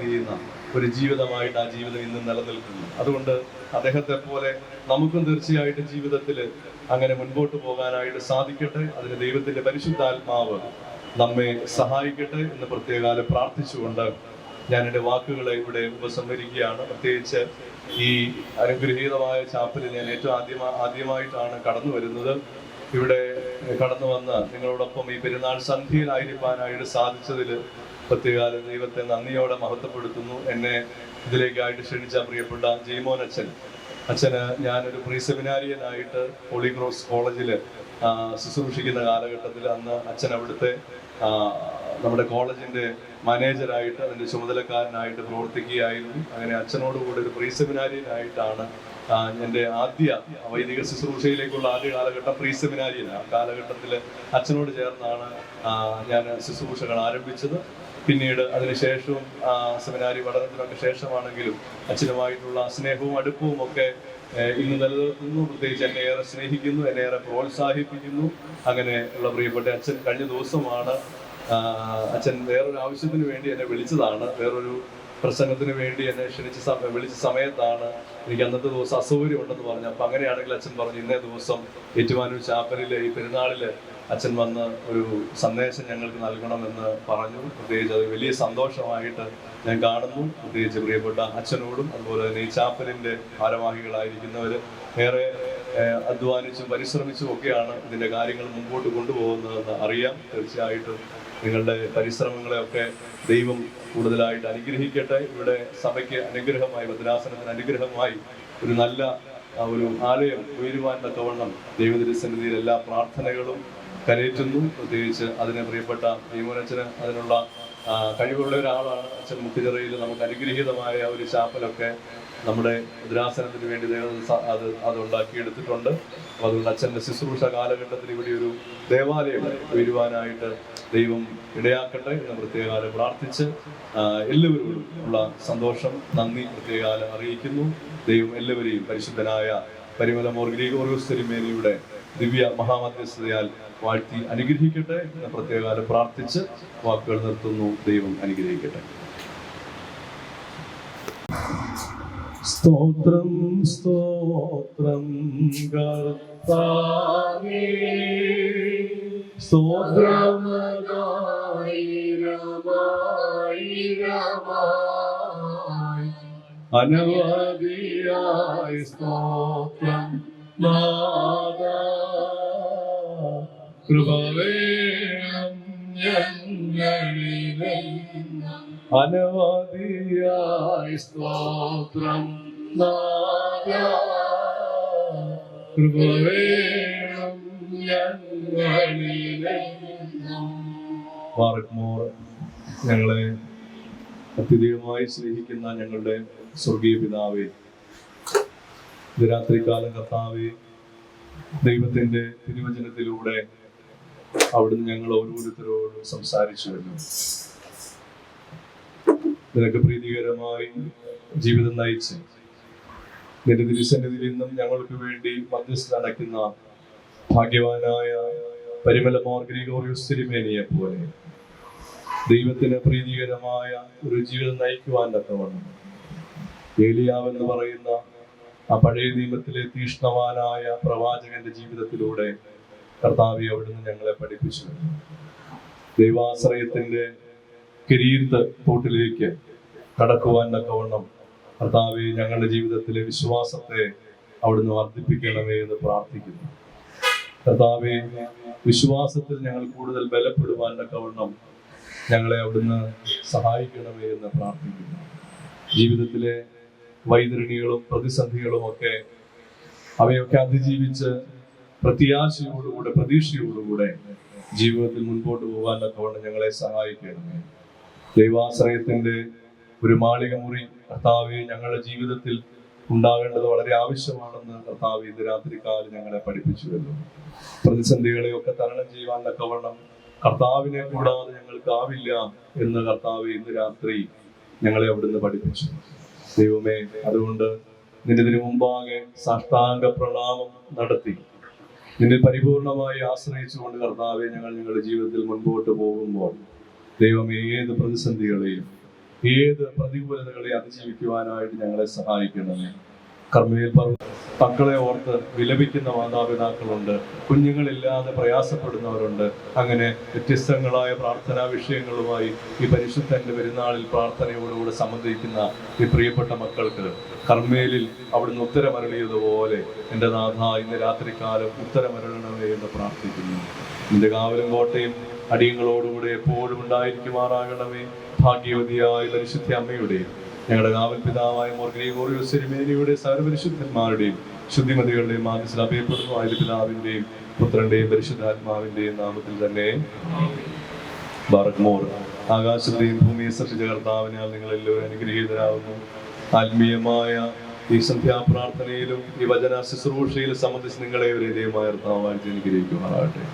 ചെയ്യുന്ന ഒരു ജീവിതമായിട്ട് ആ ജീവിതം ഇന്ന് നിലനിൽക്കുന്നു. അതുകൊണ്ട് അദ്ദേഹത്തെ പോലെ നമുക്കും തീർച്ചയായിട്ടും ജീവിതത്തിൽ അങ്ങനെ മുൻപോട്ട് പോകാനായിട്ട് സാധിക്കട്ടെ. അതിന് ദൈവത്തിന്റെ പരിശുദ്ധാത്മാവ് നമ്മെ സഹായിക്കട്ടെ എന്ന് പ്രത്യേകം പ്രാർത്ഥിച്ചുകൊണ്ട് ഞാൻ എൻ്റെ വാക്കുകളെ ഇവിടെ ഉപസംഹരിക്കുകയാണ്. പ്രത്യേകിച്ച് ഈ അനുഗ്രഹീതമായ ചാപ്പലിൽ ഞാൻ ഏറ്റവും ആദ്യമായിട്ടാണ് കടന്നു വരുന്നത്. ഇവിടെ കടന്നു വന്ന് നിങ്ങളോടൊപ്പം ഈ പെരുന്നാൾ സന്ധ്യയിലായിരിക്കാനായിട്ട് സാധിച്ചതിൽ പ്രത്യേക ദൈവത്തെ നന്ദിയോടെ മഹത്വപ്പെടുത്തുന്നു. എന്നെ ഇതിലേക്കായിട്ട് ക്ഷണിച്ച പ്രിയപ്പെട്ട ജയ്മോൻ അച്ഛന് ഞാനൊരു പ്രീ സെമിനാരിയനായിട്ട് ഹോളി ക്രോസ് കോളേജിൽ ശുശ്രൂഷിക്കുന്ന കാലഘട്ടത്തിൽ അന്ന് അച്ഛൻ അവിടുത്തെ നമ്മുടെ കോളേജിന്റെ മാനേജറായിട്ട് അതിന്റെ ചുമതലക്കാരനായിട്ട് പ്രവർത്തിക്കുകയായിരുന്നു. അങ്ങനെ അച്ഛനോടുകൂടി ഒരു പ്രീ സെമിനാരിയനായിട്ടാണ് എൻ്റെ ആദ്യ വൈദിക ശുശ്രൂഷയിലേക്കുള്ള ആദ്യ കാലഘട്ടം പ്രീ സെമിനാരിയൻ. ആ കാലഘട്ടത്തിൽ അച്ഛനോട് ചേർന്നാണ് ഞാൻ ശുശ്രൂഷകൾ ആരംഭിച്ചത്. പിന്നീട് അതിനുശേഷവും സെമിനാരി പഠനത്തിനൊക്കെ ശേഷമാണെങ്കിലും അച്ഛനുമായിട്ടുള്ള സ്നേഹവും അടുപ്പവും ഒക്കെ ഇന്ന് നിലനിർത്തുന്നു. പ്രത്യേകിച്ച് എന്നെ ഏറെ സ്നേഹിക്കുന്നു, എന്നെ ഏറെ പ്രോത്സാഹിപ്പിക്കുന്നു. അങ്ങനെ ഉള്ള പ്രിയപ്പെട്ട അച്ഛൻ കഴിഞ്ഞ ദിവസമാണ് അച്ഛൻ വേറൊരു ആവശ്യത്തിന് വേണ്ടി എന്നെ വിളിച്ചതാണ്. വേറൊരു പ്രസംഗത്തിന് വേണ്ടി എന്നെ വിളിച്ച സമയത്താണ് എനിക്ക് അന്നത്തെ ദിവസം അസൗകര്യം ഉണ്ടെന്ന് പറഞ്ഞു. അപ്പൊ അങ്ങനെയാണെങ്കിൽ അച്ഛൻ പറഞ്ഞു ഇന്നേ ദിവസം ഏറ്റുമാനൂർ ചാപ്പലിലെ ഈ പെരുന്നാളില് അച്ഛൻ വന്ന് ഒരു സന്ദേശം ഞങ്ങൾക്ക് നൽകണമെന്ന് പറഞ്ഞു. പ്രത്യേകിച്ച് അത് വലിയ സന്തോഷമായിട്ട് ഞാൻ കാണുന്നു. പ്രത്യേകിച്ച് പ്രിയപ്പെട്ട അച്ഛനോടും അതുപോലെ തന്നെ ഈ ചാപ്പലിന്റെ ഭാരവാഹികളായിരിക്കുന്നവർ ഏറെ അധ്വാനിച്ചും പരിശ്രമിച്ചും ഒക്കെയാണ് ഇതിന്റെ കാര്യങ്ങൾ മുമ്പോട്ട് കൊണ്ടുപോകുന്നതെന്ന് അറിയാം. തീർച്ചയായിട്ടും നിങ്ങളുടെ പരിശ്രമങ്ങളെയൊക്കെ ദൈവം കൂടുതലായിട്ട് അനുഗ്രഹിക്കട്ടെ. ഇവിടെ സഭയ്ക്ക് അനുഗ്രഹമായി, ഭദ്രാസനത്തിന് അനുഗ്രഹമായി ഒരു നല്ല ഒരു ആലയം ഉയരുവാൻ തക്കവണ്ണം ദൈവത്തിരുസന്നിധിയിൽ എല്ലാ പ്രാർത്ഥനകളും കരയേറ്റുന്നു. പ്രത്യേകിച്ച് അതിന് പ്രിയപ്പെട്ട ജയ്മോനച്ഛന് അതിനുള്ള കഴിവുള്ള ഒരാളാണ്. അച്ഛൻ മുഖ്യചിറയിൽ നമുക്ക് അനുഗ്രഹീതമായ ഒരു ചാപ്പലൊക്കെ നമ്മുടെ ഭദ്രാസനത്തിന് വേണ്ടി അത് ഉണ്ടാക്കിയെടുത്തിട്ടുണ്ട്. അപ്പോൾ അതുകൊണ്ട് അച്ഛൻ്റെ ശുശ്രൂഷ കാലഘട്ടത്തിൽ ഇവിടെ ഒരു ദേവാലയം ഉയരുവാനായിട്ട് ദൈവം ഇടയാക്കട്ടെ എന്ന് പ്രത്യേകം പ്രാർത്ഥിച്ച് എല്ലാവരോടും ഉള്ള സന്തോഷം, നന്ദി പ്രത്യേകം അറിയിക്കുന്നു. ദൈവം എല്ലാവരെയും പരിശുദ്ധനായ പരിമല മോർ ഗ്രിഗോറിയോസ് തിരുമേനിയുടെ ദിവ്യ മഹാമധ്യസ്ഥതയാൽ വാഴ്ത്തി അനുഗ്രഹിക്കട്ടെ എന്ന് പ്രത്യേകം പ്രാർത്ഥിച്ച് വാക്കുകൾ നിർത്തുന്നു. ദൈവം അനുഗ്രഹിക്കട്ടെ. സ്തോത്രം സ്തോത്രം കർത്താവേ, അനവധിയായി സ്തോത്രം നാഥാ, കൃപ വേണം ഞങ്ങളിലെന്നും. അനവധിയായി സ്തോത്രം നാഥാ, കൃപ വേണം ഞങ്ങളിലെന്നും. ബാറക്മോർ ഞങ്ങളെ അത്യധികമായി സ്നേഹിക്കുന്ന ഞങ്ങളുടെ സ്വർഗീയ പിതാവേ, ഇത് രാത്രികാലം കർത്താവേ, ദൈവത്തിന്റെ തിരുവചനത്തിലൂടെ അവിടുന്ന് ഞങ്ങൾ ഓരോരുത്തരോടും സംസാരിച്ചു വരുന്നു. നിനക്ക് പ്രീതികരമായി ജീവിതം നയിച്ച് നിന്റെ തിരുസന്നിധിയിൽ നിന്നും ഞങ്ങൾക്ക് വേണ്ടി മധ്യസ്ഥ അടയ്ക്കുന്ന ഭാഗ്യവാനായ പരിമലമോർ ഗ്രിഗോറിയോസ് തിരുമേനിയെ പോലെ ദൈവത്തിന് പ്രീതികരമായ ഒരു ജീവിതം നയിക്കുവാൻ തക്കവണ്ണം ഏലിയാവ് എന്ന് പറയുന്ന ആ പഴയ നിയമത്തിലെ തീഷ്ണവാനായ പ്രവാചകന്റെ ജീവിതത്തിലൂടെ കർത്താവെ അവിടുന്ന് ഞങ്ങളെ പഠിപ്പിച്ചു. ദൈവാശ്രയത്തിന്റെ കിരീട തോട്ടിലേക്ക് കടക്കുവാൻ തക്കവണ്ണം കർത്താവെ ഞങ്ങളുടെ ജീവിതത്തിലെ വിശ്വാസത്തെ അവിടുന്ന് വർദ്ധിപ്പിക്കണമേ എന്ന് പ്രാർത്ഥിക്കുന്നു. കർത്താവെ, വിശ്വാസത്തിൽ ഞങ്ങൾ കൂടുതൽ ബലപ്പെടുവാൻ തക്കവണ്ണം ഞങ്ങളെ അവിടുന്ന് സഹായിക്കണമേ എന്ന് പ്രാർത്ഥിക്കുന്നു. ജീവിതത്തിലെ വൈതരണികളും പ്രതിസന്ധികളും ഒക്കെ അവയൊക്കെ അതിജീവിച്ച് പ്രത്യാശയോടുകൂടെ പ്രതീക്ഷയോടുകൂടെ ജീവിതത്തിൽ മുൻപോട്ട് പോകാൻ തക്കവണ്ണം ഞങ്ങളെ സഹായിക്കണമേ. ദൈവാശ്രയത്തിന്റെ ഒരു മാളിക മുറി കർത്താവെ ഞങ്ങളുടെ ജീവിതത്തിൽ ഉണ്ടാകേണ്ടത് വളരെ ആവശ്യമാണെന്ന് കർത്താവ് ഇന്ന് രാത്രികാലം ഞങ്ങളെ പഠിപ്പിച്ചുവല്ലോ. പ്രതിസന്ധികളെയൊക്കെ തരണം ചെയ്യുവാൻ തക്കവണ്ണം കർത്താവിനെ കൂടാതെ ഞങ്ങൾക്കാവില്ല എന്ന് കർത്താവ് ഇന്ന് രാത്രി ഞങ്ങളെ അവിടുന്ന് പഠിപ്പിച്ചു. ദൈവമേ, അതുകൊണ്ട് നിന്റെ ഇതിനു മുമ്പാകെ സാഷ്ടാംഗ പ്രണാമം നടത്തി നിന്നെ പരിപൂർണമായി ആശ്രയിച്ചുകൊണ്ട് കർത്താവെ ഞങ്ങൾ ഞങ്ങളുടെ ജീവിതത്തിൽ മുൻപോട്ട് പോകുമ്പോൾ ദൈവമേ, ഏത് പ്രതിസന്ധികളെയും ഏത് പ്രതികൂലതകളെ അതിജീവിക്കുവാനായിട്ട് ഞങ്ങളെ സഹായിക്കണമേ. കർമ്മേൽ മക്കളെ ഓർത്ത് വിലപിക്കുന്ന മാതാപിതാക്കളുണ്ട്, കുഞ്ഞുങ്ങളില്ലാതെ പ്രയാസപ്പെടുന്നവരുണ്ട്. അങ്ങനെ വ്യത്യസ്തങ്ങളായ പ്രാർത്ഥനാ വിഷയങ്ങളുമായി ഈ പരിശുദ്ധന്റെ പെരുന്നാളിൽ പ്രാർത്ഥനയോടുകൂടെ സംബന്ധിക്കുന്ന ഈ പ്രിയപ്പെട്ട മക്കൾക്ക് കർമ്മേലിൽ അവിടുന്ന് ഉത്തരമരളിയതുപോലെ എൻ്റെ നാഥ ഇന്ന് രാത്രികാലം ഉത്തരമരളണമേ എന്ന് പ്രാർത്ഥിക്കുന്നു. നിന്റെ കാവലും കോട്ടയും അടിയങ്ങളോടുകൂടെ എപ്പോഴും ഉണ്ടായിരിക്കുമാറാകണമേ. ഭാഗ്യവതിയായ പരിശുദ്ധ അമ്മയുടെയും ഞങ്ങളുടെ കാവൽ പിതാവായ മോർ ഗ്രിഗോറിയോസ് തിരുമേനിയുടെ സർവ്വപരിശുദ്ധന്മാരുടെയും ശുദ്ധിമതികളുടെയും മാനസിൽ അഭയപ്പെടുന്നു. ആയ പിതാവിന്റെയും പുത്രന്റെയും പരിശുദ്ധാത്മാവിന്റെയും നാമത്തിൽ തന്നെ ബാറക്മോർ. ആകാശത്തെയും ഭൂമിയെ സൃഷ്ടിച്ച കർത്താവിനാൽ നിങ്ങൾ എല്ലാവരും അനുഗ്രഹീതരാകുന്നു. ആത്മീയമായ ഈ സന്ധ്യാപ്രാർത്ഥനയിലും ഈ വചന ശുശ്രൂഷയിലും സംബന്ധിച്ച് നിങ്ങളെ ഒരു ദൈവമായ കർത്താവായിട്ട് അനുഗ്രഹിക്കുമാറാകട്ടെ.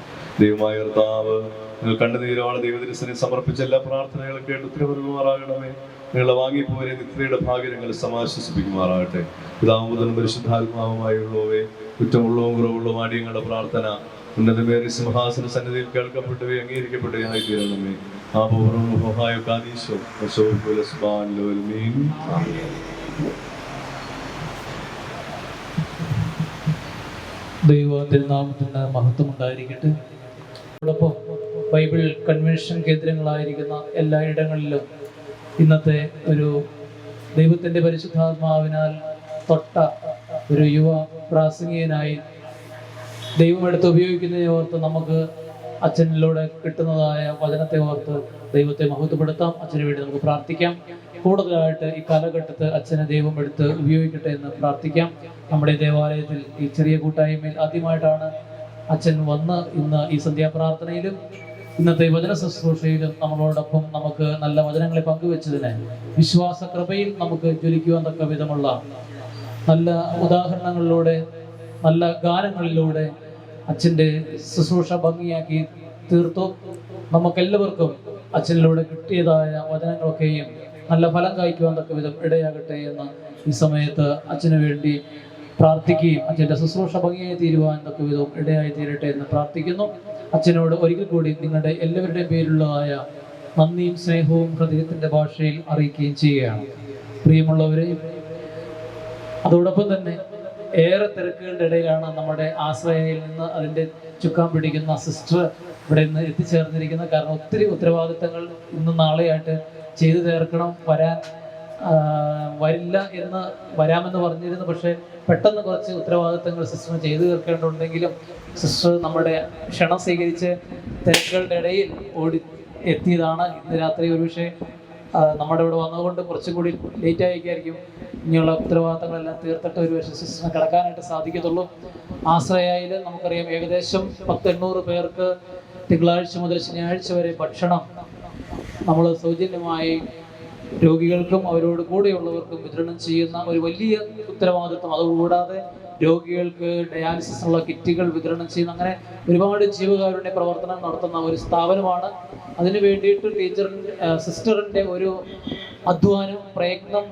ദൈവമായ കർത്താവ് നിങ്ങൾ കണ്ണുനീരോടെ ദൈവത്തിനെ സമർപ്പിച്ച എല്ലാ പ്രാർത്ഥനകളും കേട്ട് ഉത്തരവരുമാറാകണമേ. നിങ്ങളെ വാങ്ങിപ്പോരെ നിത്യതയുടെ ഭാഗ്യങ്ങൾ സമാശ്വസിപ്പിക്കുമാറാകട്ടെ. പിതാവുമുതലും പരിശുദ്ധാത്മാവുമായുള്ളവേ, കുറ്റമുള്ളവും കുറവുള്ളവും അടിയങ്ങളുടെ പ്രാർത്ഥന ഉന്നതമേറിയ സിംഹാസന സന്നിധിയിൽ കേൾക്കപ്പെട്ടവയെ അംഗീകരിക്കപ്പെട്ടവയായി തീരണമേ. ദൈവത്തിന്റെ നാമത്തിന് മഹത്വം ഉണ്ടായിരിക്കട്ടെ. അതോടൊപ്പം ബൈബിൾ കൺവെൻഷൻ കേന്ദ്രങ്ങളായിരിക്കുന്ന എല്ലായിടങ്ങളിലും ഇന്നത്തെ ഒരു ദൈവത്തിൻ്റെ പരിശുദ്ധാത്മാവിനാൽ തൊട്ട ഒരു യുവ പ്രാസംഗികനായി ദൈവമെടുത്ത് ഉപയോഗിക്കുന്നതിനെ ഓർത്ത് നമുക്ക് അച്ഛനിലൂടെ കിട്ടുന്നതായ വചനത്തെ ഓർത്ത് ദൈവത്തെ മഹത്വപ്പെടുത്താം. അച്ഛന് വേണ്ടി നമുക്ക് പ്രാർത്ഥിക്കാം. കൂടുതലായിട്ട് ഈ കാലഘട്ടത്ത് അച്ഛനെ ദൈവം എടുത്ത് ഉപയോഗിക്കട്ടെ എന്ന് പ്രാർത്ഥിക്കാം. നമ്മുടെ ദേവാലയത്തിൽ ഈ ചെറിയ കൂട്ടായ്മയിൽ ആദ്യമായിട്ടാണ് അച്ഛൻ വന്ന് ഇന്ന് ഈ സന്ധ്യാപ്രാർത്ഥനയിലും ഇന്നത്തെ വചന ശുശ്രൂഷയിലും നമ്മളോടൊപ്പം നമുക്ക് നല്ല വചനങ്ങളെ പങ്കുവെച്ചതിന് വിശ്വാസ കൃപയിൽ നമുക്ക് ജ്വലിക്കുവാൻ തക്ക വിധമുള്ള നല്ല ഉദാഹരണങ്ങളിലൂടെ നല്ല ഗാനങ്ങളിലൂടെ അച്ഛൻ്റെ ശുശ്രൂഷ ഭംഗിയാക്കി തീർത്തു. നമുക്കെല്ലാവർക്കും അച്ഛനിലൂടെ കിട്ടിയതായ വചനങ്ങളൊക്കെയും നല്ല ഫലം കായ്ക്കുവാൻ തക്ക വിധം ഇടയാകട്ടെ എന്ന് ഈ സമയത്ത് അച്ഛന് വേണ്ടി പ്രാർത്ഥിക്കുകയും അച്ഛൻ്റെ ശുശ്രൂഷ ഭംഗിയായി തീരുവാൻ തക്ക വിധവും ഇടയായി തീരട്ടെ എന്ന് പ്രാർത്ഥിക്കുന്നു. അച്ഛനോട് ഒരിക്കൽ കൂടി നിങ്ങളുടെ എല്ലാവരുടെയും പേരിലുള്ളതായ നന്ദിയും സ്നേഹവും ഹൃദയത്തിൻ്റെ ഭാഷയിൽ അറിയിക്കുകയും ചെയ്യുകയാണ്. പ്രിയമുള്ളവരെ, അതോടൊപ്പം തന്നെ ഏറെ തിരക്കുകളുടെ ഇടയിലാണ് നമ്മുടെ ആശ്രയയിൽ നിന്ന് അതിൻ്റെ ചുക്കാൻ പിടിക്കുന്ന സിസ്റ്റർ ഇവിടെ നിന്ന് എത്തിച്ചേർന്നിരിക്കുന്നത്. കാരണം ഒത്തിരി ഉത്തരവാദിത്തങ്ങൾ ഇന്നും നാളെയായിട്ട് ചെയ്തു തീർക്കണം. വരില്ല എന്ന് വരാമെന്ന് പറഞ്ഞിരുന്നു. പക്ഷേ പെട്ടെന്ന് കുറച്ച് ഉത്തരവാദിത്തങ്ങൾ സിസ്റ്റർ ചെയ്തു തീർക്കേണ്ടതുണ്ടെങ്കിലും സിസ്റ്റർ നമ്മുടെ ക്ഷണം സ്വീകരിച്ച് തിരക്കുകളുടെ ഇടയിൽ ഓടി എത്തിയതാണ്. ഇന്ന് രാത്രി ഒരു പക്ഷേ നമ്മുടെ ഇവിടെ വന്നതുകൊണ്ട് കുറച്ചും കൂടി ലേറ്റ് ആയിരിക്കും. ഇനിയുള്ള ഉത്തരവാദിത്തങ്ങളെല്ലാം തീർത്തിട്ട് ഒരു പക്ഷേ സിസ്റ്ററിന് കിടക്കാനായിട്ട് സാധിക്കത്തുള്ളൂ. ആശ്രയയിൽ നമുക്കറിയാം ഏകദേശം 800 പേർക്ക് തിങ്കളാഴ്ച മുതൽ ശനിയാഴ്ച വരെ ഭക്ഷണം നമ്മൾ സൗജന്യമായി രോഗികൾക്കും അവരോട് കൂടെയുള്ളവർക്കും വിതരണം ചെയ്യുന്ന ഒരു വലിയ ഉത്തരവാദിത്വം. അതുകൂടാതെ രോഗികൾക്ക് ഡയാലിസിസിനുള്ള കിറ്റുകൾ വിതരണം ചെയ്യുന്ന അങ്ങനെ ഒരുപാട് ജീവകാരുണ്യ പ്രവർത്തനം നടത്തുന്ന ഒരു സ്ഥാപനമാണ്. അതിനു വേണ്ടിയിട്ട് സിസ്റ്ററിൻ്റെ ഒരു അധ്വാനം, പ്രയത്നം,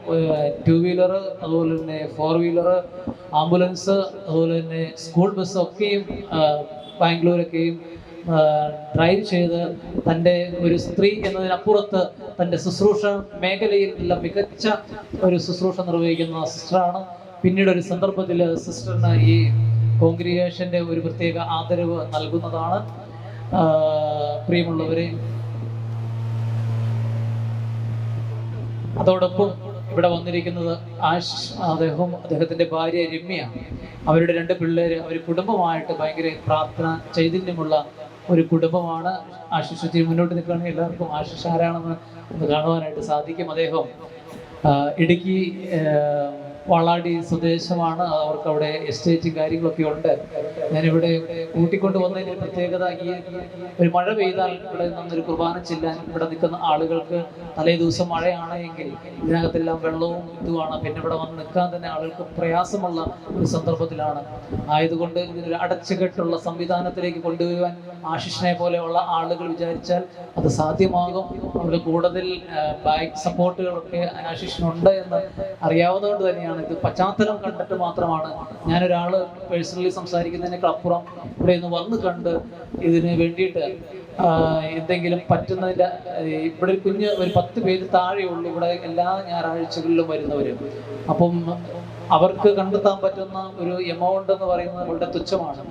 2 വീലർ, അതുപോലെ തന്നെ 4 വീലർ, ആംബുലൻസ്, അതുപോലെ തന്നെ സ്കൂൾ ബസ് ഒക്കെയും ബാംഗ്ലൂരൊക്കെയും ഡ്രൈവ് ചെയ്ത് തൻ്റെ ഒരു സ്ത്രീ എന്നതിനപ്പുറത്ത് തൻ്റെ ശുശ്രൂഷ മേഖലയിൽ എല്ലാം മികച്ച ഒരു ശുശ്രൂഷ നിർവഹിക്കുന്ന സിസ്റ്ററാണ്. പിന്നീട് ഒരു സന്ദർഭത്തിൽ സിസ്റ്ററിന് ഈ കോൺഗ്രിഗേഷൻ്റെ ഒരു പ്രത്യേക ആദരവ് നൽകുന്നതാണ്. പ്രിയമുള്ളവരെ, അതോടൊപ്പം ഇവിടെ വന്നിരിക്കുന്നത് അദ്ദേഹത്തിൻ്റെ ഭാര്യ രമ്യ, അവരുടെ 2 പിള്ളേർ, അവർ കുടുംബമായിട്ട് ഭയങ്കര പ്രാർത്ഥന ചൈതന്യമുള്ള ഒരു കുടുംബമാണ്. ആശിഷ് മുന്നോട്ട് നിൽക്കുകയാണെങ്കിൽ എല്ലാവർക്കും ആശിഷ് ആരാണെന്ന് ഒന്ന് കാണുവാനായിട്ട് സാധിക്കും. അദ്ദേഹം ഇടുക്കി വാളാടി സ്വദേശമാണ്. അവർക്ക് അവിടെ എസ്റ്റേറ്റും കാര്യങ്ങളൊക്കെ ഉണ്ട്. ഞാനിവിടെ കൂട്ടിക്കൊണ്ട് വന്നതിൻ്റെ പ്രത്യേകത, ഈ ഒരു മഴ പെയ്താൽ ഇവിടെ നിന്നൊരു കുർബാന ചെല്ലാൻ ഇവിടെ നിൽക്കുന്ന ആളുകൾക്ക് തലേ ദിവസം മഴയാണ് എങ്കിൽ ഇതിനകത്തെല്ലാം വെള്ളവും ഇതുമാണ്. പിന്നെ ഇവിടെ വന്ന് നിൽക്കാൻ തന്നെ ആളുകൾക്ക് പ്രയാസമുള്ള ഒരു സന്ദർഭത്തിലാണ്. ആയതുകൊണ്ട് ഇതിനൊരു അടച്ചുകെട്ടുള്ള സംവിധാനത്തിലേക്ക് കൊണ്ടുവരുവാൻ ആശിഷിനെ പോലെയുള്ള ആളുകൾ വിചാരിച്ചാൽ അത് സാധ്യമാകും. അവർക്ക് കൂടുതൽ ബാക്ക് സപ്പോർട്ടുകളൊക്കെ ആശിഷിനുണ്ട് എന്ന് അറിയാവുന്നതുകൊണ്ട് തന്നെയാണ്. ഇത് പശ്ചാത്തലം കണ്ടിട്ട് മാത്രമാണ് ഞാനൊരാൾ പേഴ്സണലി സംസാരിക്കുന്നതിനേക്കാളപ്പുറം ഇവിടെ നിന്ന് വന്ന് കണ്ട് ഇതിന് വേണ്ടിയിട്ട് എന്തെങ്കിലും പറ്റുന്നതിൻ്റെ, ഇവിടെ ഒരു 10 പേര് താഴെയുള്ളൂ ഇവിടെ എല്ലാ ഞായറാഴ്ചകളിലും വരുന്നവർ. അപ്പം അവർക്ക് കണ്ടെത്താൻ പറ്റുന്ന ഒരു എമൗണ്ട് എന്ന് പറയുന്നത് വളരെ തുച്ഛമാണ്.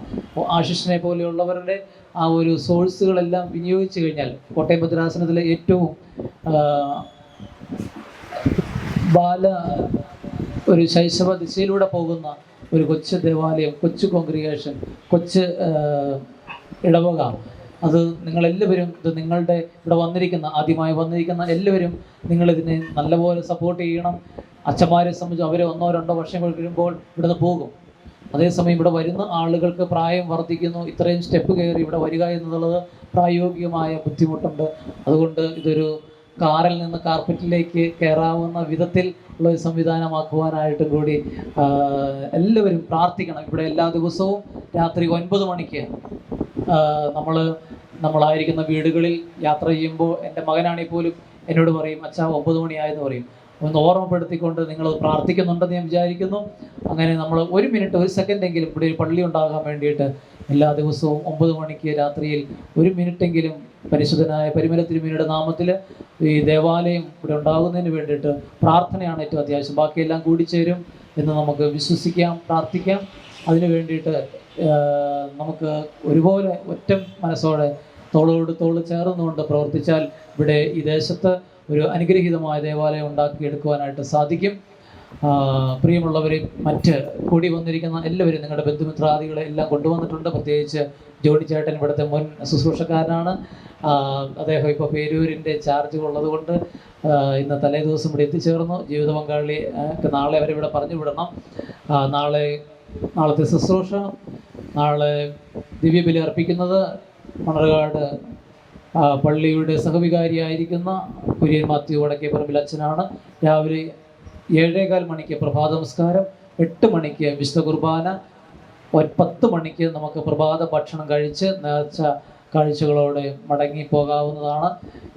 ആശിഷിനെ പോലെയുള്ളവരുടെ ആ ഒരു സോഴ്സുകളെല്ലാം വിനിയോഗിച്ചു കഴിഞ്ഞാൽ കോട്ടയം ഭദ്രാസനത്തിലെ ഏറ്റവും ഒരു ശൈശവ ദിശയിലൂടെ പോകുന്ന ഒരു കൊച്ചു ദേവാലയം, കൊച്ചു കോൺഗ്രിഗേഷൻ, കൊച്ചു ഇടവക, അത് നിങ്ങളെല്ലാവരും, ഇത് നിങ്ങളുടെ ഇവിടെ ആദ്യമായി വന്നിരിക്കുന്ന എല്ലാവരും നിങ്ങളിതിനെ നല്ലപോലെ സപ്പോർട്ട് ചെയ്യണം. അച്ഛന്മാരെ സംബന്ധിച്ച് അവർ 1-2 വർഷം കഴിയുമ്പോൾ ഇവിടുന്ന് പോകും. അതേസമയം ഇവിടെ വരുന്ന ആളുകൾക്ക് പ്രായം വർദ്ധിക്കുന്നു. ഇത്രയും സ്റ്റെപ്പ് കയറി ഇവിടെ വരിക എന്നുള്ളത് പ്രായോഗികമായ ബുദ്ധിമുട്ടുണ്ട്. അതുകൊണ്ട് ഇതൊരു കാറിൽ നിന്ന് കാർപ്പറ്റിലേക്ക് കയറാവുന്ന വിധത്തിൽ ഉള്ള ഒരു സംവിധാനമാക്കുവാനായിട്ടും കൂടി എല്ലാവരും പ്രാർത്ഥിക്കണം. ഇവിടെ എല്ലാ ദിവസവും രാത്രി 9 മണിക്ക് നമ്മളായിരിക്കുന്ന വീടുകളിൽ യാത്ര ചെയ്യുമ്പോൾ എൻ്റെ മകനാണെങ്കിൽ പോലും എന്നോട് പറയും, അച്ഛാ 9 മണിയായെന്ന് പറയും. ഒന്ന് ഓർമ്മപ്പെടുത്തിക്കൊണ്ട് നിങ്ങൾ പ്രാർത്ഥിക്കുന്നുണ്ടെന്ന് ഞാൻ വിചാരിക്കുന്നു. അങ്ങനെ നമ്മൾ 1 മിനിറ്റ് 1 സെക്കൻഡെങ്കിലും ഇവിടെ ഒരു പള്ളി ഉണ്ടാകാൻ വേണ്ടിയിട്ട് എല്ലാ ദിവസവും 9 മണിക്ക് രാത്രിയിൽ 1 മിനിറ്റെങ്കിലും പരിശുദ്ധനായ പരിമല തിരുമേനിയുടെ നാമത്തിൽ ഈ ദേവാലയം ഇവിടെ ഉണ്ടാകുന്നതിന് വേണ്ടിയിട്ട് പ്രാർത്ഥനയാണ് ഏറ്റവും അത്യാവശ്യം. ബാക്കിയെല്ലാം കൂടിച്ചേരും എന്ന് നമുക്ക് വിശ്വസിക്കാം, പ്രാർത്ഥിക്കാം. അതിനു വേണ്ടിയിട്ട് നമുക്ക് ഒരുപോലെ ഒറ്റ മനസ്സോടെ തോളോട് തോള് ചേർന്നുകൊണ്ട് പ്രവർത്തിച്ചാൽ ഇവിടെ ഈ ദേശത്ത് ഒരു അനുഗ്രഹീതമായ ദേവാലയം ഉണ്ടാക്കിയെടുക്കുവാനായിട്ട് സാധിക്കും. പ്രിയമുള്ളവരെ, മറ്റ് കൂടി വന്നിരിക്കുന്ന എല്ലാവരും നിങ്ങളുടെ ബന്ധുമിത്രാദികളെ എല്ലാം കൊണ്ടുവന്നിട്ടുണ്ട്. പ്രത്യേകിച്ച് ജോണി ചേട്ടൻ ഇവിടുത്തെ മുൻ ശുശ്രൂഷക്കാരനാണ്. അദ്ദേഹം ഇപ്പോൾ പേരൂരിൻ്റെ ചാർജ് ഉള്ളതുകൊണ്ട് ഇന്ന് തലേ ദിവസം ഇവിടെ എത്തിച്ചേർന്നു. ജീവിത പങ്കാളി നാളെ അവരിവിടെ പറഞ്ഞു വിടണം. നാളത്തെ ശുശ്രൂഷ, നാളെ ദിവ്യബലി അർപ്പിക്കുന്നത് മണർകാട് പള്ളിയുടെ സഹവികാരിയായിരിക്കുന്ന കുര്യൻ മാത്യു വടക്കേപ്പറമ്പിൽ അച്ഛനാണ്. രാവിലെ 7:15 മണിക്ക് പ്രഭാത നമസ്കാരം, 8 മണിക്ക് വിശുദ്ധ കുർബാന, 10 മണിക്ക് നമുക്ക് പ്രഭാത ഭക്ഷണം കഴിച്ച് നേർച്ച കാഴ്ചകളോടെ മടങ്ങി പോകാവുന്നതാണ്.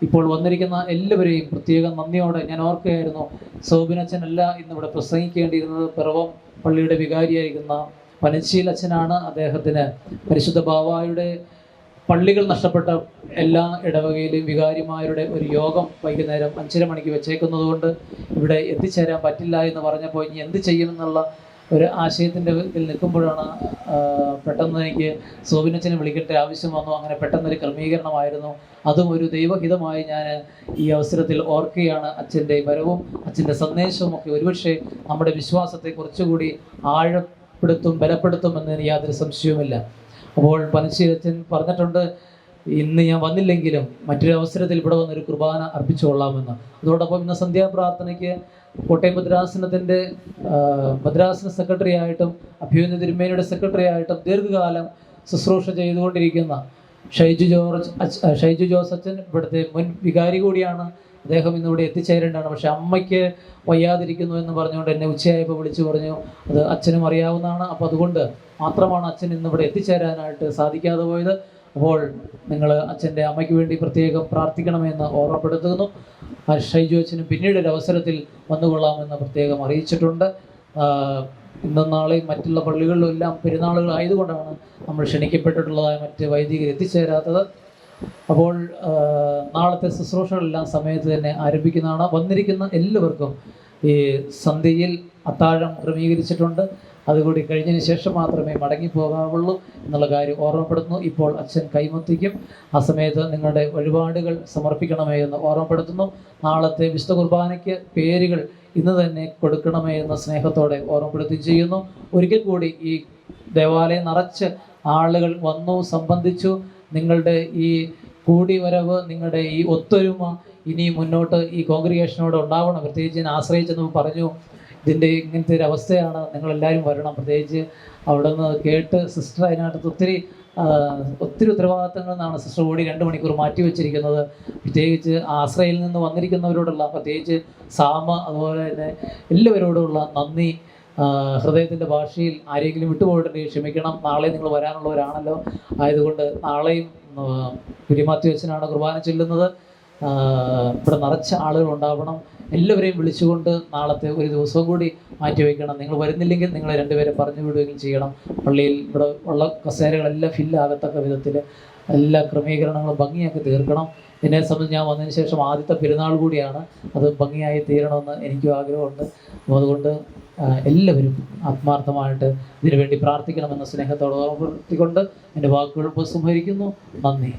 ഇപ്പോൾ വന്നിരിക്കുന്ന എല്ലാവരെയും പ്രത്യേകം നന്ദിയോടെ ഞാൻ ഓർക്കുകയായിരുന്നു. സോബിനച്ഛനല്ല ഇന്നിവിടെ പ്രസംഗിക്കേണ്ടിയിരുന്നത്, പിറവം പള്ളിയുടെ വികാരിയായിരിക്കുന്ന പനശ്ശീൽ അച്ഛനാണ്. അദ്ദേഹത്തിന് പരിശുദ്ധ ബാവായുടെ പള്ളികൾ നഷ്ടപ്പെട്ട എല്ലാ ഇടവകയിലും വികാരിമാരുടെ ഒരു യോഗം വൈകുന്നേരം 5:30 മണിക്ക് വെച്ചേക്കുന്നത് കൊണ്ട് ഇവിടെ എത്തിച്ചേരാൻ പറ്റില്ല എന്ന് പറഞ്ഞപ്പോൾ ഇനി എന്ത് ചെയ്യുമെന്നുള്ള ഒരു ആശയത്തിൻ്റെ ഇതിൽ നിൽക്കുമ്പോഴാണ് പെട്ടെന്ന് എനിക്ക് സോബിനച്ഛനെ വിളിക്കേണ്ട ആവശ്യം വന്നു. അങ്ങനെ പെട്ടെന്നൊരു ക്രമീകരണമായിരുന്നു. അതും ഒരു ദൈവഹിതമായി ഞാൻ ഈ അവസരത്തിൽ ഓർക്കുകയാണ്. അച്ഛൻ്റെ വരവും അച്ഛൻ്റെ സന്ദേശവും ഒക്കെ ഒരുപക്ഷെ നമ്മുടെ വിശ്വാസത്തെ കുറച്ചുകൂടി ബലപ്പെടുത്തും എന്നതിന് യാതൊരു സംശയവുമില്ല. അപ്പോൾ പനശ്ശേരച്ചൻ പറഞ്ഞിട്ടുണ്ട്, ഇന്ന് ഞാൻ വന്നില്ലെങ്കിലും മറ്റൊരു അവസരത്തിൽ ഇവിടെ വന്നൊരു കുർബാന അർപ്പിച്ചു കൊള്ളാമെന്ന്. അതോടൊപ്പം ഇന്ന് സന്ധ്യാപ്രാർത്ഥനയ്ക്ക് കോട്ടയം ഭദ്രാസനത്തിൻ്റെ ഭദ്രാസന സെക്രട്ടറി ആയിട്ടും അഭ്യുന്നത തിരുമേനിയുടെ സെക്രട്ടറി ആയിട്ടും ദീർഘകാലം ശുശ്രൂഷ ചെയ്തുകൊണ്ടിരിക്കുന്ന ഷൈജു ജോസ് അച്ഛൻ, ഇവിടുത്തെ മുൻ വികാരി കൂടിയാണ്. അദ്ദേഹം ഇന്നിവിടെ എത്തിച്ചേരേണ്ടതാണ്. പക്ഷെ അമ്മയ്ക്ക് വയ്യാതിരിക്കുന്നു എന്ന് പറഞ്ഞുകൊണ്ട് എന്നെ ഉച്ചയായപ്പോൾ വിളിച്ചു പറഞ്ഞു. അത് അച്ഛനും അറിയാവുന്നതാണ്. അപ്പോൾ അതുകൊണ്ട് മാത്രമാണ് അച്ഛൻ ഇന്നിവിടെ എത്തിച്ചേരാനായിട്ട് സാധിക്കാതെ പോയത്. അപ്പോൾ നിങ്ങൾ അച്ഛൻ്റെ അമ്മയ്ക്ക് വേണ്ടി പ്രത്യേകം പ്രാർത്ഥിക്കണമെന്ന് ഓർമ്മപ്പെടുത്തുന്നു. ഷൈജു അച്ഛനും പിന്നീട് ഒരു അവസരത്തിൽ വന്നുകൊള്ളാമെന്ന് പ്രത്യേകം അറിയിച്ചിട്ടുണ്ട്. ഇന്നും നാളെയും മറ്റുള്ള പള്ളികളിലും എല്ലാം പെരുന്നാളുകളായതുകൊണ്ടാണ് നമ്മൾ ക്ഷണിക്കപ്പെട്ടിട്ടുള്ളതായ മറ്റ് വൈദികർ എത്തിച്ചേരാത്തത്. അപ്പോൾ നാളത്തെ ശുശ്രൂഷകളെല്ലാം സമയത്ത് തന്നെ ആരംഭിക്കുന്നതാണ്. വന്നിരിക്കുന്ന എല്ലാവർക്കും ഈ സന്ധ്യയിൽ അത്താഴം ക്രമീകരിച്ചിട്ടുണ്ട്. അതുകൂടി കഴിഞ്ഞതിന് ശേഷം മാത്രമേ മടങ്ങിപ്പോകാവുള്ളൂ എന്നുള്ള കാര്യം ഓർമ്മപ്പെടുത്തുന്നു. ഇപ്പോൾ അച്ഛൻ കൈമുത്തിക്കും. ആ സമയത്ത് നിങ്ങളുടെ വഴിപാടുകൾ സമർപ്പിക്കണമേ എന്ന് ഓർമ്മപ്പെടുത്തുന്നു. നാളത്തെ വിശുദ്ധ കുർബാനയ്ക്ക് പേരുകൾ ഇന്ന് തന്നെ കൊടുക്കണമേ എന്ന സ്നേഹത്തോടെ ഓർമ്മപ്പെടുത്തി ചെയ്യുന്നു. ഒരിക്കൽ കൂടി ഈ ദേവാലയം നിറച്ച് ആളുകൾ വന്നു സംബന്ധിച്ചു. നിങ്ങളുടെ ഈ കൂടിവരവ്, നിങ്ങളുടെ ഈ ഒത്തൊരുമ ഇനി മുന്നോട്ട് ഈ കോൺഗ്രിഗേഷനോട് ഉണ്ടാവണം. പ്രത്യേകിച്ച് ഞാൻ ആശ്രയിച്ചെന്ന് പറഞ്ഞു, ഇതിൻ്റെ ഇങ്ങനത്തെ ഒരു അവസ്ഥയാണ്, നിങ്ങളെല്ലാവരും വരണം. പ്രത്യേകിച്ച് അവിടെ നിന്ന് കേട്ട് സിസ്റ്റർ അതിനകത്ത് ഒത്തിരി ഉത്തരവാദിത്തങ്ങളിൽ നിന്നാണ് സിസ്റ്റർ കൂടി 2 മണിക്കൂർ മാറ്റി വെച്ചിരിക്കുന്നത്. പ്രത്യേകിച്ച് ആശ്രയിൽ നിന്ന് വന്നിരിക്കുന്നവരോടുള്ള, പ്രത്യേകിച്ച് സാമ അതുപോലെ തന്നെ എല്ലാവരോടുമുള്ള നന്ദി. ഹൃദയത്തിൻ്റെ ഭാഷയിൽ ആരെങ്കിലും വിട്ടുപോയിട്ടുണ്ടെങ്കിൽ ക്ഷമിക്കണം. നാളെ നിങ്ങൾ വരാനുള്ളവരാണല്ലോ. ആയതുകൊണ്ട് നാളെയും കുര്യമാത്യു അച്ഛനാണ് കുർബാന ചൊല്ലുന്നത്. ഇവിടെ നിറച്ച ആളുകൾ ഉണ്ടാവണം. എല്ലാവരെയും വിളിച്ചുകൊണ്ട് നാളത്തെ ഒരു ദിവസവും കൂടി മാറ്റിവെക്കണം. നിങ്ങൾ വരുന്നില്ലെങ്കിൽ നിങ്ങൾ 2 പേരെ പറഞ്ഞു വിടുകയും ചെയ്യണം. പള്ളിയിൽ ഇവിടെ ഉള്ള കസേരകളെല്ലാം ഫില്ലാകത്തക്ക വിധത്തിൽ എല്ലാ ക്രമീകരണങ്ങളും ഭംഗിയാക്കി തീർക്കണം. എന്നെ സംബന്ധിച്ച് ഞാൻ വന്നതിന് ശേഷം ആദ്യത്തെ പെരുന്നാൾ കൂടിയാണ്. അത് ഭംഗിയായി തീരണമെന്ന് എനിക്കും ആഗ്രഹമുണ്ട്. അപ്പോൾ അതുകൊണ്ട് എല്ലാവരും ആത്മാർത്ഥമായിട്ട് ഇതിനുവേണ്ടി പ്രാർത്ഥിക്കണമെന്ന സ്നേഹത്തോടെ ഓർമ്മപ്പെടുത്തിക്കൊണ്ട് എൻ്റെ വാക്കുകൾ ഉപസംഹരിക്കുന്നു. നന്ദി.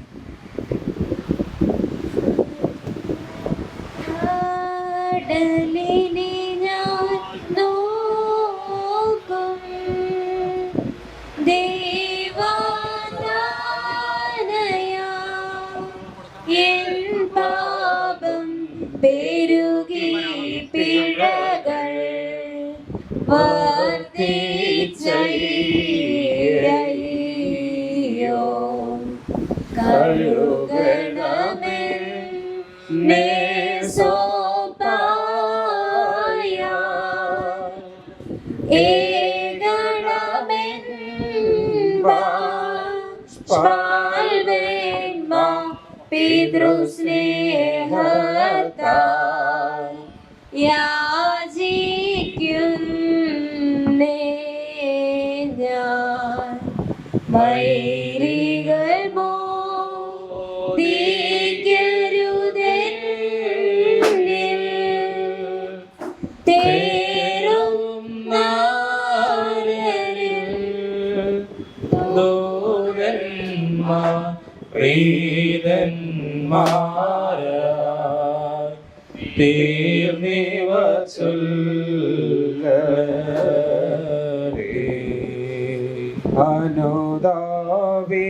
കടലിനെ ഞാൻ നോക്കും ദേവാനാനയാ എൻ പാപം പെരുകി പിഴകൾ വർദ്ധിച്ചയ്യോ കഴുകണമേ പിതൃസ്നേഹത്താൽ യാചിക്കുന്നേ ഞാൻ വൈരികൾ മോദിക്കരുതെന്നിൽ തേരും നാരരിൽ അനുദാവേ